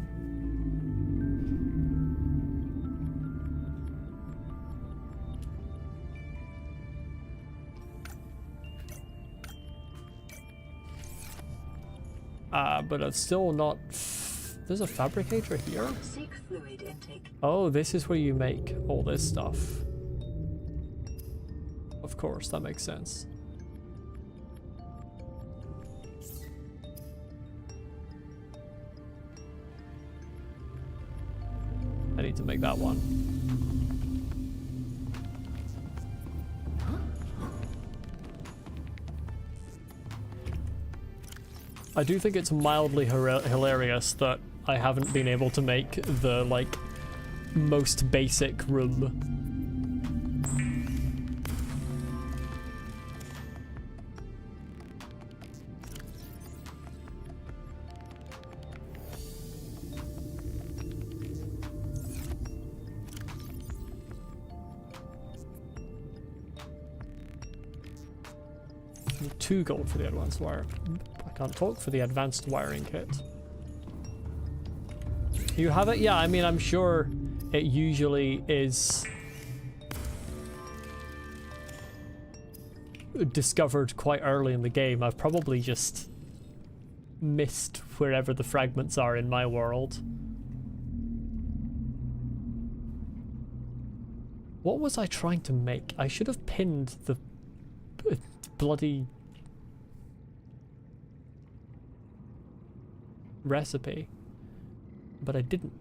[SPEAKER 1] But it's still not... There's a fabricator here?
[SPEAKER 6] Seek fluid intake.
[SPEAKER 1] Oh, this is where you make all this stuff. Of course, that makes sense. I need to make that one. I do think it's mildly hilarious that I haven't been able to make the, like, most basic room. Need 2 gold for the advanced wire. I can't talk for the advanced wiring kit. You have it? Yeah, I mean, I'm sure it usually is discovered quite early in the game. I've probably just missed wherever the fragments are in my world. What was I trying to make? I should have pinned the bloody recipe, but I didn't.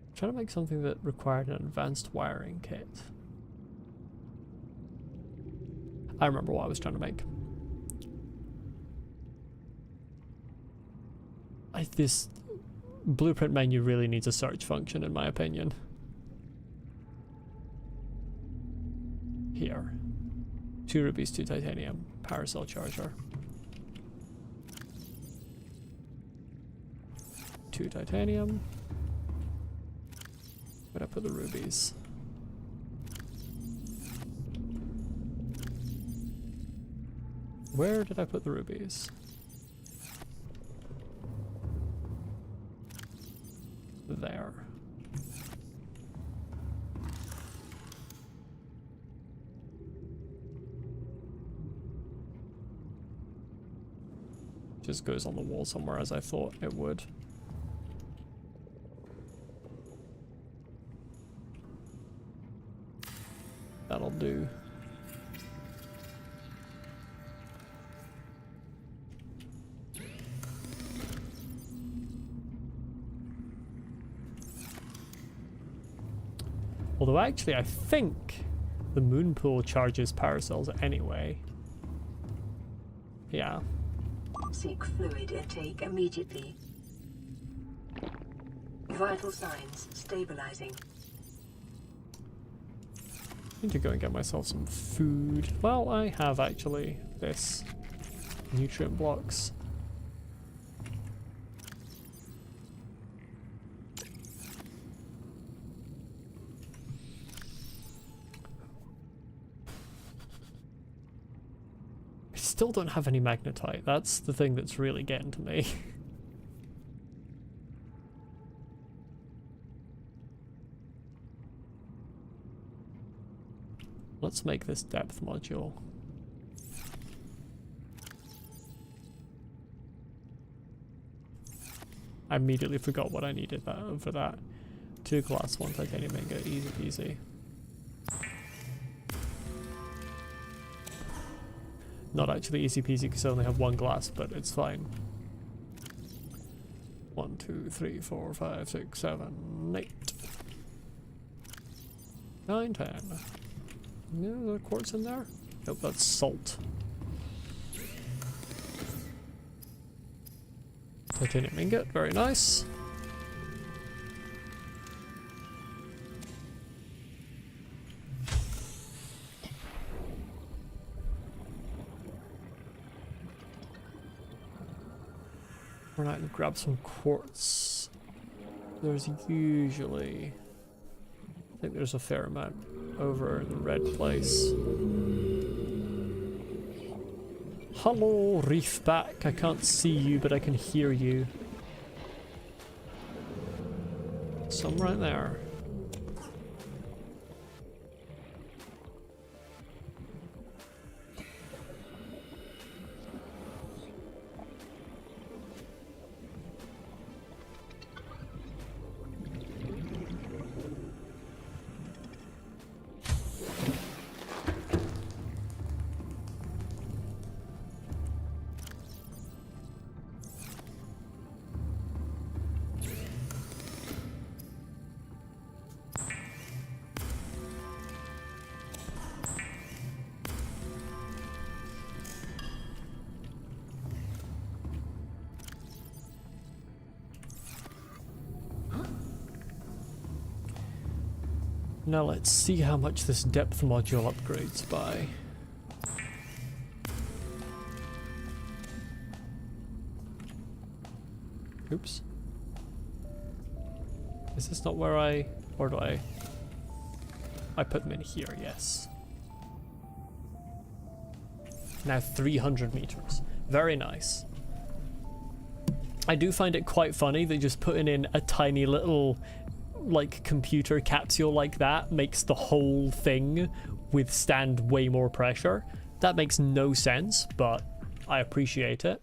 [SPEAKER 1] I'm trying to make something that required an advanced wiring kit. I remember what I was trying to make. This blueprint menu really needs a search function, in my opinion. Here. 2 rubies, 2 titanium, paracel charger. 2 titanium. Where'd I put the rubies? Where did I put the rubies? There. Just goes on the wall somewhere, as I thought it would. That'll do. Although actually I think the moon pool charges paracels anyway. Yeah.
[SPEAKER 6] Seek fluid intake immediately. Vital signs stabilizing.
[SPEAKER 1] I need to go and get myself some food. Well, I have actually this. Nutrient blocks. I still don't have any magnetite. That's the thing that's really getting to me. Let's make this depth module. I immediately forgot what I needed for that. 2 glass, 1 titanium ingot, easy peasy. Not actually easy peasy because I only have 1 glass, but it's fine. 1, 2, 3, 4, 5, 6, 7, 8. 9, 10. Yeah, is there quartz in there? Nope, that's salt. Titanium ingot, very nice. Run out and grab some quartz. There's usually... I think there's a fair amount over in the red place. Hello, Reefback. I can't see you, but I can hear you. Some right there. Now let's see how much this depth module upgrades by. Oops. Is this not where or do I put them in here, yes. Now 300 meters. Very nice. I do find it quite funny that just putting in a tiny little like computer capsule like that makes the whole thing withstand way more pressure. That makes no sense, but I appreciate it.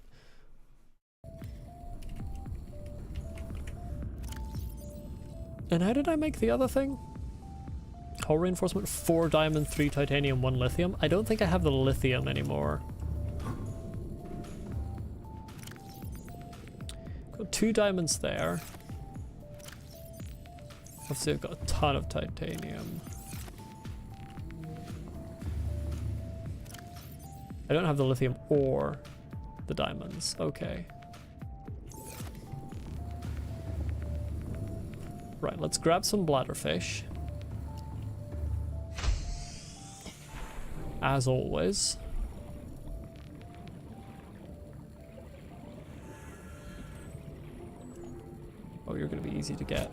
[SPEAKER 1] And how did I make the other thing? Hull reinforcement, 4 diamond, 3 titanium, 1 lithium. I don't think I have the lithium anymore. Got 2 diamonds there. Obviously I've got a ton of titanium. I don't have the lithium or the diamonds. Okay. Right, let's grab some bladderfish. As always. Oh, you're gonna be easy to get.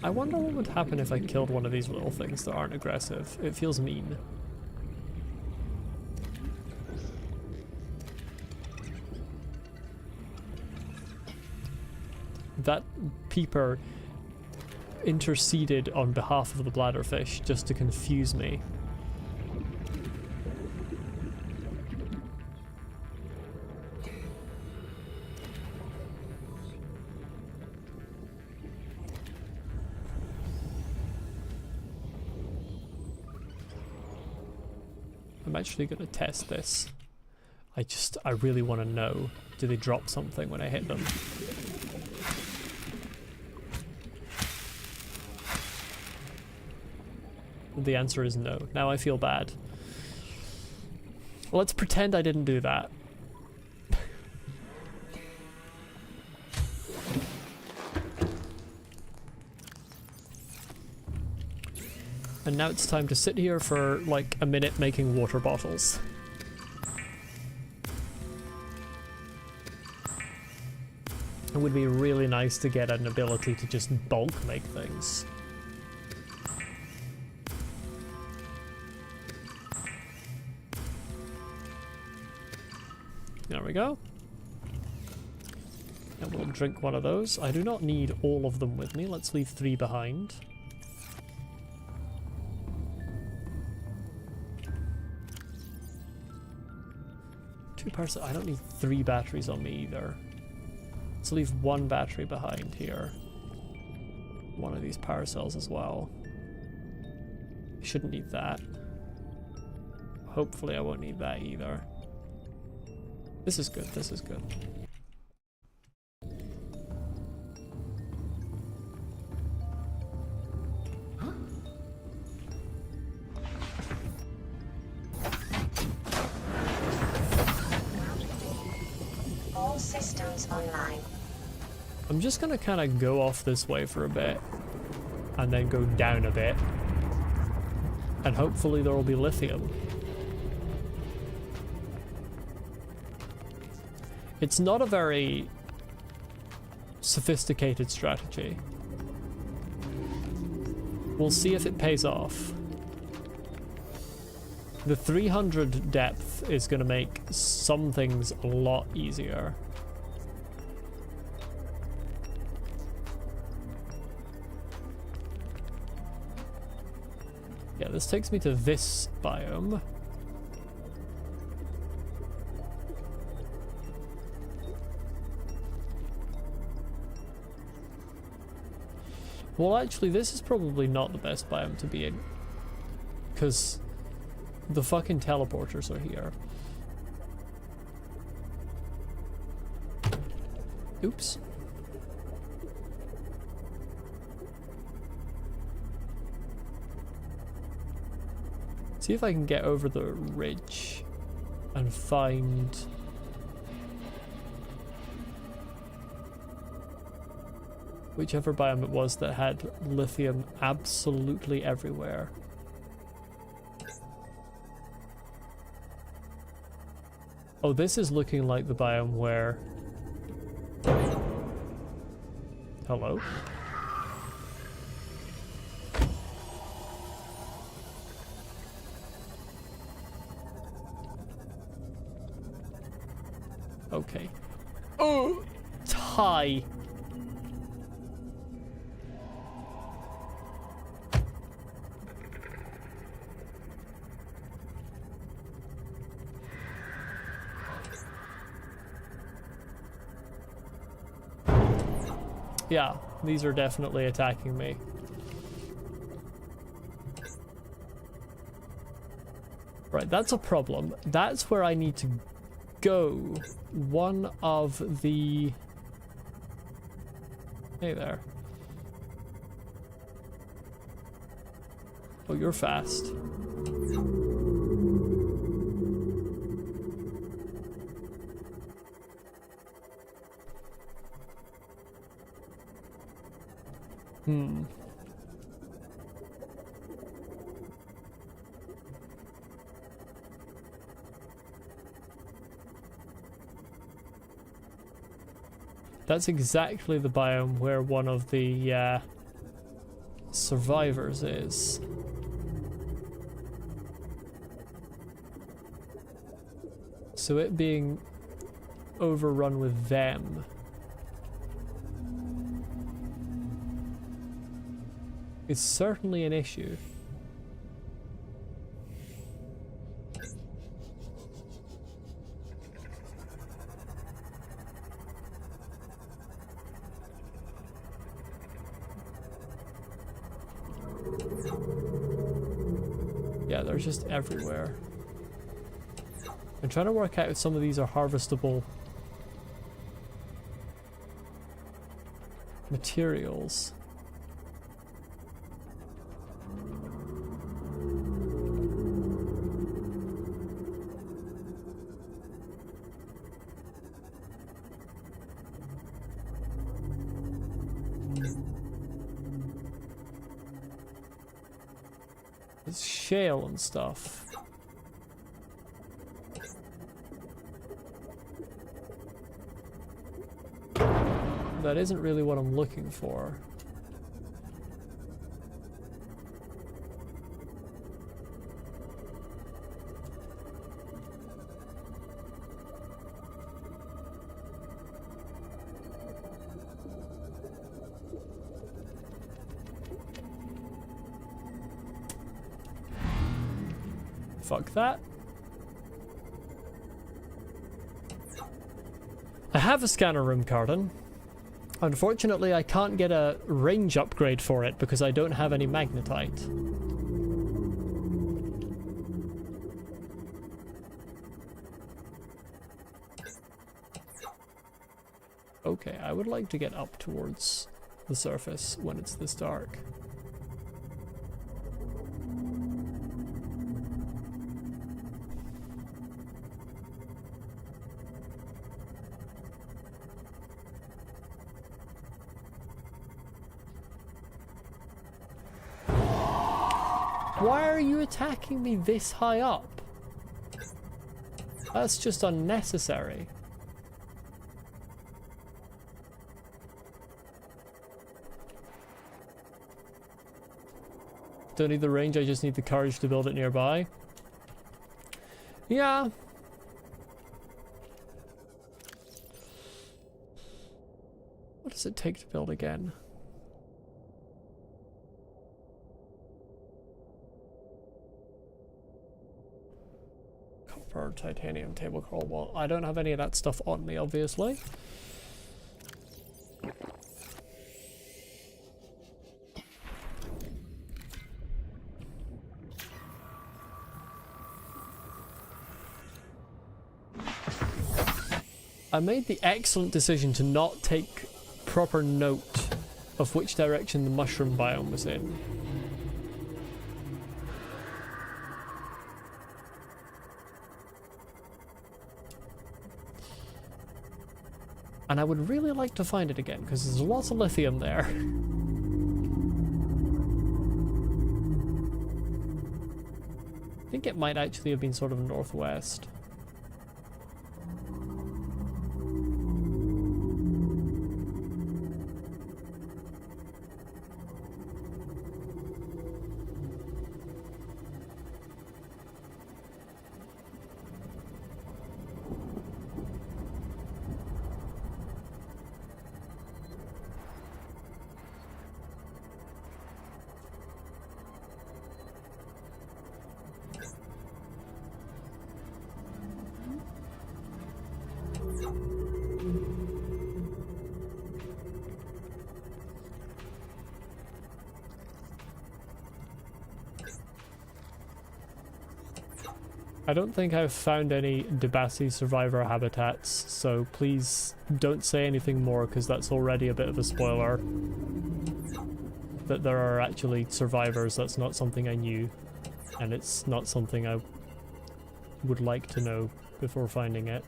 [SPEAKER 1] I wonder what would happen if I killed one of these little things that aren't aggressive. It feels mean. That peeper interceded on behalf of the bladderfish just to confuse me. I'm actually going to test this. I really want to know, do they drop something when I hit them? The answer is no. Now I feel bad. Well, let's pretend I didn't do that. And now it's time to sit here for like a minute making water bottles. It would be really nice to get an ability to just bulk make things. There we go. And we'll drink one of those. I do not need all of them with me. Let's leave 3 behind. I don't need 3 batteries on me either. Let's leave 1 battery behind here. One of these power cells as well. I shouldn't need that. Hopefully I won't need that either. This is good, this is good.
[SPEAKER 2] All systems online.
[SPEAKER 1] I'm just gonna kind of go off this way for a bit and then go down a bit, and hopefully there will be lithium. It's not a very sophisticated strategy. We'll see if it pays off. The 300 depth is going to make some things a lot easier. Yeah, this takes me to this biome. Well, actually, this is probably not the best biome to be in, because the fucking teleporters are here. Oops. See if I can get over the ridge and find... whichever biome it was that had lithium absolutely everywhere. Oh, this is looking like the biome where... Hello? Okay. Oh! Tie! Yeah, these are definitely attacking me. Right, that's a problem. That's where I need to go. One of the... Hey there. Oh, you're fast. That's exactly the biome where one of the survivors is. So it being overrun with them is certainly an issue. Yeah, they're just everywhere. I'm trying to work out if some of these are harvestable materials. It's shale and stuff. That isn't really what I'm looking for. Fuck that. I have a scanner room, Carden. Unfortunately, I can't get a range upgrade for it because I don't have any magnetite. Okay, I would like to get up towards the surface when it's this dark. Why are you attacking me this high up? That's just unnecessary. Don't need the range, I just need the courage to build it nearby. Yeah. What does it take to build again? Copper, titanium, table coral. Well, I don't have any of that stuff on me, obviously. I made the excellent decision to not take proper note of which direction the mushroom biome was in. And I would really like to find it again, because there's lots of lithium there. I think it might actually have been sort of northwest. I don't think I've found any Debassi survivor habitats, so please don't say anything more, because that's already a bit of a spoiler. That there are actually survivors, that's not something I knew, and it's not something I would like to know before finding it.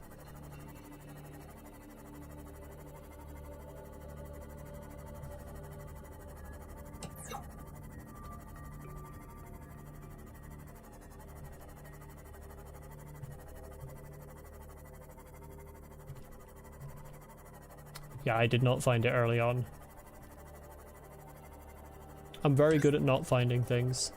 [SPEAKER 1] Yeah, I did not find it early on. I'm very good at not finding things.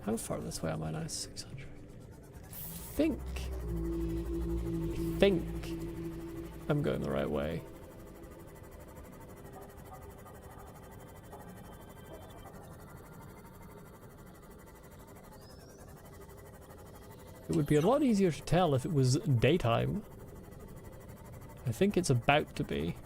[SPEAKER 1] How far this way am I now? 600. Think I'm going the right way. It would be a lot easier to tell if it was daytime. I think it's about to be.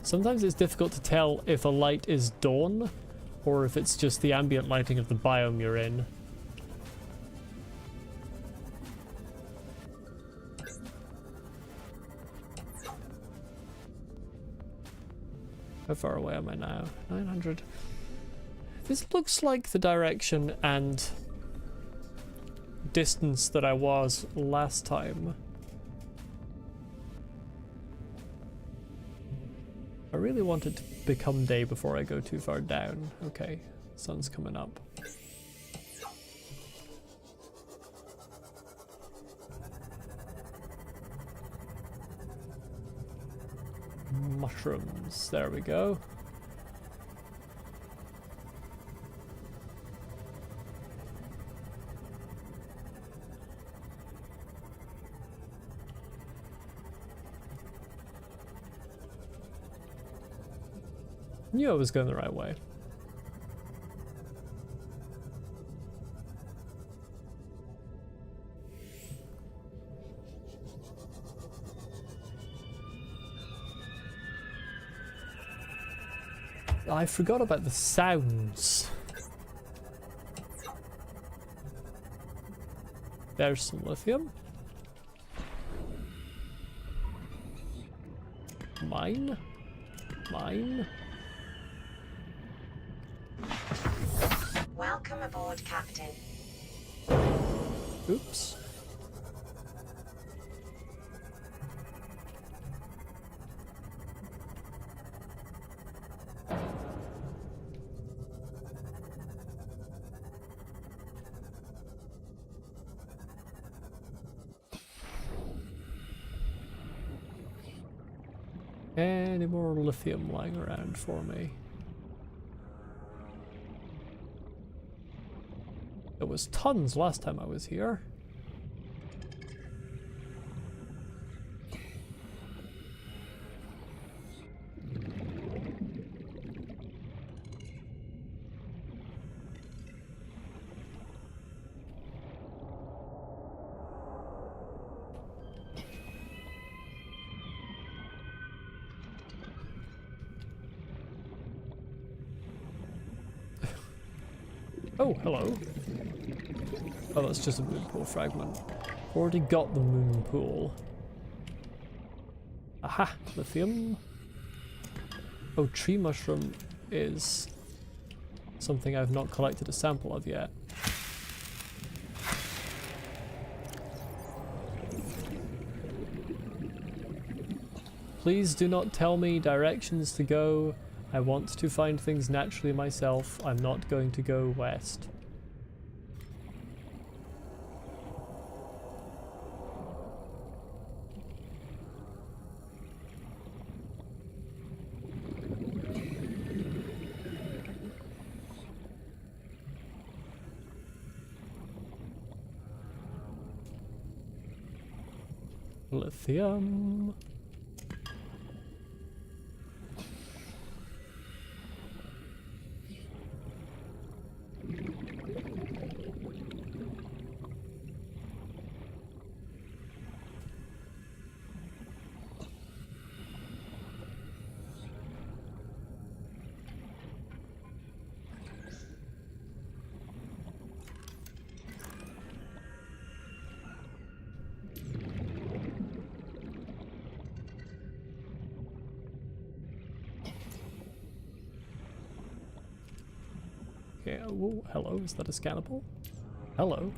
[SPEAKER 1] Sometimes it's difficult to tell if a light is dawn or if it's just the ambient lighting of the biome you're in. How far away am I now? 900. This looks like the direction and distance that I was last time. I really want it to become day before I go too far down. Okay, sun's coming up. Mushrooms, there we go. Knew I was going the right way. I forgot about the sounds. There's some lithium. Mine. Mine.
[SPEAKER 2] Welcome aboard, Captain.
[SPEAKER 1] Oops. Any more lithium lying around for me? There was tons last time I was here. Oh, hello. Oh, that's just a moon pool fragment. Already got the moon pool. Aha, lithium. Oh, tree mushroom is something I've not collected a sample of yet. Please do not tell me directions to go. I want to find things naturally myself. I'm not going to go west. Lithium. Okay, oh, hello, is that a scannable? Hello.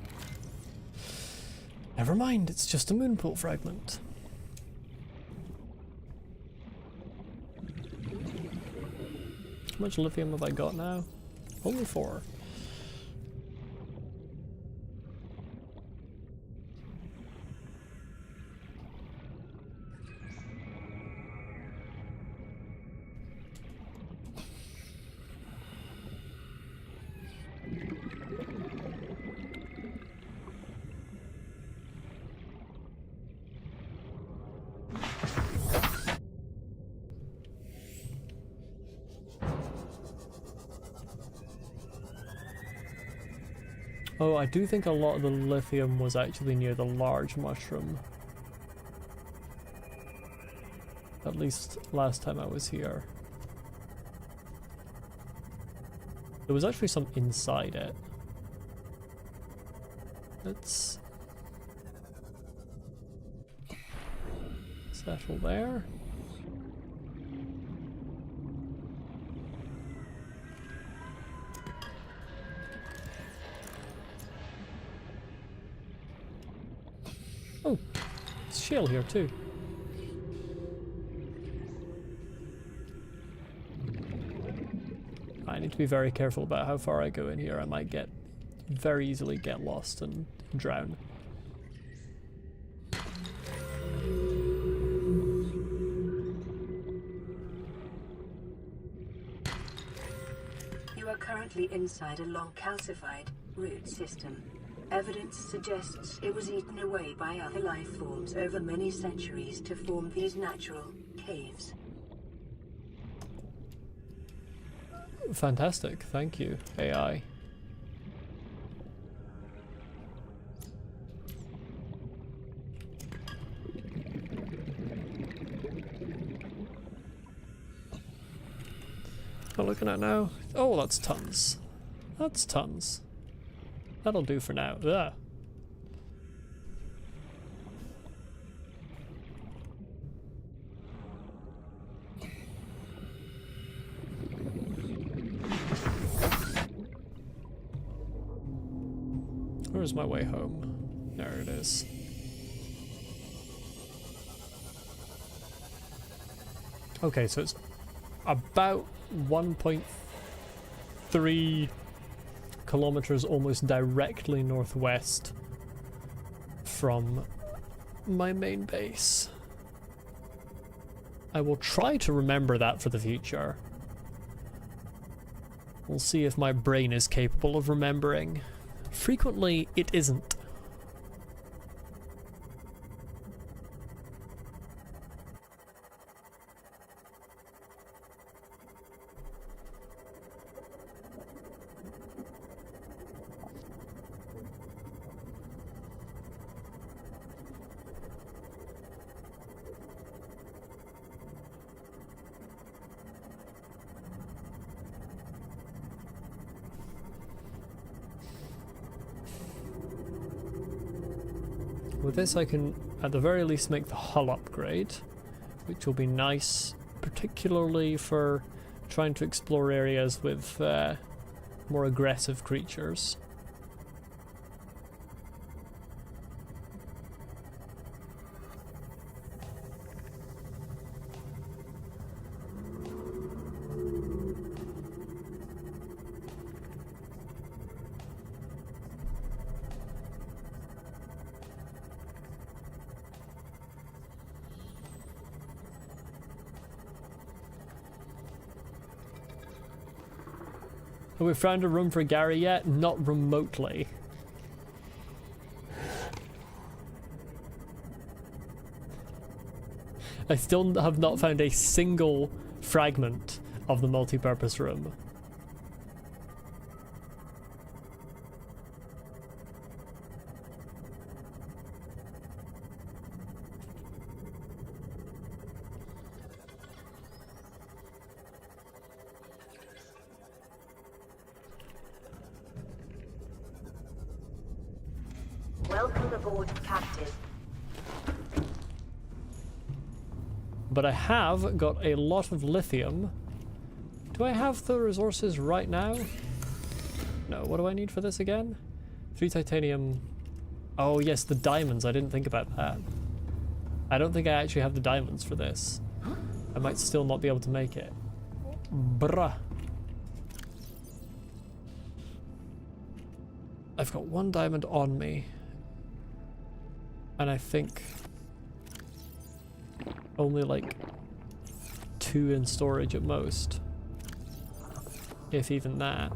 [SPEAKER 1] Never mind, it's just a moon pool fragment. How much lithium have I got now? Only 4. Oh, I do think a lot of the lithium was actually near the large mushroom. At least last time I was here. There was actually some inside it. Let's settle there. Oh, it's shale here too. I need to be very careful about how far I go in here. I might very easily get lost and drown.
[SPEAKER 6] You are currently inside a long calcified root system. Evidence suggests it was eaten away by other life forms over many centuries to form these natural caves.
[SPEAKER 1] Fantastic, thank you, AI. looking at now? Oh, that's tons. That's tons. That'll do for now. Ugh. Where's my way home? There it is. Okay, so it's about 1.3 kilometers almost directly northwest from my main base. I will try to remember that for the future. We'll see if my brain is capable of remembering. Frequently, it isn't. With this I can at the very least make the hull upgrade, which will be nice, particularly for trying to explore areas with more aggressive creatures. Have we found a room for Gary yet? Not remotely. I still have not found a single fragment of the multi-purpose room.
[SPEAKER 2] Welcome aboard, Captain.
[SPEAKER 1] But I have got a lot of lithium. Do I have the resources right now? No, what do I need for this again? 3 titanium. Oh yes, the diamonds, I didn't think about that. I don't think I actually have the diamonds for this. I might still not be able to make it. Bruh. I've got 1 diamond on me. And I think only like 2 in storage at most. If even that.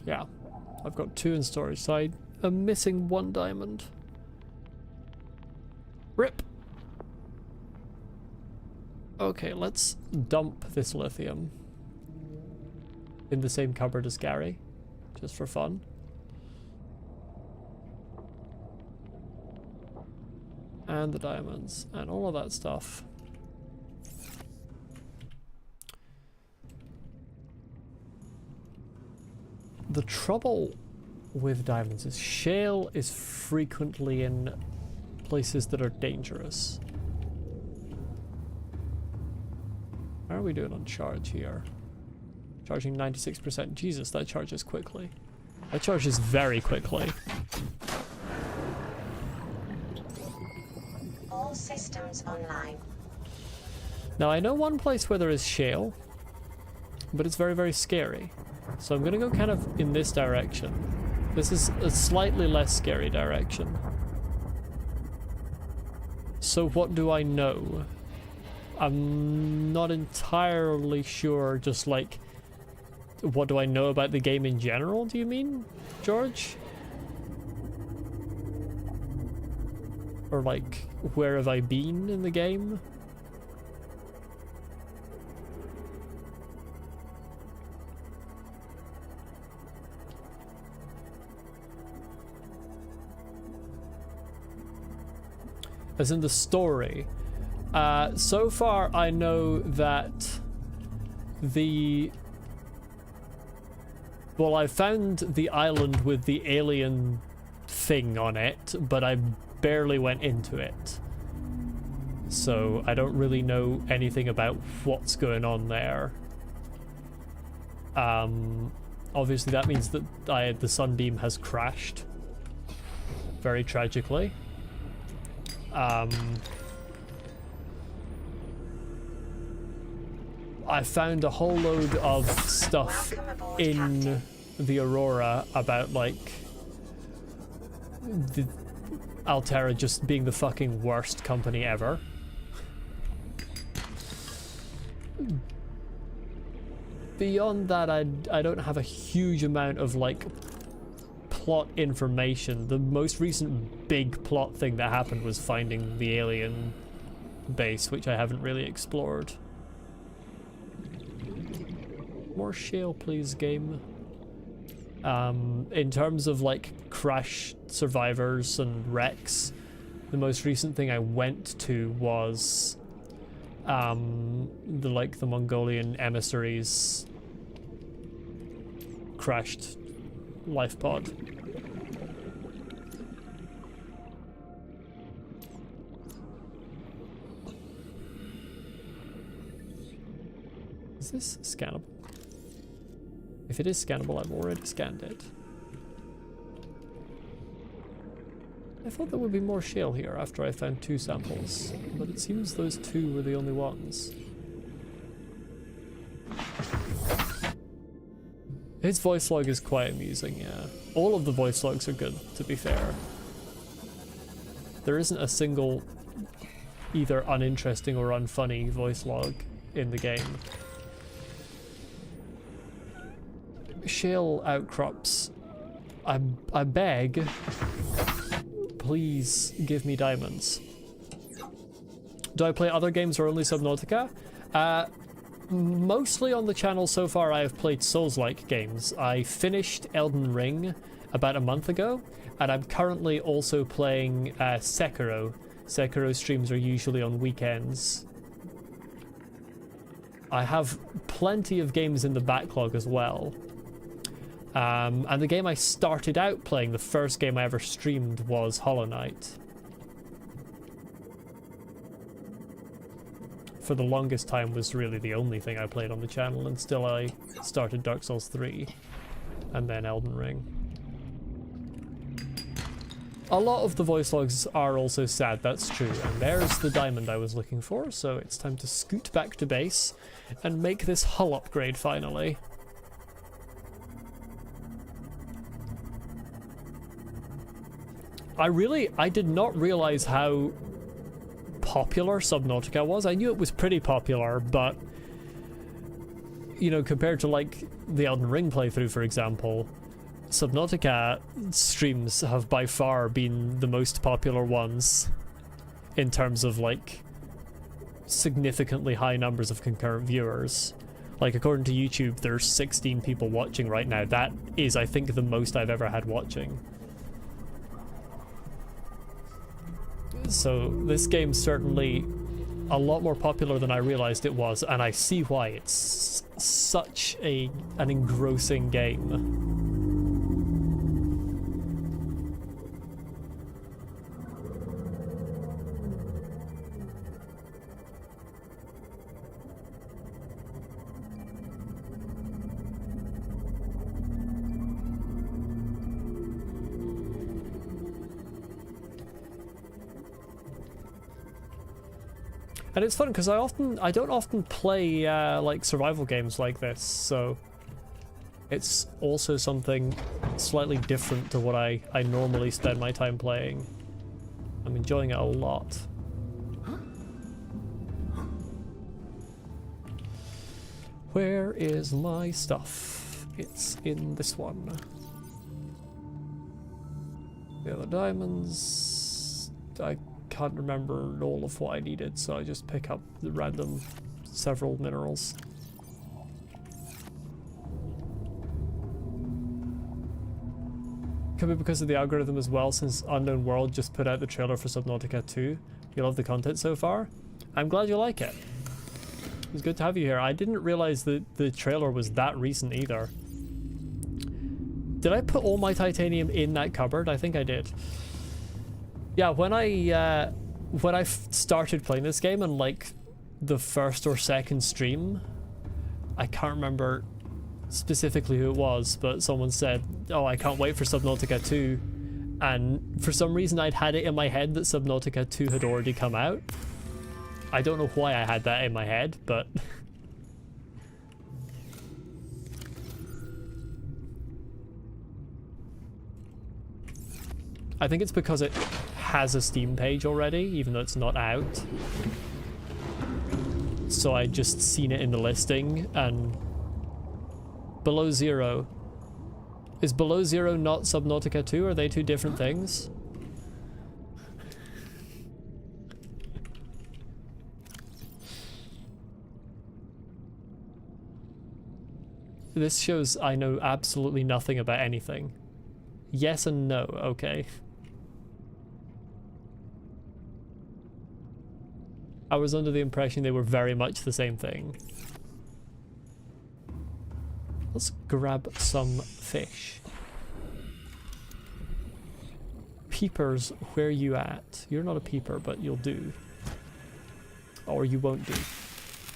[SPEAKER 1] Yeah, I've got 2 in storage, so I am missing 1 diamond. RIP! Okay, let's dump this lithium in the same cupboard as Gary, just for fun. And the diamonds, and all of that stuff. The trouble with diamonds is shale is frequently in places that are dangerous. How are we doing on charge here? Charging 96%. Jesus, that charges quickly. That charges very quickly.
[SPEAKER 2] All systems online.
[SPEAKER 1] Now I know one place where there is shale, but it's very, very scary. So I'm gonna go kind of in this direction. This is a slightly less scary direction. So what do I know? I'm not entirely sure, just like, what do I know about the game in general, do you mean, George? Or like, where have I been in the game? As in the story. So far, I know that well, I found the island with the alien thing on it, but I barely went into it. So I don't really know anything about what's going on there. Obviously that means that the Sunbeam has crashed. Very tragically. I found a whole load of stuff in the Aurora about, like, the Altera just being the fucking worst company ever. Beyond that, I don't have a huge amount of, like, plot information. The most recent big plot thing that happened was finding the alien base, which I haven't really explored. More shale, please, game. In terms of, like, crash survivors and wrecks, the most recent thing I went to was the Mongolian emissaries crashed life pod. Is this scannable? If it is scannable, I've already scanned it. I thought there would be more shale here after I found 2 samples, but it seems those 2 were the only ones. His voice log is quite amusing, yeah. All of the voice logs are good, to be fair. There isn't a single either uninteresting or unfunny voice log in the game. Shale outcrops. I beg, please give me diamonds. Do I play other games or only Subnautica? Mostly on the channel so far I have played Souls-like games. I finished Elden Ring about a month ago, and I'm currently also playing Sekiro. Sekiro streams are usually on weekends. I have plenty of games in the backlog as well. And the game I started out playing, the first game I ever streamed, was Hollow Knight. For the longest time was really the only thing I played on the channel, and still I started Dark Souls 3 and then Elden Ring. A lot of the voice logs are also sad, that's true, and there's the diamond I was looking for, so it's time to scoot back to base and make this hull upgrade finally. I did not realize how popular Subnautica was. I knew it was pretty popular, but, you know, compared to, like, the Elden Ring playthrough, for example, Subnautica streams have by far been the most popular ones in terms of, like, significantly high numbers of concurrent viewers. Like, according to YouTube, there's 16 people watching right now. That is, I think, the most I've ever had watching. So this game's certainly a lot more popular than I realized it was, and I see why. It's such an engrossing game. And it's fun because I don't often play like survival games like this, so it's also something slightly different to what I normally spend my time playing. I'm enjoying it a lot. Where is my stuff? It's in this one. The other diamonds. I can't remember all of what I needed, so I just pick up the random several minerals. Could be because of the algorithm as well, since Unknown World just put out the trailer for Subnautica 2. You love the content so far? I'm glad you like it. It's good to have you here. I didn't realize that the trailer was that recent either. Did I put all my titanium in that cupboard? I think I did. Yeah, when I started playing this game and like the first or second stream, I can't remember specifically who it was, but someone said, oh, I can't wait for Subnautica 2. And for some reason I'd had it in my head that Subnautica 2 had already come out. I don't know why I had that in my head, but... I think it's because it has a Steam page already, even though it's not out. So I just seen it in the listing, and Below Zero. Is Below Zero not Subnautica 2? Are they two different things? This shows I know absolutely nothing about anything. Yes and no, okay. I was under the impression they were very much the same thing. Let's grab some fish. Peepers, where you at? You're not a peeper, but you'll do. Or you won't do.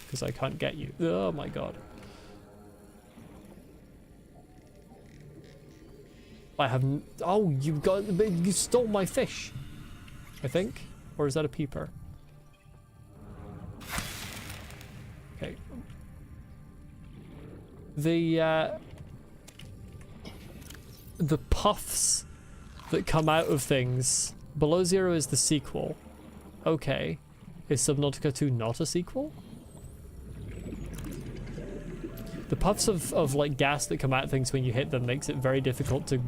[SPEAKER 1] Because I can't get you. Oh my god. I haven't... Oh, you stole my fish. I think. Or is that a peeper? Okay. The puffs that come out of things. Below Zero is the sequel. Okay. Is Subnautica 2 not a sequel? The puffs of like gas that come out of things when you hit them makes it very difficult to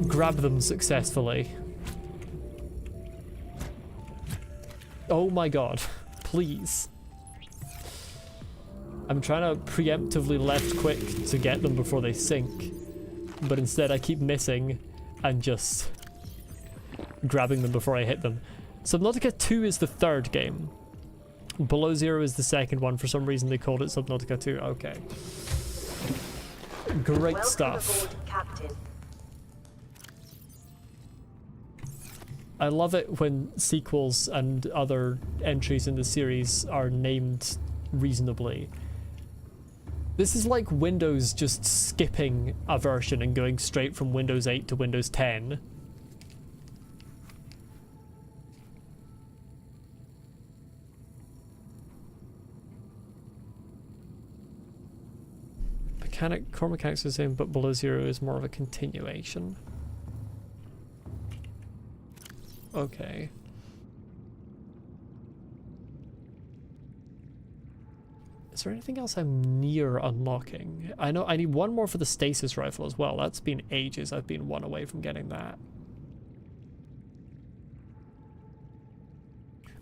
[SPEAKER 1] grab them successfully. Oh my god, please. I'm trying to preemptively left quick to get them before they sink, but instead I keep missing and just grabbing them before I hit them. Subnautica 2 is the third game. Below Zero is the second one. For some reason they called it Subnautica 2. Okay. Great
[SPEAKER 2] Welcome
[SPEAKER 1] stuff.
[SPEAKER 2] aboard, Captain.
[SPEAKER 1] I love it when sequels and other entries in the series are named reasonably. This is like Windows just skipping a version and going straight from Windows 8 to Windows 10. Core mechanics are the same, but Below Zero is more of a continuation. Okay. Is there anything else I'm near unlocking? I know I need one more for the stasis rifle as well. That's been ages. I've been one away from getting that.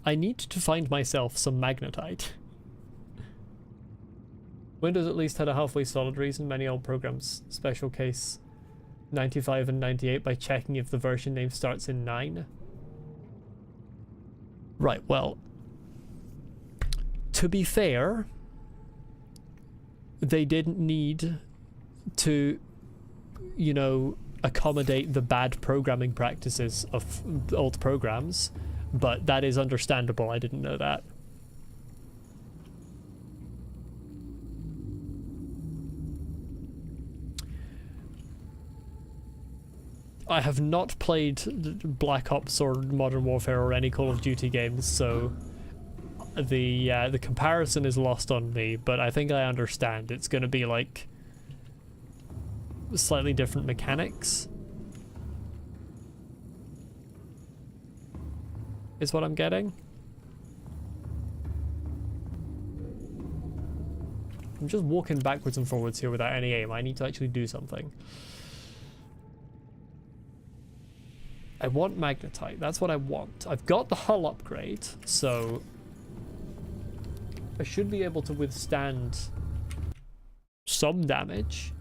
[SPEAKER 1] I need to find myself some magnetite. Windows at least had a halfway solid reason. Many old programs special case 95 and 98 by checking if the version name starts in 9. Right, well, to be fair, they didn't need to, you know, accommodate the bad programming practices of old programs, but that is understandable. I didn't know that. I have not played Black Ops or Modern Warfare or any Call of Duty games, so the comparison is lost on me, but I think I understand. It's going to be like slightly different mechanics is what I'm getting. I'm just walking backwards and forwards here without any aim. I need to actually do something. I want magnetite. That's what I want. I've got the hull upgrade, so I should be able to withstand some damage.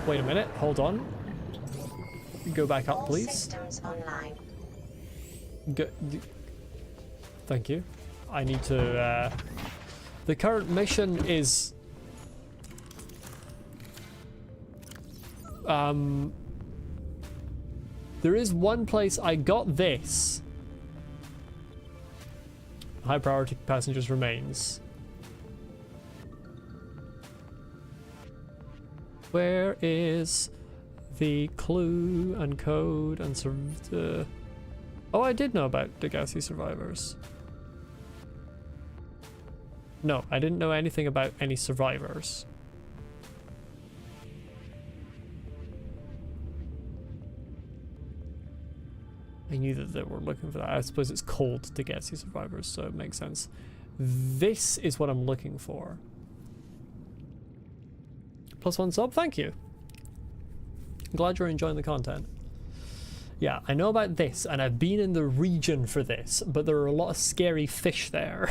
[SPEAKER 1] Wait a minute, hold on. Go back up,
[SPEAKER 2] All
[SPEAKER 1] please.
[SPEAKER 2] systems online.
[SPEAKER 1] Thank you. I need to, the current mission is... There is one place I got this. High priority passengers remains. Where is the clue and code and oh, I did know about Degassi survivors. No, I didn't know anything about any survivors. I knew that they were looking for that. I suppose it's called Degassi survivors, so it makes sense. This is what I'm looking for. +1 sub, thank you. I'm glad you're enjoying the content. Yeah, I know about this, and I've been in the region for this, but there are a lot of scary fish there.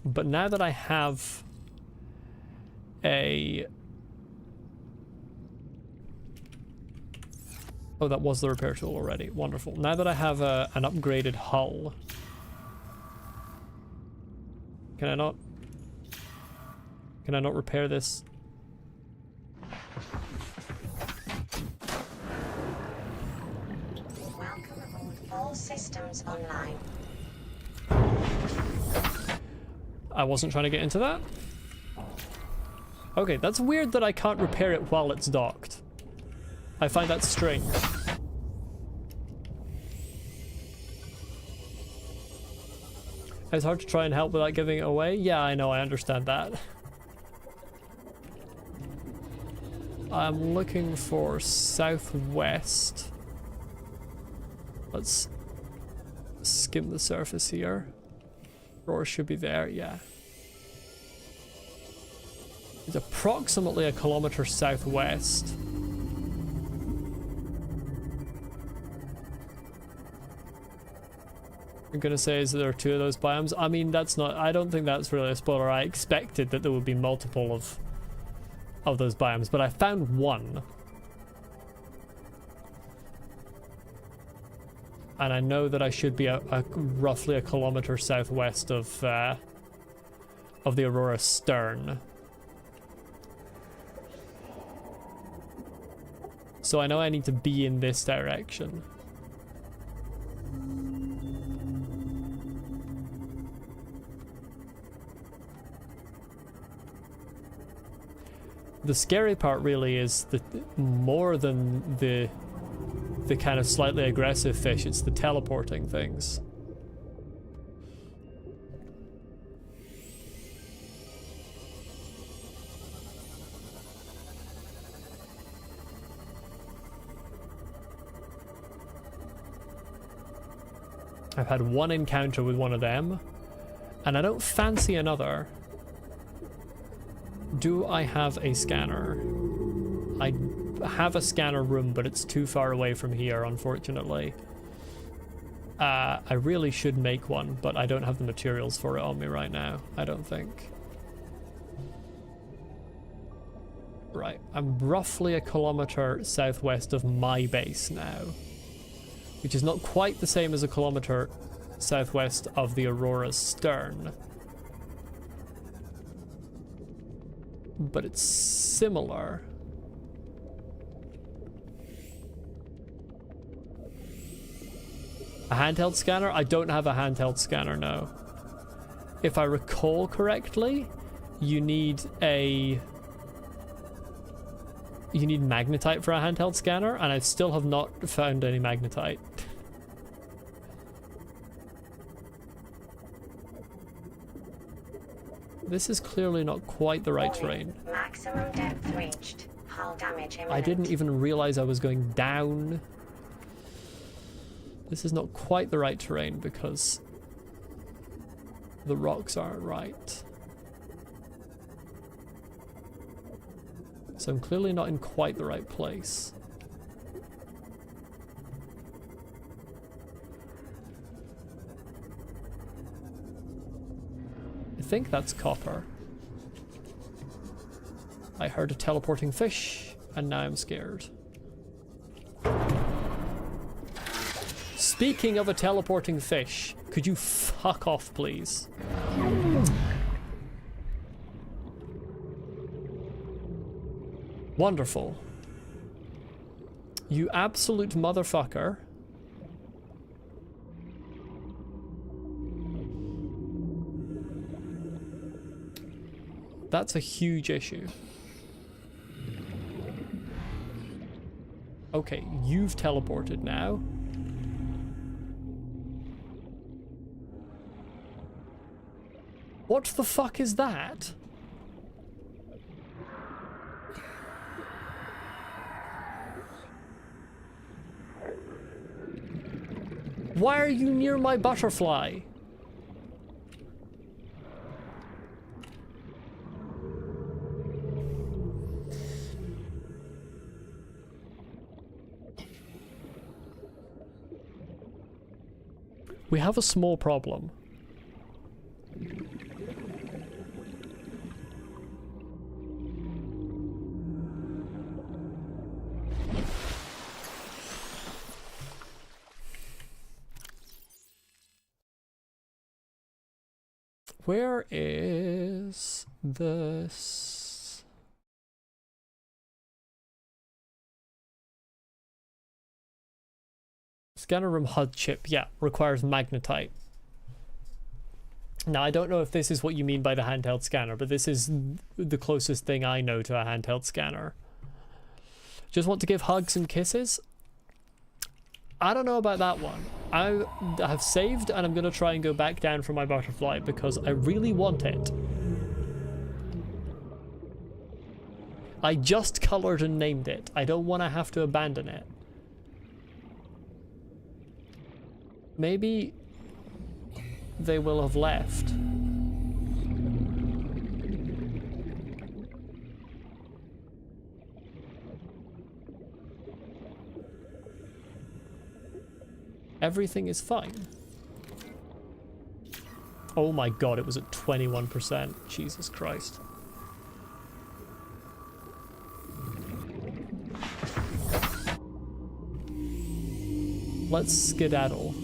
[SPEAKER 1] But now that I have a... Oh, that was the repair tool already. Wonderful. Now that I have an upgraded hull... Can I not repair this?
[SPEAKER 2] Welcome aboard. All systems online.
[SPEAKER 1] I wasn't trying to get into that. Okay, that's weird that I can't repair it while it's docked. I find that strange. It's hard to try and help without giving it away. Yeah, I know, I understand that. I'm looking for southwest. Let's skim the surface here. Roar should be there, yeah. It's approximately 1 kilometer southwest. I'm gonna say is there are 2 of those biomes. I mean, that's not, I don't think that's really a spoiler. I expected that there would be multiple of those biomes, but I found one. And I know that I should be roughly 1 kilometer southwest of the Aurora stern. So I know I need to be in this direction. The scary part really is that more than the kind of slightly aggressive fish, it's the teleporting things. I've had one encounter with one of them, and I don't fancy another. Do I have a scanner? I have a scanner room, but it's too far away from here, unfortunately. I really should make one, but I don't have the materials for it on me right now, I don't think. Right, I'm roughly 1 kilometer southwest of my base now, which is not quite the same as 1 kilometer southwest of the Aurora's stern. But it's similar. A handheld scanner? I don't have a handheld scanner, no. If I recall correctly, you need magnetite for a handheld scanner, and I still have not found any magnetite. This is clearly not quite the right terrain.
[SPEAKER 2] Maximum depth reached. Hull damage imminent.
[SPEAKER 1] I didn't even realize I was going down. This is not quite the right terrain because the rocks aren't right. So I'm clearly not in quite the right place. I think that's copper. I heard a teleporting fish, and now I'm scared. Speaking of a teleporting fish, could you fuck off, please? Wonderful. You absolute motherfucker. That's a huge issue. Okay, you've teleported now. What the fuck is that? Why are you near my butterfly? We have a small problem. Where is this? Scanner room HUD chip, yeah, requires magnetite. Now, I don't know if this is what you mean by the handheld scanner, but this is the closest thing I know to a handheld scanner. Just want to give hugs and kisses? I don't know about that one. I have saved and I'm going to try and go back down for my butterfly because I really want it. I just colored and named it. I don't want to have to abandon it. Maybe they will have left. Everything is fine. Oh my god, it was at 21%. Jesus Christ. Let's skedaddle.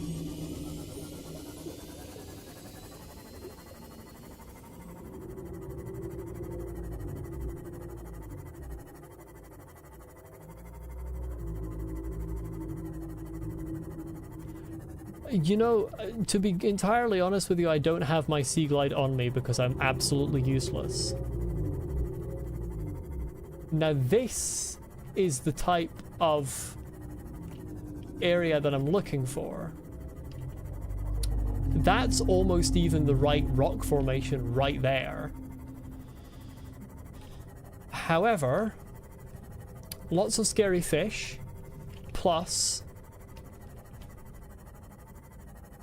[SPEAKER 1] You know, to be entirely honest with you, I don't have my Sea Glide on me because I'm absolutely useless. Now this is the type of area that I'm looking for. That's almost even the right rock formation right there. However, lots of scary fish, plus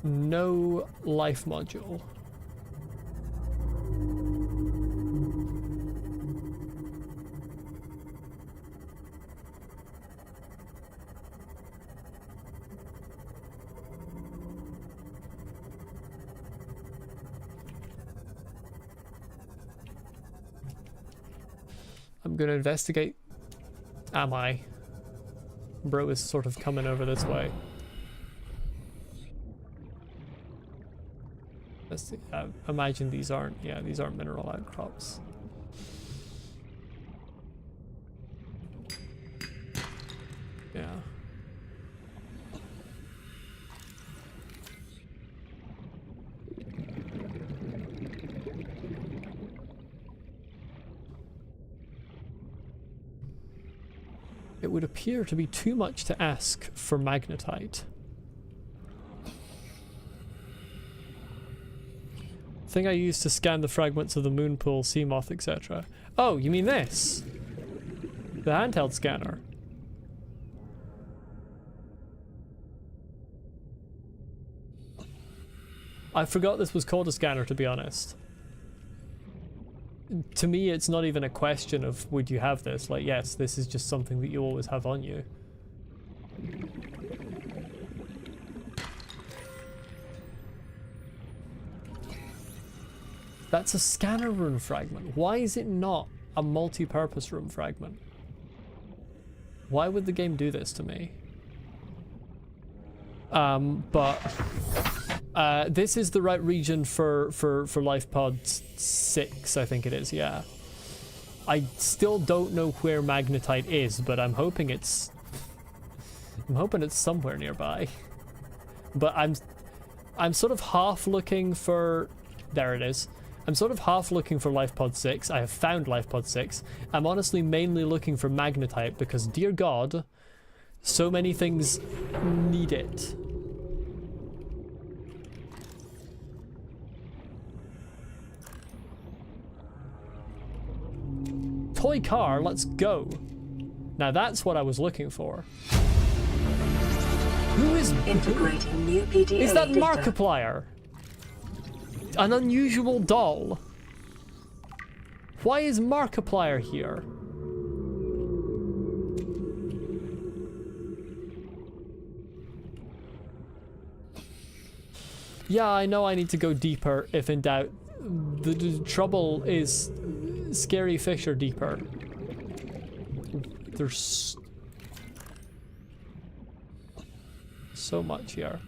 [SPEAKER 1] no life module. I'm gonna investigate. Am I? Bro is sort of coming over this way. Let's see. Imagine these aren't, yeah, these aren't mineral outcrops. Yeah. It would appear to be too much to ask for magnetite. Thing I used to scan the fragments of the moon pool, sea moth, etc. Oh, you mean this? The handheld scanner. I forgot this was called a scanner, to be honest. To me, it's not even a question of would you have this. Like, yes, this is just something that you always have on you. That's a scanner room fragment. Why is it not a multi-purpose room fragment? Why would the game do this to me? This is the right region for Life Pod 6, I think it is, yeah. I still don't know where magnetite is, but I'm hoping it's somewhere nearby. But I'm sort of half looking for, there it is. I'm sort of half looking for Life Pod 6. I have found Life Pod 6. I'm honestly mainly looking for magnetite because, dear God, so many things need it. Toy car, let's go. Now that's what I was looking for. Who is
[SPEAKER 6] Integrating new PDA
[SPEAKER 1] Is that
[SPEAKER 6] data.
[SPEAKER 1] Markiplier? An unusual doll. Why is Markiplier here? Yeah, I know I need to go deeper if in doubt. The trouble is scary fish are deeper. There's so much here.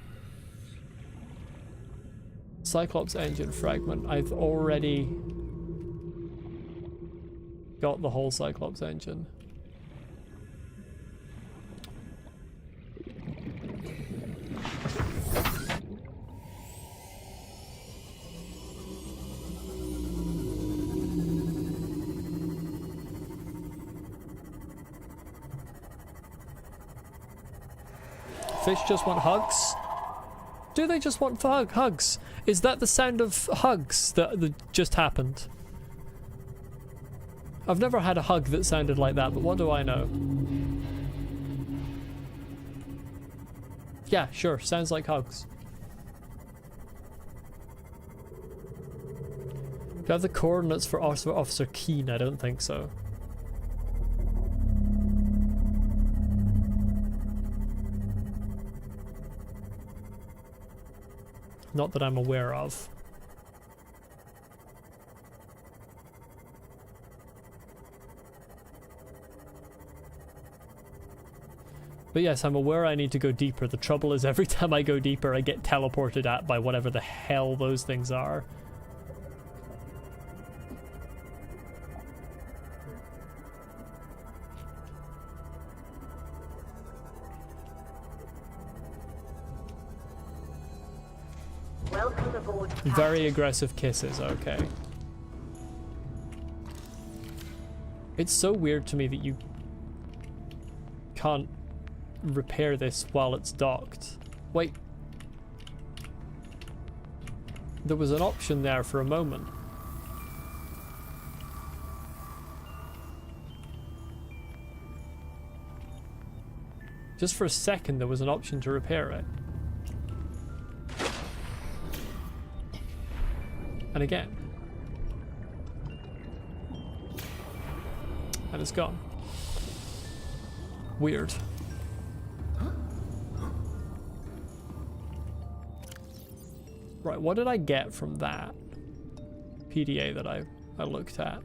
[SPEAKER 1] Cyclops engine fragment. I've already got the whole Cyclops engine. Fish just want hugs? Do they just want hugs? Is that the sound of hugs that just happened? I've never had a hug that sounded like that, but what do I know? Yeah, sure, sounds like hugs. Do you have the coordinates for Officer Keene? I don't think so. Not that I'm aware of. But yes, I'm aware I need to go deeper. The trouble is every time I go deeper, I get teleported at by whatever the hell those things are.
[SPEAKER 6] Welcome aboard.
[SPEAKER 1] Very aggressive kisses, okay. It's so weird to me that you can't repair this while it's docked. Wait. There was an option there for a moment. Just for a second there was an option to repair it. And again. And it's gone. Weird. Right, what did I get from that PDA that I looked at?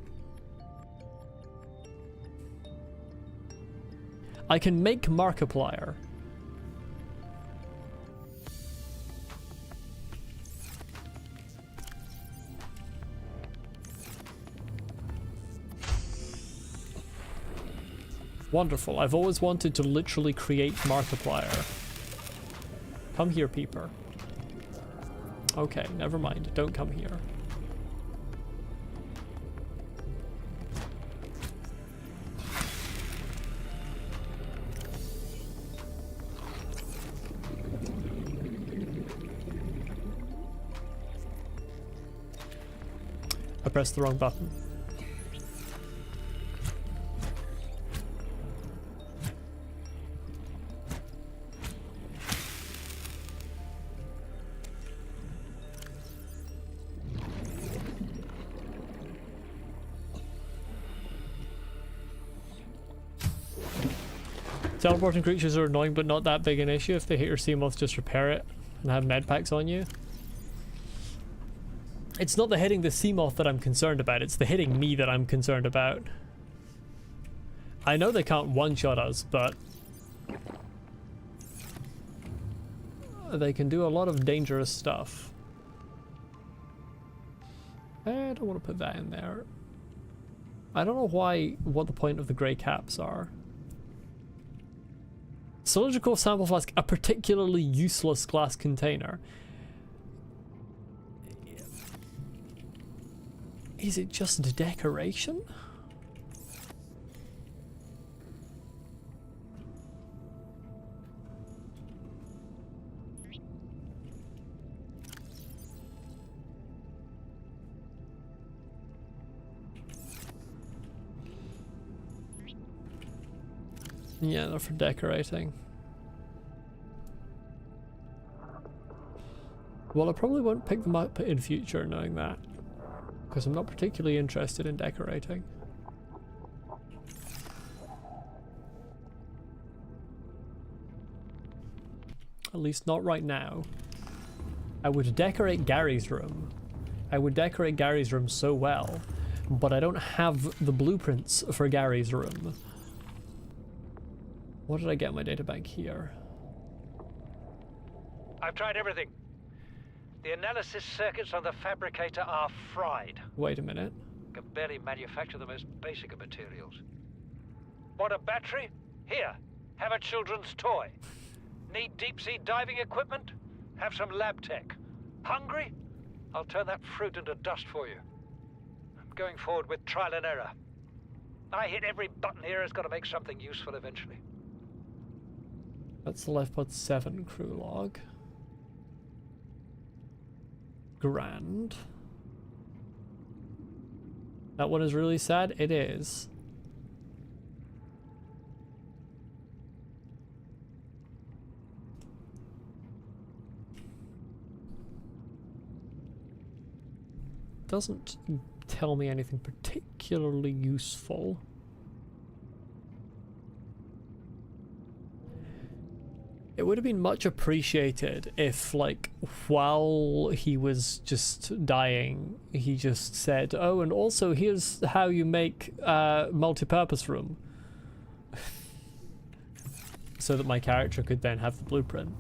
[SPEAKER 1] I can make Markiplier. Wonderful. I've always wanted to literally create Markiplier. Come here, peeper. Okay, never mind. Don't come here. I pressed the wrong button. Teleporting creatures are annoying, but not that big an issue. If they hit your sea moth, just repair it and have med packs on you. It's not the hitting the sea moth that I'm concerned about, it's the hitting me that I'm concerned about. I know they can't one-shot us, but they can do a lot of dangerous stuff. I don't want to put that in there. I don't know what the point of the grey caps are. Cylindrical sample flask, a particularly useless glass container. Is it just decoration? Yeah, they're for decorating. Well, I probably won't pick them up in future knowing that, because I'm not particularly interested in decorating. At least not right now. I would decorate Gary's room. I would decorate Gary's room so well, but I don't have the blueprints for Gary's room. What did I get in my databank here?
[SPEAKER 8] I've tried everything. The analysis circuits on the fabricator are fried.
[SPEAKER 1] Wait a minute.
[SPEAKER 8] Can barely manufacture the most basic of materials. Want a battery? Here, have a children's toy. Need deep-sea diving equipment? Have some lab tech. Hungry? I'll turn that fruit into dust for you. I'm going forward with trial and error. I hit every button here has got to make something useful eventually.
[SPEAKER 1] That's the LifePod 7 crew log. Grand. That one is really sad? It is. Doesn't tell me anything particularly useful. It would have been much appreciated if, like, while he was just dying, he just said, oh, and also here's how you make a multi-purpose room. So that my character could then have the blueprint.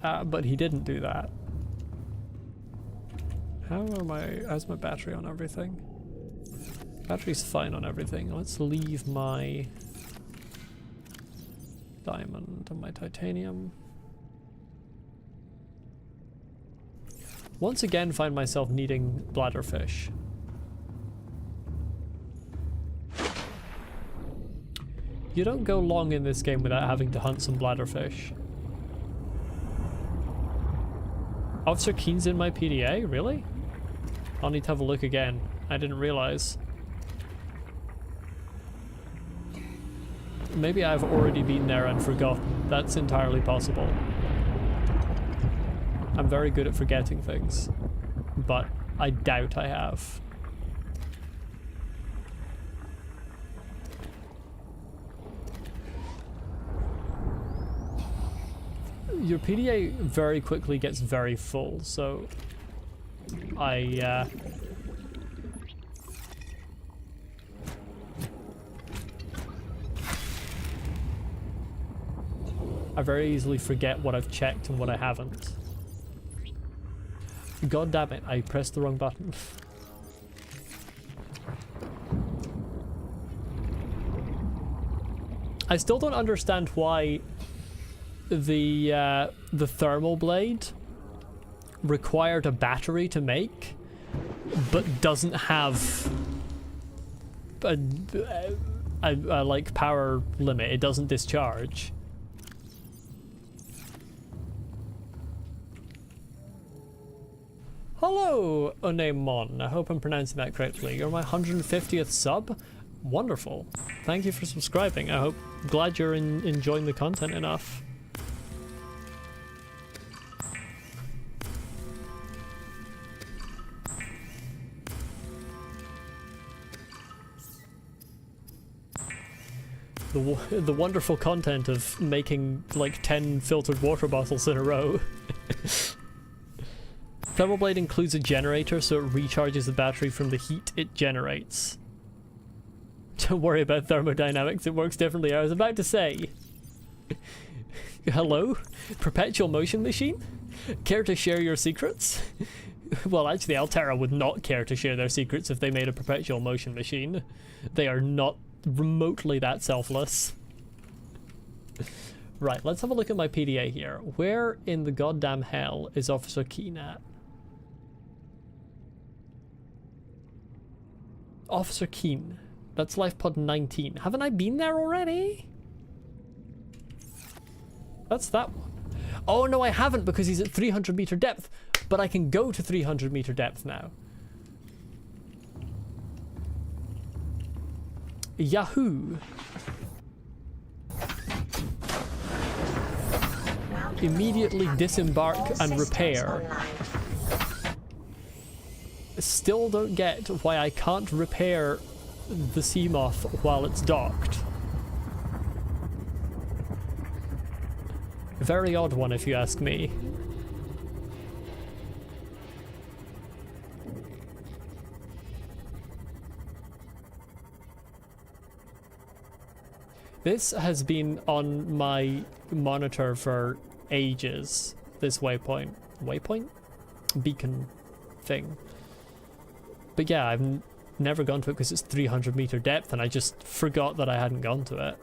[SPEAKER 1] But he didn't do that. How's my battery on everything? Battery's fine on everything. Let's leave my diamond and my titanium. Once again find myself needing bladderfish. You don't go long in this game without having to hunt some bladderfish. Officer Keen's in my PDA? Really? I'll need to have a look again. I didn't realize. Maybe I've already been there and forgotten. That's entirely possible. I'm very good at forgetting things, but I doubt I have. Your PDA very quickly gets very full, so I very easily forget what I've checked and what I haven't. God damn it, I pressed the wrong button. I still don't understand why the thermal blade required a battery to make, but doesn't have a like power limit. It doesn't discharge. Hello, Unemon. I hope I'm pronouncing that correctly. You're my 150th sub? Wonderful. Thank you for subscribing. Glad you're enjoying the content enough. The wonderful content of making like 10 filtered water bottles in a row. Thermal blade includes a generator, so it recharges the battery from the heat it generates. Don't worry about thermodynamics, it works differently. I was about to say. Hello? Perpetual motion machine? Care to share your secrets? Well, actually, Altera would not care to share their secrets if they made a perpetual motion machine. They are not remotely that selfless. Right, let's have a look at my PDA here. Where in the goddamn hell is Officer Keane at? Officer Keane. That's life pod 19. Haven't I been there already? That's that one. Oh no, I haven't, because he's at 300 meter depth. But I can go to 300 meter depth now. Yahoo! Immediately disembark and repair. Still don't get why I can't repair the Seamoth while it's docked. Very odd one, if you ask me. This has been on my monitor for ages, this waypoint. Waypoint? Beacon thing. But yeah, I've never gone to it because it's 300 meter depth and I just forgot that I hadn't gone to it.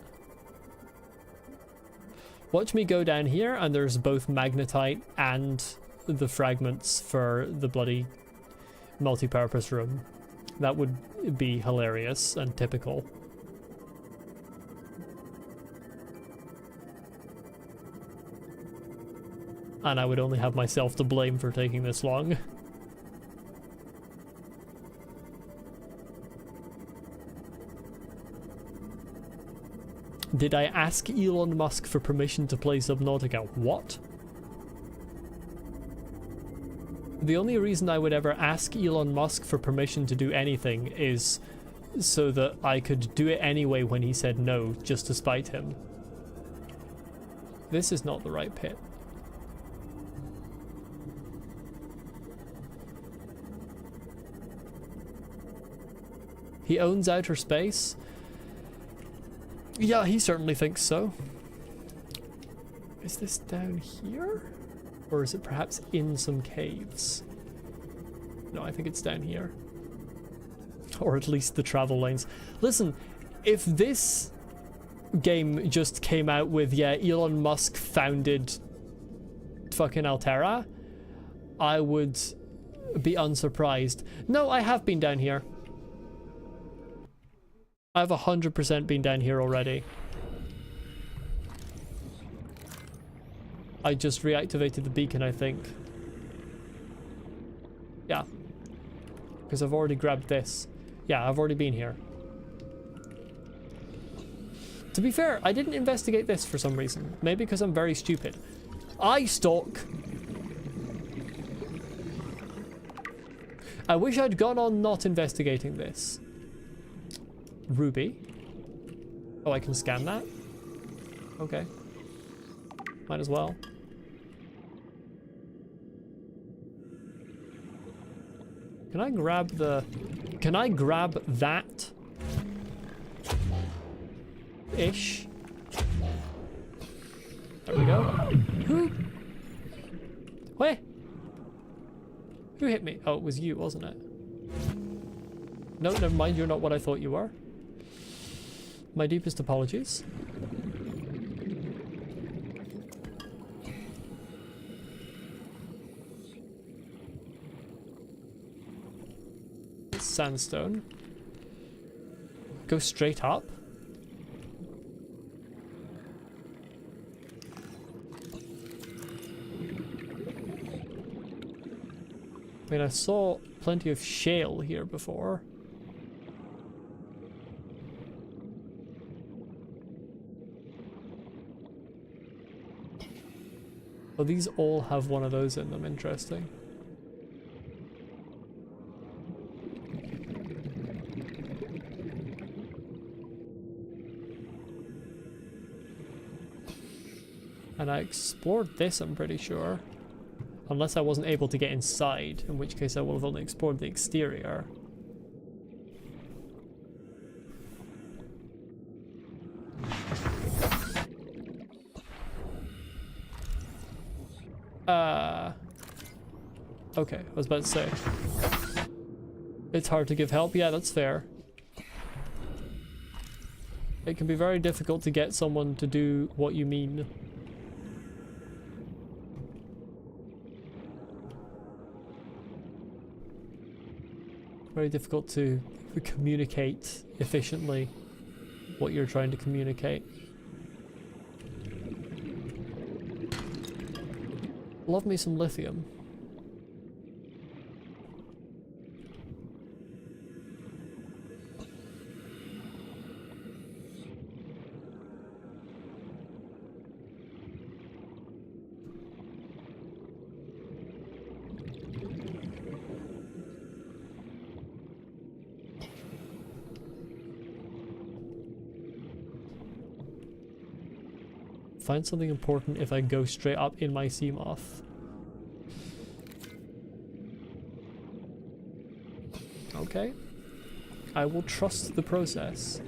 [SPEAKER 1] Watch me go down here and there's both magnetite and the fragments for the bloody multi-purpose room. That would be hilarious and typical. And I would only have myself to blame for taking this long. Did I ask Elon Musk for permission to play Subnautica? What? The only reason I would ever ask Elon Musk for permission to do anything is so that I could do it anyway when he said no, just to spite him. This is not the right pit. He owns outer space? Yeah, he certainly thinks so. Is this down here? Or is it perhaps in some caves? No, I think it's down here. Or at least the travel lanes. Listen, if this game just came out with, yeah, Elon Musk founded fucking Altera, I would be unsurprised. No, I have been down here. I've 100% been down here already. I just reactivated the beacon, I think. Yeah. Because I've already grabbed this. Yeah, I've already been here. To be fair, I didn't investigate this for some reason. Maybe because I'm very stupid. I stalk. I wish I'd gone on not investigating this. Ruby. Oh, I can scan that? Okay. Might as well. Can I grab the... Can I grab that? Ish. There we go. Who? Where? Who hit me? Oh, it was you, wasn't it? No, never mind, you're not what I thought you were. My deepest apologies. Sandstone. Go straight up. I mean, I saw plenty of shale here before. Oh, these all have one of those in them. Interesting. And I explored this, I'm pretty sure. Unless I wasn't able to get inside, in which case I will have only explored the exterior. Okay, I was about to say. It's hard to give help. Yeah, that's fair. It can be very difficult to get someone to do what you mean. Very difficult to communicate efficiently what you're trying to communicate. Love me some lithium. Find something important if I go straight up in my Seamoth. Okay. I will trust the process.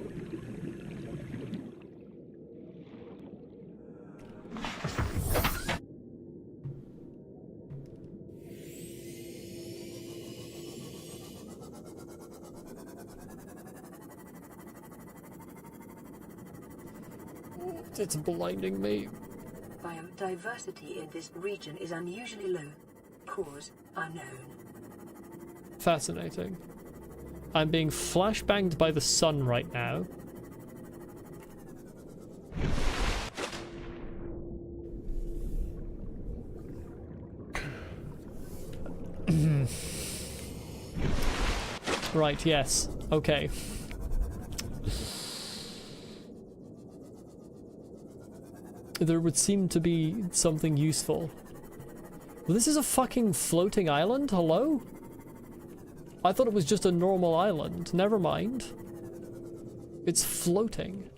[SPEAKER 1] It's blinding me.
[SPEAKER 6] Biodiversity in this region is unusually low. Cause unknown.
[SPEAKER 1] Fascinating. I'm being flashbanged by the sun right now. Right, yes. Okay. There would seem to be something useful. Well, this is a fucking floating island? Hello? I thought it was just a normal island. Never mind. It's floating.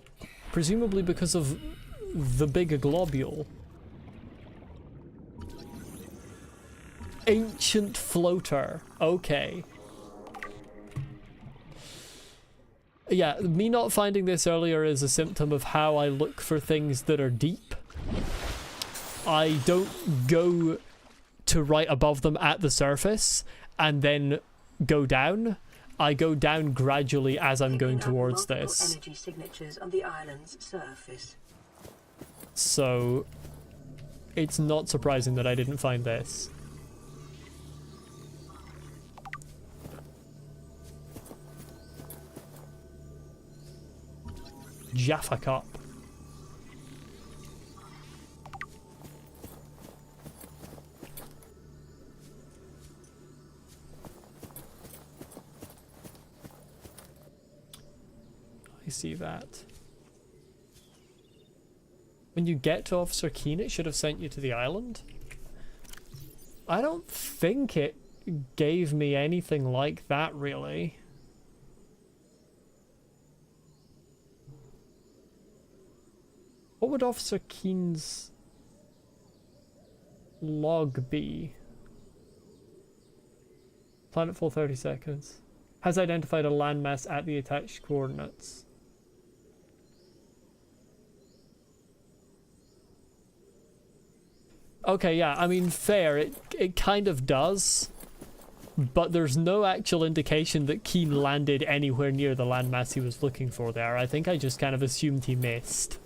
[SPEAKER 1] Presumably because of the big globule. Ancient floater. Okay. Yeah, me not finding this earlier is a symptom of how I look for things that are deep. I don't go to right above them at the surface and then go down. I go down gradually as I'm going towards this.
[SPEAKER 6] Energy signatures on the island's surface.
[SPEAKER 1] So it's not surprising that I didn't find this. Jaffa Cup. I see that. When you get to Officer Keene, it should have sent you to the island. I don't think it gave me anything like that, really. What would Officer Keene's log be? Planetfall 30 seconds. Has identified a landmass at the attached coordinates. Okay, yeah, I mean, fair. It kind of does. But there's no actual indication that Keene landed anywhere near the landmass he was looking for there. I think I just kind of assumed he missed.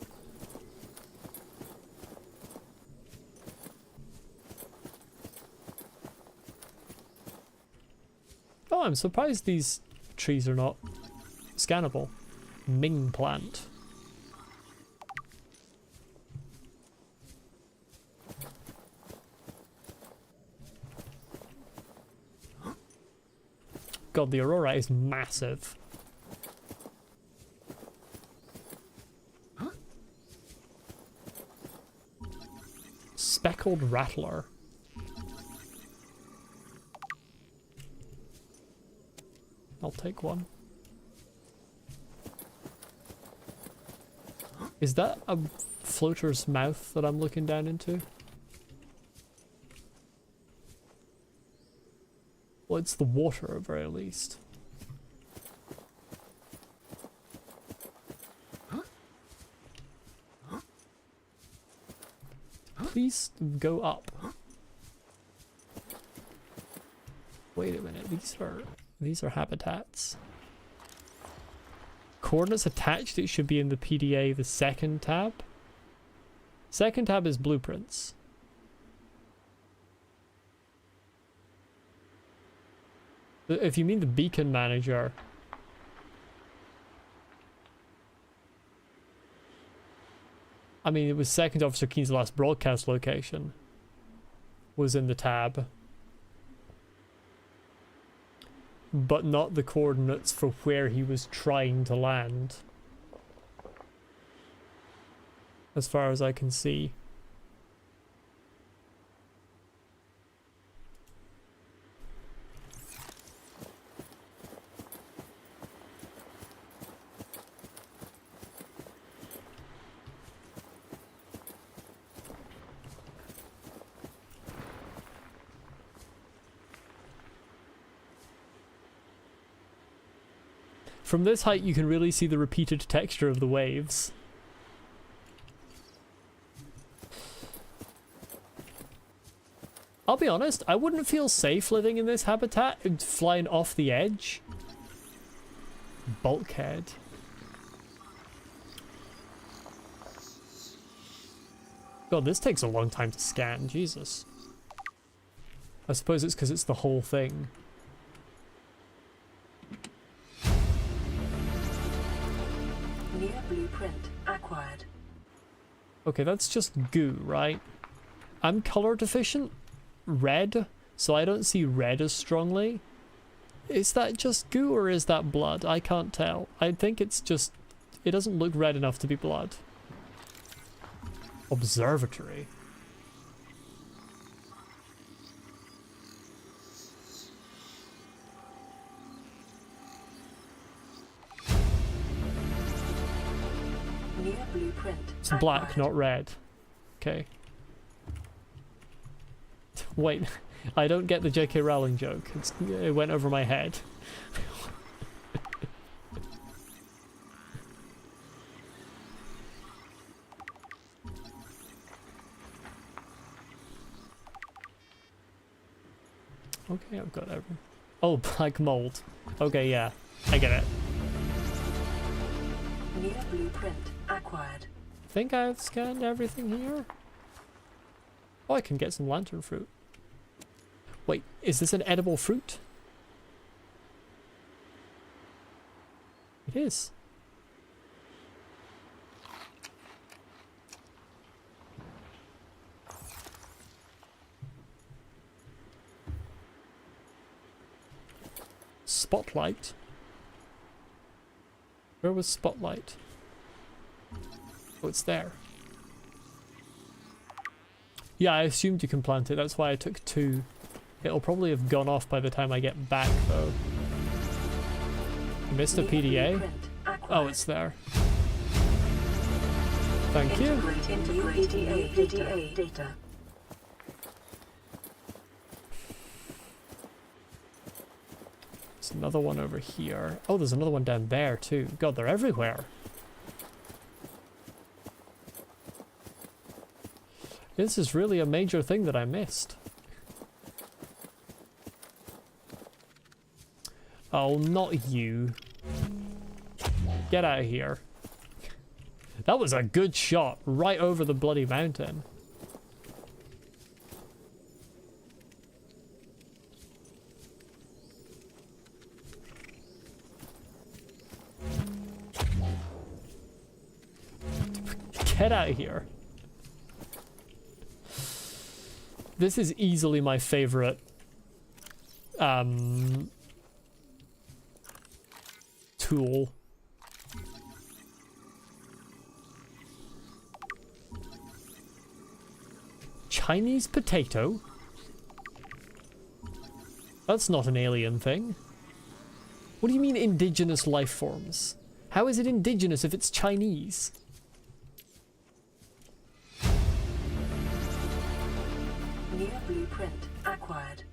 [SPEAKER 1] Oh, I'm surprised these trees are not scannable. Ming plant. God, the aurora is massive. Speckled rattler. I'll take one. Is that a floater's mouth that I'm looking down into? Well, it's the water at very least. Please go up. Wait a minute, these are habitats. Coordinates attached, it should be in the PDA, the second tab. Second tab is blueprints. If you mean the beacon manager, I mean, it was Second Officer Keen's last broadcast location was in the tab, but not the coordinates for where he was trying to land, as far as I can see. From this height, you can really see the repeated texture of the waves. I'll be honest, I wouldn't feel safe living in this habitat, flying off the edge. Bulkhead. God, this takes a long time to scan, Jesus. I suppose it's because it's the whole thing.
[SPEAKER 6] Near blueprint acquired.
[SPEAKER 1] Okay, that's just goo, right? I'm color deficient. Red, so I don't see red as strongly. Is that just goo or is that blood? I can't tell. I think it's just... it doesn't look red enough to be blood. Observatory.
[SPEAKER 6] Near blueprint
[SPEAKER 1] It's black, not red. Okay. Wait, I don't get the J.K. Rowling joke. It went over my head. Okay, I've got everything. Oh, black mold. Okay, yeah, I get it.
[SPEAKER 6] Near blueprint acquired.
[SPEAKER 1] I think I've scanned everything here. Oh, I can get some lantern fruit. Wait, is this an edible fruit? It is. Spotlight. Where was Spotlight? Oh, it's there. Yeah, I assumed you can plant it. That's why I took 2. It'll probably have gone off by the time I get back, though. Missed a PDA? Oh, it's there. Thank you.
[SPEAKER 6] PDA data.
[SPEAKER 1] There's another one over here. Oh, there's another one down there, too. God, they're everywhere. This is really a major thing that I missed. Oh, not you. Get out of here. That was a good shot, right over the bloody mountain. Get out of here. This is easily my favorite tool. Chinese potato? That's not an alien thing. What do you mean indigenous life forms? How is it indigenous if it's Chinese?
[SPEAKER 6] Near blueprint acquired.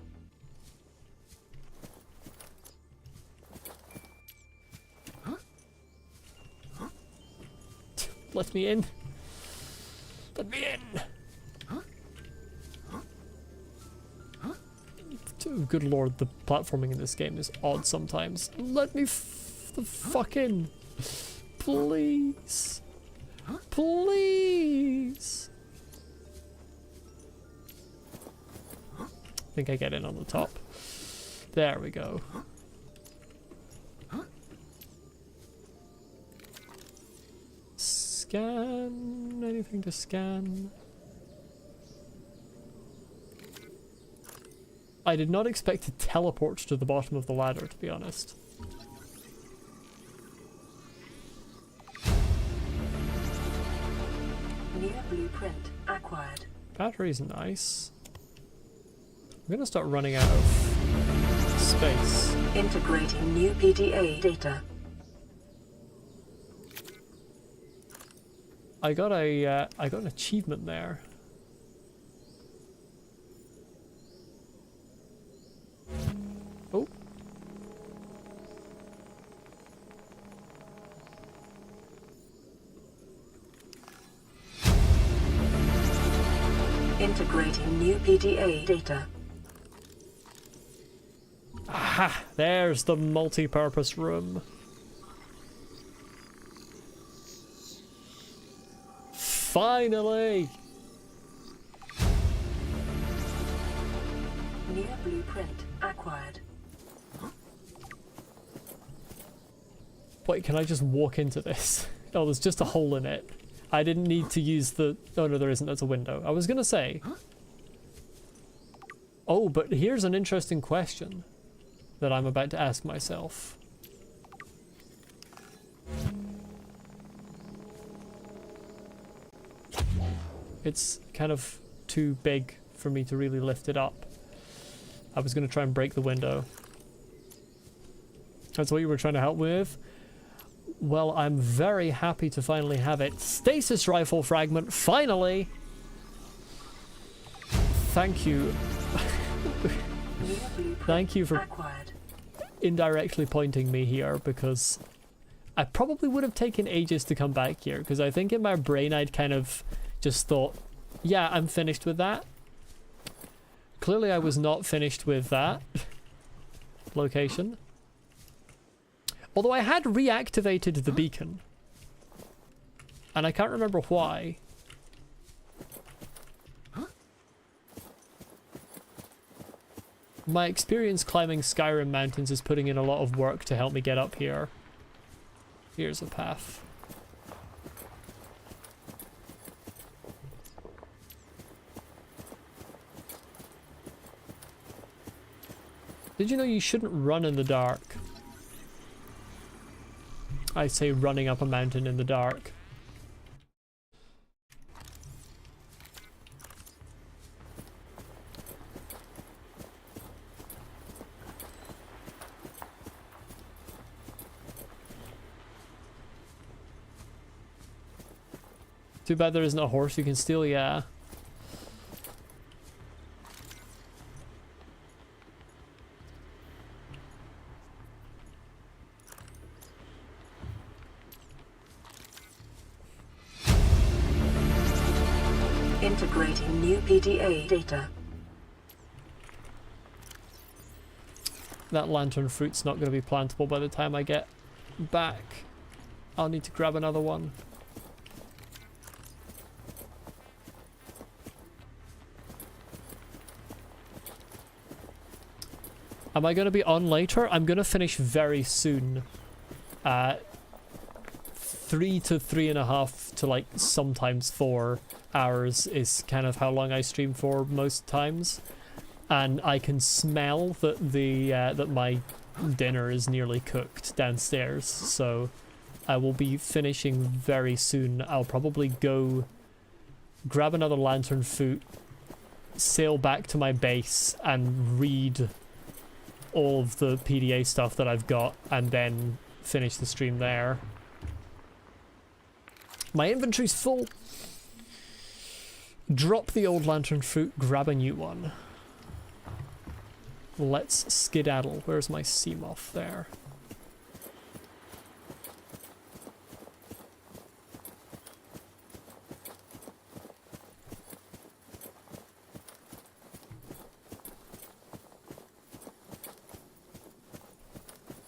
[SPEAKER 1] Let me in. Let me in. Good lord, the platforming in this game is odd sometimes. Let me the fuck in. Please. Please. I think I get in on the top. There we go. Scan. Anything to scan? I did not expect to teleport to the bottom of the ladder, to be honest.
[SPEAKER 6] New blueprint acquired.
[SPEAKER 1] Battery's nice. I'm gonna start running out of space.
[SPEAKER 6] Integrating new PDA data.
[SPEAKER 1] I got an achievement there. Oh.
[SPEAKER 6] Integrating new PDA data.
[SPEAKER 1] Aha! There's the multi-purpose room. Finally!
[SPEAKER 6] New blueprint acquired.
[SPEAKER 1] Wait, can I just walk into this? Oh, there's just a hole in it. I didn't need to use the... Oh no, there isn't. That's a window. I was gonna say... Oh, but here's an interesting question that I'm about to ask myself. It's kind of too big for me to really lift it up. I was going to try and break the window. That's what you were trying to help with? Well, I'm very happy to finally have it. Stasis rifle fragment, finally! Thank you. Thank you for
[SPEAKER 6] Acquired.
[SPEAKER 1] indirectly pointing me here, because I probably would have taken ages to come back here, because I think in my brain I'd kind of just thought, yeah, I'm finished with that. Clearly I was not finished with that location. Although I had reactivated the beacon. And I can't remember why. My experience climbing Skyrim mountains is putting in a lot of work to help me get up here. Here's a path. Did you know you shouldn't run in the dark? I say running up a mountain in the dark. Too bad there isn't a horse you can steal, yeah.
[SPEAKER 6] Integrating new PDA data.
[SPEAKER 1] That lantern fruit's not going to be plantable by the time I get back. I'll need to grab another one. Am I going to be on later? I'm going to finish very soon. 3 to 3.5 to like sometimes 4 hours is kind of how long I stream for most times. And I can smell that that my dinner is nearly cooked downstairs, so I will be finishing very soon. I'll probably go grab another lantern fruit, sail back to my base and read all of the PDA stuff that I've got, and then finish the stream there. My inventory's full. Drop the old lantern fruit, grab a new one. Let's skedaddle. Where's my sea moth? There.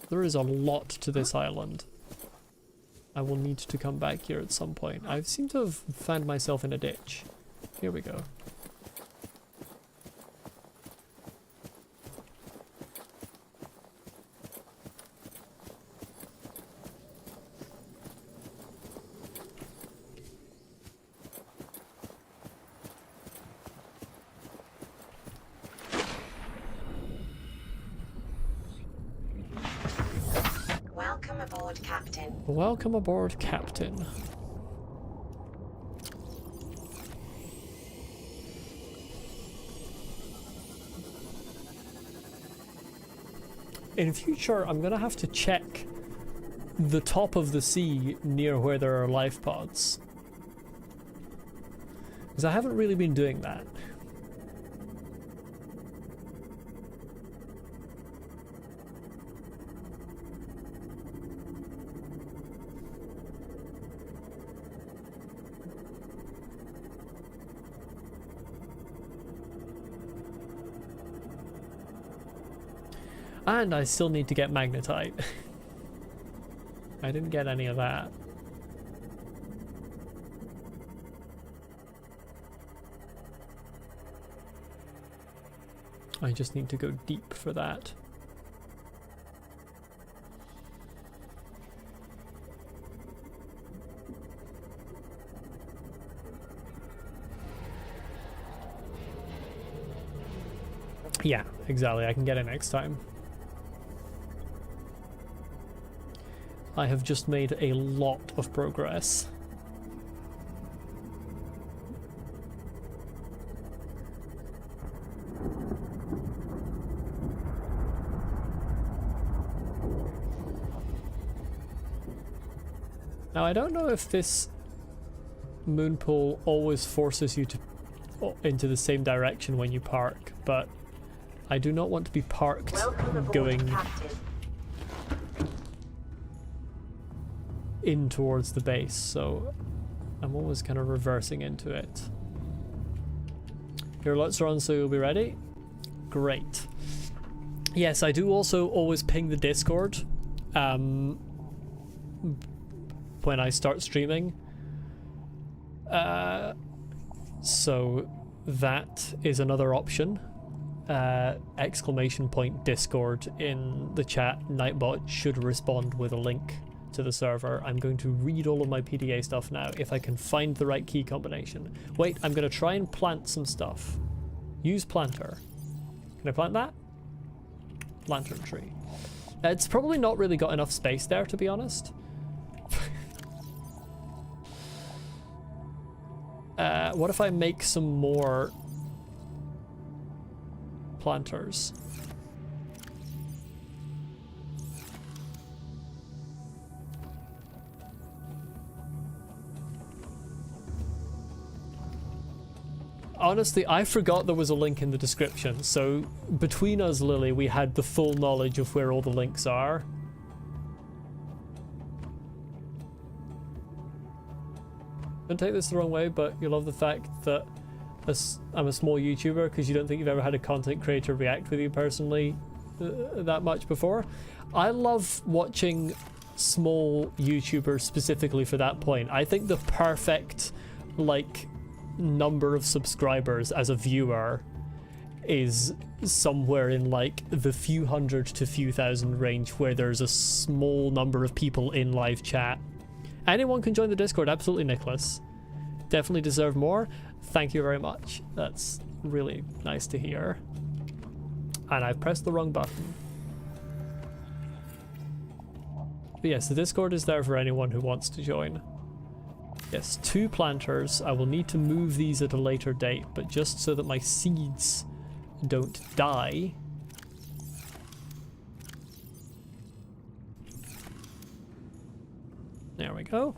[SPEAKER 1] There is a lot to this island. I will need to come back here at some point. I seem to have found myself in a ditch. Here we go.
[SPEAKER 2] Welcome aboard, Captain.
[SPEAKER 1] Welcome aboard, Captain. In future, I'm gonna have to check the top of the sea near where there are life pods. Because I haven't really been doing that. And I still need to get magnetite. I didn't get any of that. I just need to go deep for that. Yeah, exactly. I can get it next time. I have just made a lot of progress. Now I don't know if this moon pool always forces you to into the same direction when you park, but I do not want to be parked going in towards the base, so I'm always kind of reversing into it. Here, let's run so you'll be ready. Great. Yes, I do also always ping the Discord when I start streaming. So that is another option. Exclamation point Discord in the chat. Nightbot should respond with a link to the server. I'm going to read all of my PDA stuff now if I can find the right key combination. Wait, I'm going to try and plant some stuff. Use planter. Can I plant that? Lantern tree. It's probably not really got enough space there, to be honest. What if I make some more planters? Honestly, I forgot there was a link in the description, so between us, Lily, we had the full knowledge of where all the links are. Don't take this the wrong way, but you love the fact that I'm a small YouTuber because you don't think you've ever had a content creator react with you personally that much before. I love watching small YouTubers specifically for that point. I think the perfect, like, number of subscribers as a viewer is somewhere in like the few hundred to few thousand range, where there's a small number of people in live chat. Anyone can join the Discord, absolutely, Nicholas. Definitely deserve more. Thank you very much. That's really nice to hear. And I've pressed the wrong button. But yes, the Discord is there for anyone who wants to join. Yes, 2 planters. I will need to move these at a later date, but just so that my seeds don't die. There we go.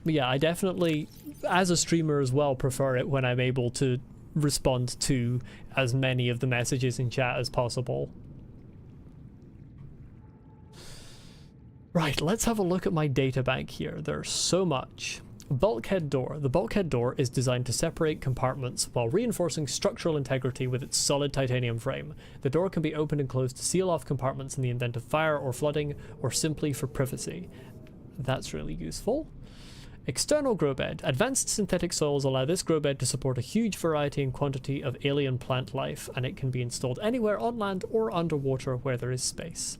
[SPEAKER 1] But yeah, I definitely, as a streamer as well, prefer it when I'm able to respond to as many of the messages in chat as possible. Right, let's have a look at my data bank here. There's so much. Bulkhead door. The bulkhead door is designed to separate compartments while reinforcing structural integrity with its solid titanium frame. The door can be opened and closed to seal off compartments in the event of fire or flooding, or simply for privacy. That's really useful. External grow bed. Advanced synthetic soils allow this grow bed to support a huge variety and quantity of alien plant life, and it can be installed anywhere on land or underwater where there is space.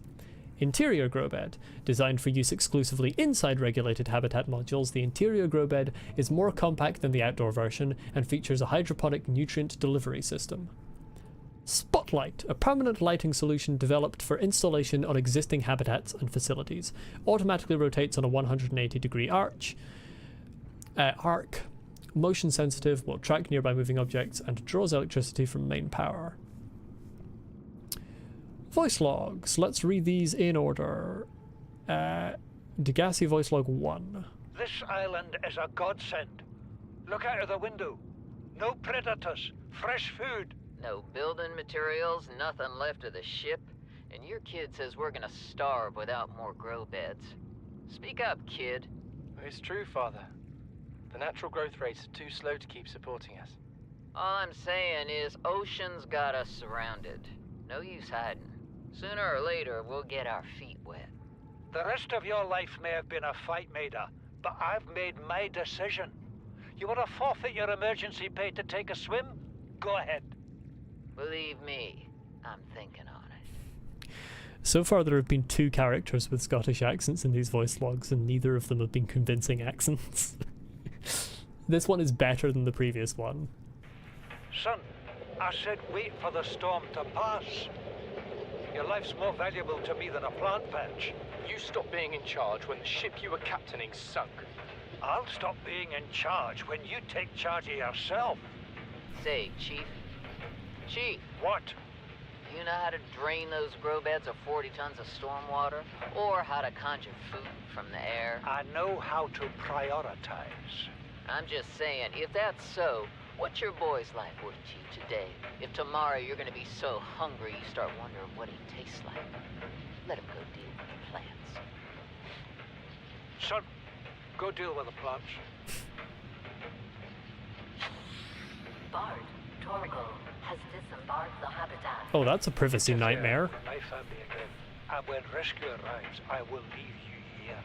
[SPEAKER 1] Interior grow bed. Designed for use exclusively inside regulated habitat modules, the interior grow bed is more compact than the outdoor version and features a hydroponic nutrient delivery system. Spotlight, a permanent lighting solution developed for installation on existing habitats and facilities. Automatically rotates on a 180-degree arc. Motion sensitive, will track nearby moving objects, and draws electricity from main power. Voice logs. Let's read these in order. Degassi voice log 1.
[SPEAKER 8] This island is a godsend. Look out of the window. No predators. Fresh food.
[SPEAKER 9] No building materials, nothing left of the ship, and your kid says we're gonna starve without more grow beds. Speak up, kid.
[SPEAKER 10] It's true, Father. The natural growth rates are too slow to keep supporting us.
[SPEAKER 9] All I'm saying is ocean's got us surrounded. No use hiding. Sooner or later, we'll get our feet wet.
[SPEAKER 8] The rest of your life may have been a fight, Maida, but I've made my decision. You want to forfeit your emergency pay to take a swim? Go ahead.
[SPEAKER 9] Believe me, I'm thinking on it.
[SPEAKER 1] So far there have been 2 characters with Scottish accents in these voice logs, and neither of them have been convincing accents. This one is better than the previous one.
[SPEAKER 8] Son, I said wait for the storm to pass. Your life's more valuable to me than a plant patch.
[SPEAKER 10] You stopped being in charge when the ship you were captaining sunk.
[SPEAKER 8] I'll stop being in charge when you take charge of yourself.
[SPEAKER 9] Say, Chief. Chief,
[SPEAKER 8] What?
[SPEAKER 9] you know how to drain those grow beds of 40 tons of stormwater? Or how to conjure food from the air?
[SPEAKER 8] I know how to prioritize.
[SPEAKER 9] I'm just saying, if that's so, what's your boy's life worth to you today? If tomorrow you're gonna be so hungry you start wondering what he tastes like, let him go deal with the plants.
[SPEAKER 8] Son, go deal with the plants.
[SPEAKER 5] Bard, Torgo has disembarked the habitat.
[SPEAKER 1] Oh, that's a privacy nightmare.
[SPEAKER 8] My family again. And when rescue arrives, I will leave you here.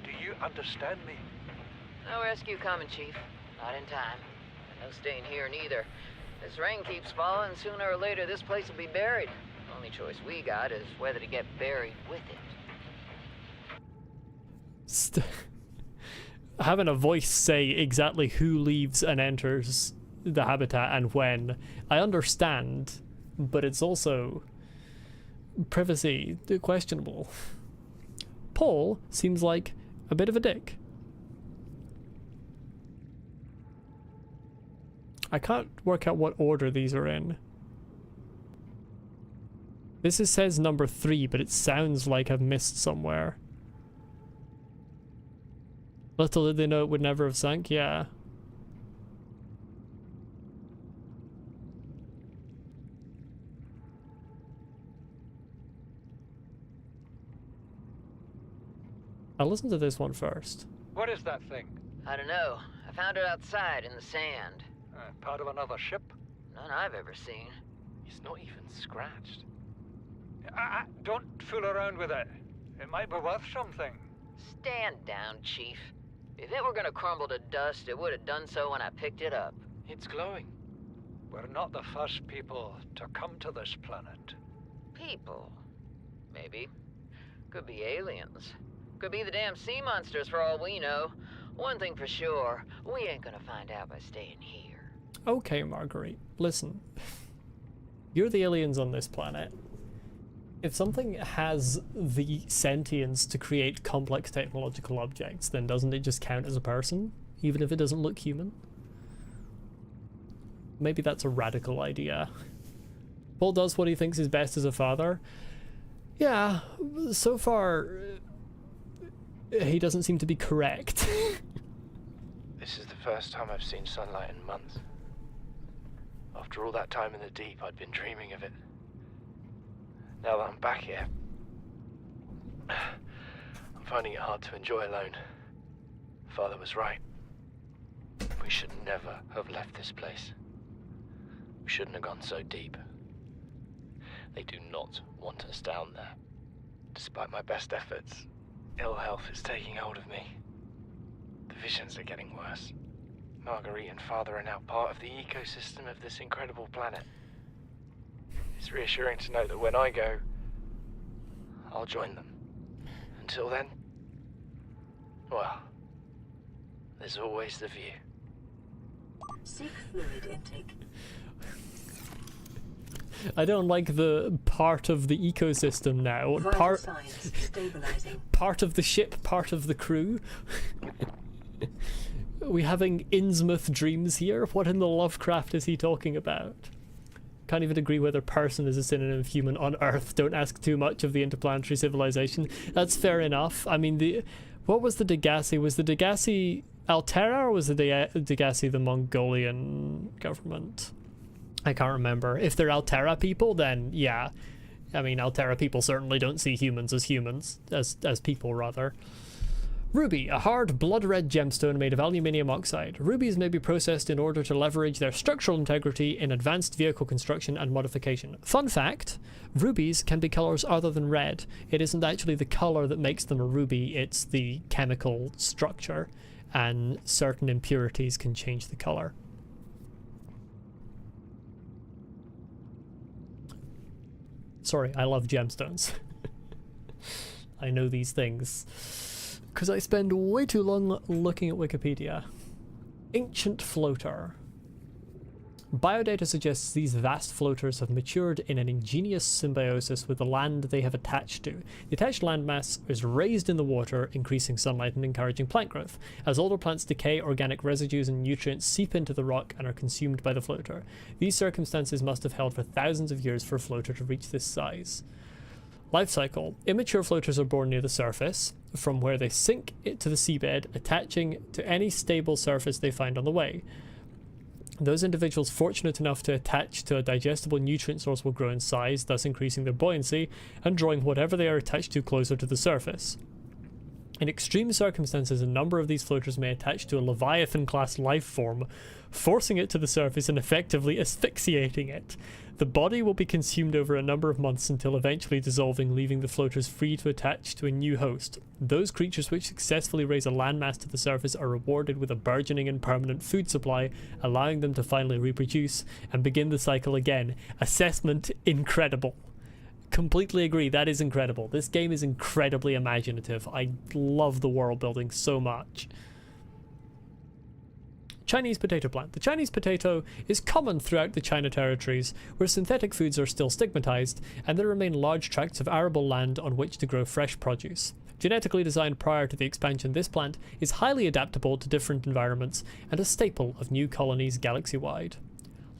[SPEAKER 8] Do you understand me?
[SPEAKER 9] No rescue coming, Chief. Not in time. No staying here neither. This rain keeps falling, sooner or later this place will be buried. Only choice we got is whether to get buried with it.
[SPEAKER 1] Having a voice say exactly who leaves and enters the habitat and when, I understand, but it's also privacy questionable. Paul seems like a bit of a dick. I can't work out what order these are in. Says number 3, but it sounds like I've missed somewhere. Little did they know it would never have sunk, yeah. I'll listen to this one first.
[SPEAKER 8] What is that thing?
[SPEAKER 9] I don't know. I found it outside in the sand.
[SPEAKER 8] Part of another ship?
[SPEAKER 9] None I've ever seen.
[SPEAKER 10] It's not even scratched.
[SPEAKER 8] Don't fool around with it. It might be worth something.
[SPEAKER 9] Stand down, Chief. If it were gonna crumble to dust, it would have done so when I picked it up.
[SPEAKER 10] It's glowing.
[SPEAKER 8] We're not the first people to come to this planet.
[SPEAKER 9] People. Maybe. Could be aliens. Could be the damn sea monsters for all we know. One thing for sure, we ain't gonna find out by staying here.
[SPEAKER 1] Okay, Marguerite, listen. You're the aliens on this planet. If something has the sentience to create complex technological objects, then doesn't it just count as a person, even if it doesn't look human? Maybe that's a radical idea. Paul does what he thinks is best as a father. Yeah, so far, he doesn't seem to be correct.
[SPEAKER 10] This is the first time I've seen sunlight in months. After all that time in the deep, I'd been dreaming of it. Now that I'm back here, I'm finding it hard to enjoy alone. Father was right. We should never have left this place. We shouldn't have gone so deep. They do not want us down there. Despite my best efforts, ill health is taking hold of me. The visions are getting worse. Marguerite and Father are now part of the ecosystem of this incredible planet. It's reassuring to know that when I go, I'll join them. Until then, well, there's always the view.
[SPEAKER 6] Seek fluid intake.
[SPEAKER 1] I don't like the part of the ecosystem now.
[SPEAKER 6] Vital signs stabilizing.
[SPEAKER 1] Part of the ship, part of the crew. Are we having Innsmouth dreams here? What in the Lovecraft is he talking about? Can't even agree whether person is a synonym of human on Earth. Don't ask too much of the interplanetary civilization. That's fair enough. I mean, what was the Degassi? Was the Degassi Altera, or was the Degassi the Mongolian government? I can't remember. If they're Altera people, then yeah. I mean, Altera people certainly don't see humans as humans, as people rather. Ruby, a hard blood-red gemstone made of aluminium oxide. Rubies may be processed in order to leverage their structural integrity in advanced vehicle construction and modification. Fun fact, rubies can be colors other than red. It isn't actually the color that makes them a ruby, it's the chemical structure, and certain impurities can change the color. Sorry, I love gemstones. I know these things because I spend way too long looking at Wikipedia. Ancient floater. Biodata suggests these vast floaters have matured in an ingenious symbiosis with the land they have attached to. The attached landmass is raised in the water, increasing sunlight and encouraging plant growth. As older plants decay, organic residues and nutrients seep into the rock and are consumed by the floater. These circumstances must have held for thousands of years for a floater to reach this size. Life cycle. Immature floaters are born near the surface, from where they sink to the seabed, attaching to any stable surface they find on the way. Those individuals fortunate enough to attach to a digestible nutrient source will grow in size, thus increasing their buoyancy and drawing whatever they are attached to closer to the surface. In extreme circumstances, a number of these floaters may attach to a Leviathan-class life form, forcing it to the surface and effectively asphyxiating it. The body will be consumed over a number of months until eventually dissolving, leaving the floaters free to attach to a new host. Those creatures which successfully raise a landmass to the surface are rewarded with a burgeoning and permanent food supply, allowing them to finally reproduce and begin the cycle again. Assessment: incredible. Completely agree, that is incredible. This game is incredibly imaginative. I love the world building so much. Chinese potato plant. The Chinese potato is common throughout the China territories, where synthetic foods are still stigmatized, and there remain large tracts of arable land on which to grow fresh produce. Genetically designed prior to the expansion, this plant is highly adaptable to different environments and a staple of new colonies galaxy-wide.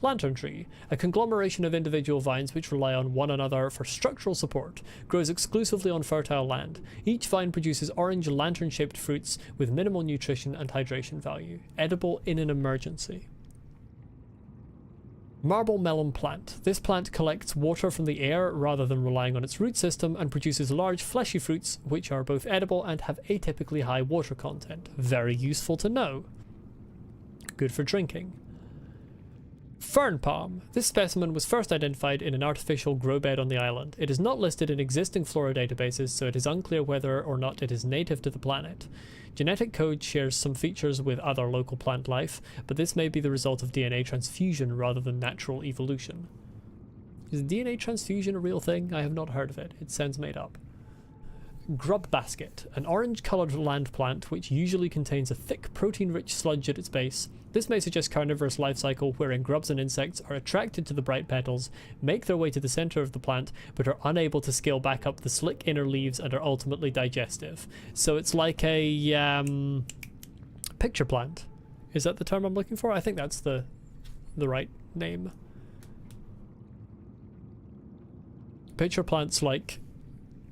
[SPEAKER 1] Lantern tree, a conglomeration of individual vines which rely on one another for structural support, grows exclusively on fertile land. Each vine produces orange lantern-shaped fruits with minimal nutrition and hydration value, edible in an emergency. Marble melon plant. This plant collects water from the air rather than relying on its root system and produces large fleshy fruits which are both edible and have atypically high water content. Very useful to know. Good for drinking. Fern palm. This specimen was first identified in an artificial grow bed on the island. It is not listed in existing flora databases, so it is unclear whether or not it is native to the planet. Genetic code shares some features with other local plant life, but this may be the result of DNA transfusion rather than natural evolution. Is DNA transfusion a real thing? I have not heard of it. It sounds made up. Grub basket, an orange-coloured land plant which usually contains a thick protein-rich sludge at its base. This may suggest carnivorous life cycle wherein grubs and insects are attracted to the bright petals, make their way to the centre of the plant, but are unable to scale back up the slick inner leaves and are ultimately digestive. So it's like a picture plant. Is that the term I'm looking for? I think that's the right name. Picture plants like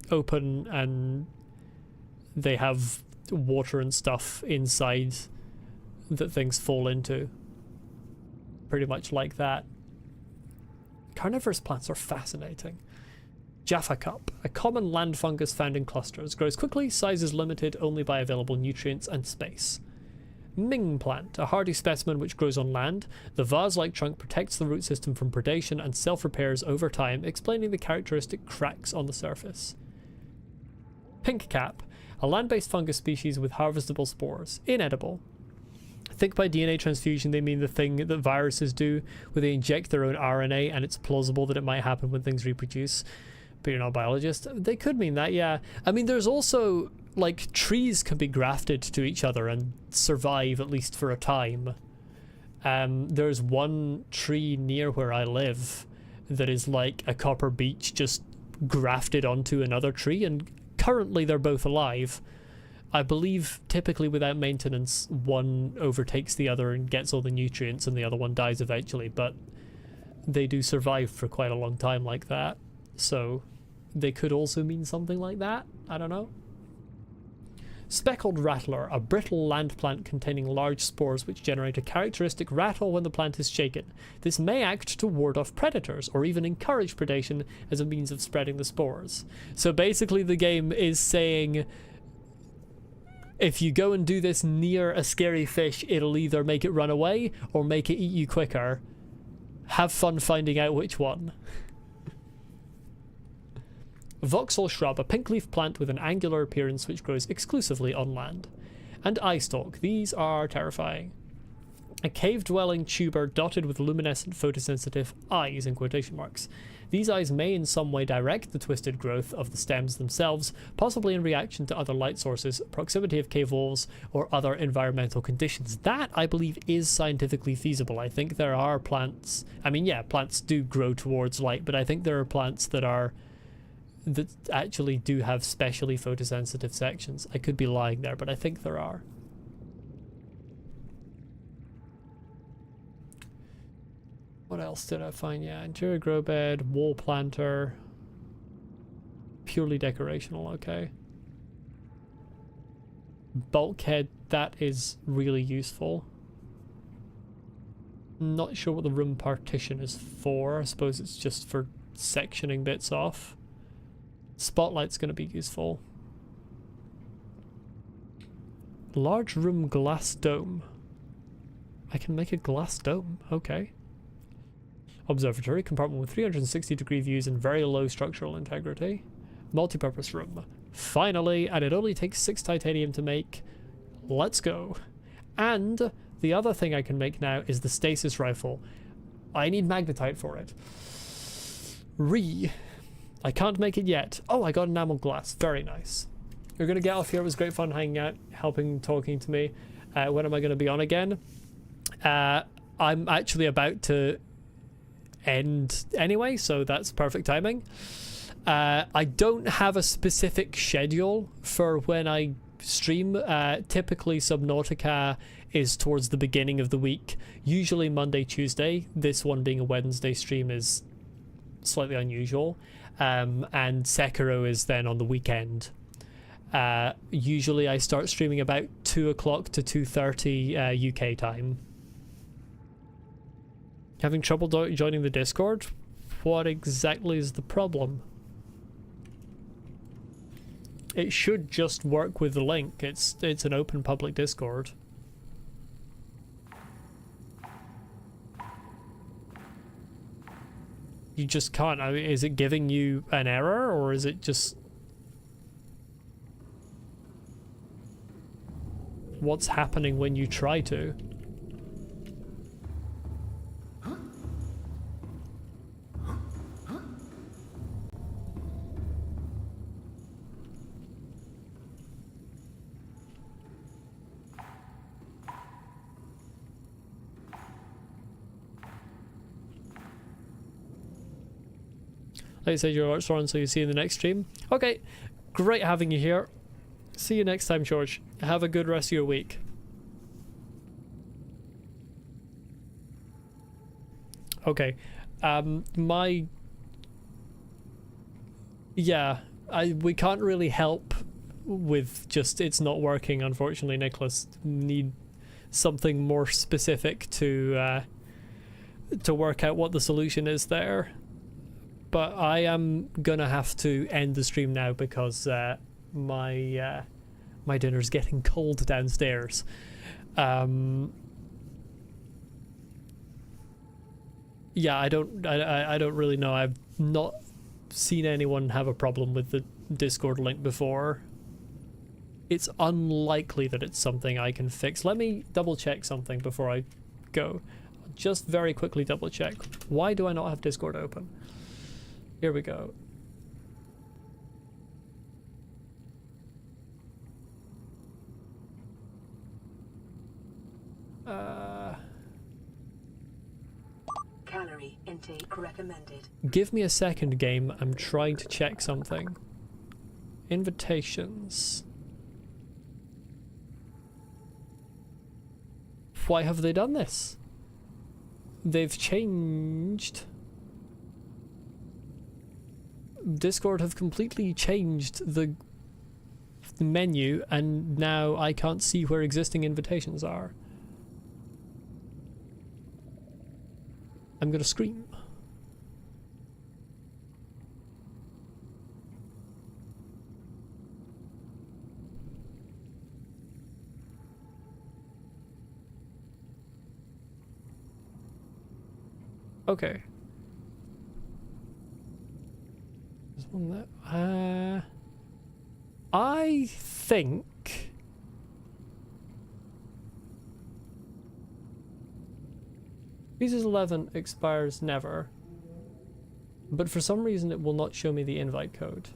[SPEAKER 1] open and they have water and stuff inside that things fall into. Pretty much like that. Carnivorous plants are fascinating. Jaffa cup, a common land fungus found in clusters, grows quickly, size is limited only by available nutrients and space. Ming plant, a hardy specimen which grows on land. The vase-like trunk protects the root system from predation and self-repairs over time, explaining the characteristic cracks on the surface. Pink cap, a land-based fungus species with harvestable spores. Inedible. I think by DNA transfusion they mean the thing that viruses do, where they inject their own RNA, and it's plausible that it might happen when things reproduce. But you're not a biologist. They could mean that, yeah. I mean, there's also, like, trees can be grafted to each other and survive, at least for a time. There's one tree near where I live that is like a copper beech just grafted onto another tree, and currently they're both alive. I believe typically without maintenance, one overtakes the other and gets all the nutrients and the other one dies eventually, but they do survive for quite a long time like that. So they could also mean something like that. I don't know. Speckled rattler, a brittle land plant containing large spores which generate a characteristic rattle when the plant is shaken. This may act to ward off predators or even encourage predation as a means of spreading the spores. So basically the game is saying, if you go and do this near a scary fish, it'll either make it run away or make it eat you quicker. Have fun finding out which one. Vauxhall shrub, a pink leaf plant with an angular appearance which grows exclusively on land. And eye stalk, these are terrifying. A cave-dwelling tuber dotted with luminescent photosensitive eyes in quotation marks. These eyes may in some way direct the twisted growth of the stems themselves, possibly in reaction to other light sources, proximity of cave walls, or other environmental conditions. That, I believe, is scientifically feasible. I think there are plants... I mean, yeah, plants do grow towards light, but I think there are plants that actually do have specially photosensitive sections. I could be lying there, but I think there are. What else did I find? Yeah, interior grow bed, wall planter, purely decorational, okay. Bulkhead, that is really useful. Not sure what the room partition is for. I suppose it's just for sectioning bits off. Spotlight's going to be useful. Large room glass dome. I can make a glass dome, okay. Observatory, compartment with 360-degree views and very low structural integrity. Multi-purpose room. Finally, and it only takes 6 titanium to make. Let's go. And the other thing I can make now is the stasis rifle. I need magnetite for it. I can't make it yet. Oh, I got enamel glass. Very nice. We're going to get off here. It was great fun hanging out, talking to me. When am I going to be on again? I'm actually about to end anyway, so that's perfect timing. I don't have a specific schedule for when I stream. Typically Subnautica is towards the beginning of the week, usually Monday, Tuesday. This one being a Wednesday stream is slightly unusual. And Sekiro is then on the weekend. Usually I start streaming about 2 o'clock to 2:30 UK time. Having trouble joining the Discord? What exactly is the problem? It should just work with the link. It's an open public Discord. You just can't. I mean, is it giving you an error, or is it just... What's happening when you try to? Like I said, you're Archthorn, so you see you in the next stream. Okay, great having you here. See you next time, George. Have a good rest of your week. Okay, we can't really help with just it's not working, unfortunately, Nicholas. Need something more specific to work out what the solution is there. But I am gonna have to end the stream now because my dinner's getting cold downstairs. Yeah, I don't really know. I've not seen anyone have a problem with the Discord link before. It's unlikely that it's something I can fix. Let me double check something before I go. Just very quickly double check. Why do I not have Discord open? Here we go.
[SPEAKER 6] Calorie intake recommended.
[SPEAKER 1] Give me a second, game. I'm trying to check something. Invitations. Why have they done this? They've changed. Discord have completely changed the menu, and now I can't see where existing invitations are. I'm gonna scream. Okay. There's one there. I think Pieces 11 expires never, but for some reason it will not show me the invite code.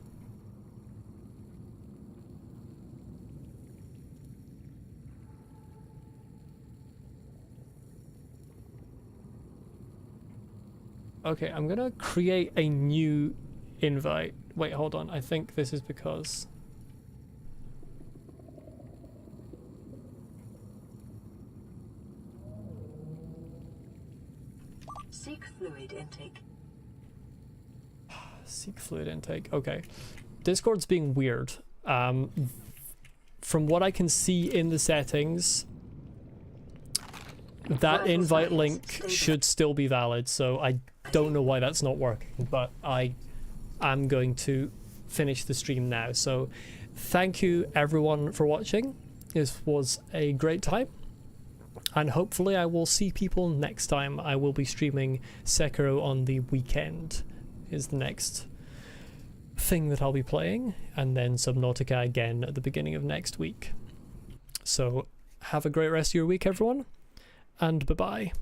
[SPEAKER 1] Okay, I'm gonna create a new invite. Wait, hold on. I think this is because...
[SPEAKER 6] Seek fluid intake.
[SPEAKER 1] Seek fluid intake. Okay. Discord's being weird. From what I can see in the settings, that invite link should still be valid, so I don't know why that's not working, but I am going to finish the stream now. So thank you everyone for watching. This was a great time, and hopefully I will see people next time. I will be streaming Sekiro on the weekend is the next thing that I'll be playing, and then Subnautica again at the beginning of next week. So have a great rest of your week, everyone, and bye-bye.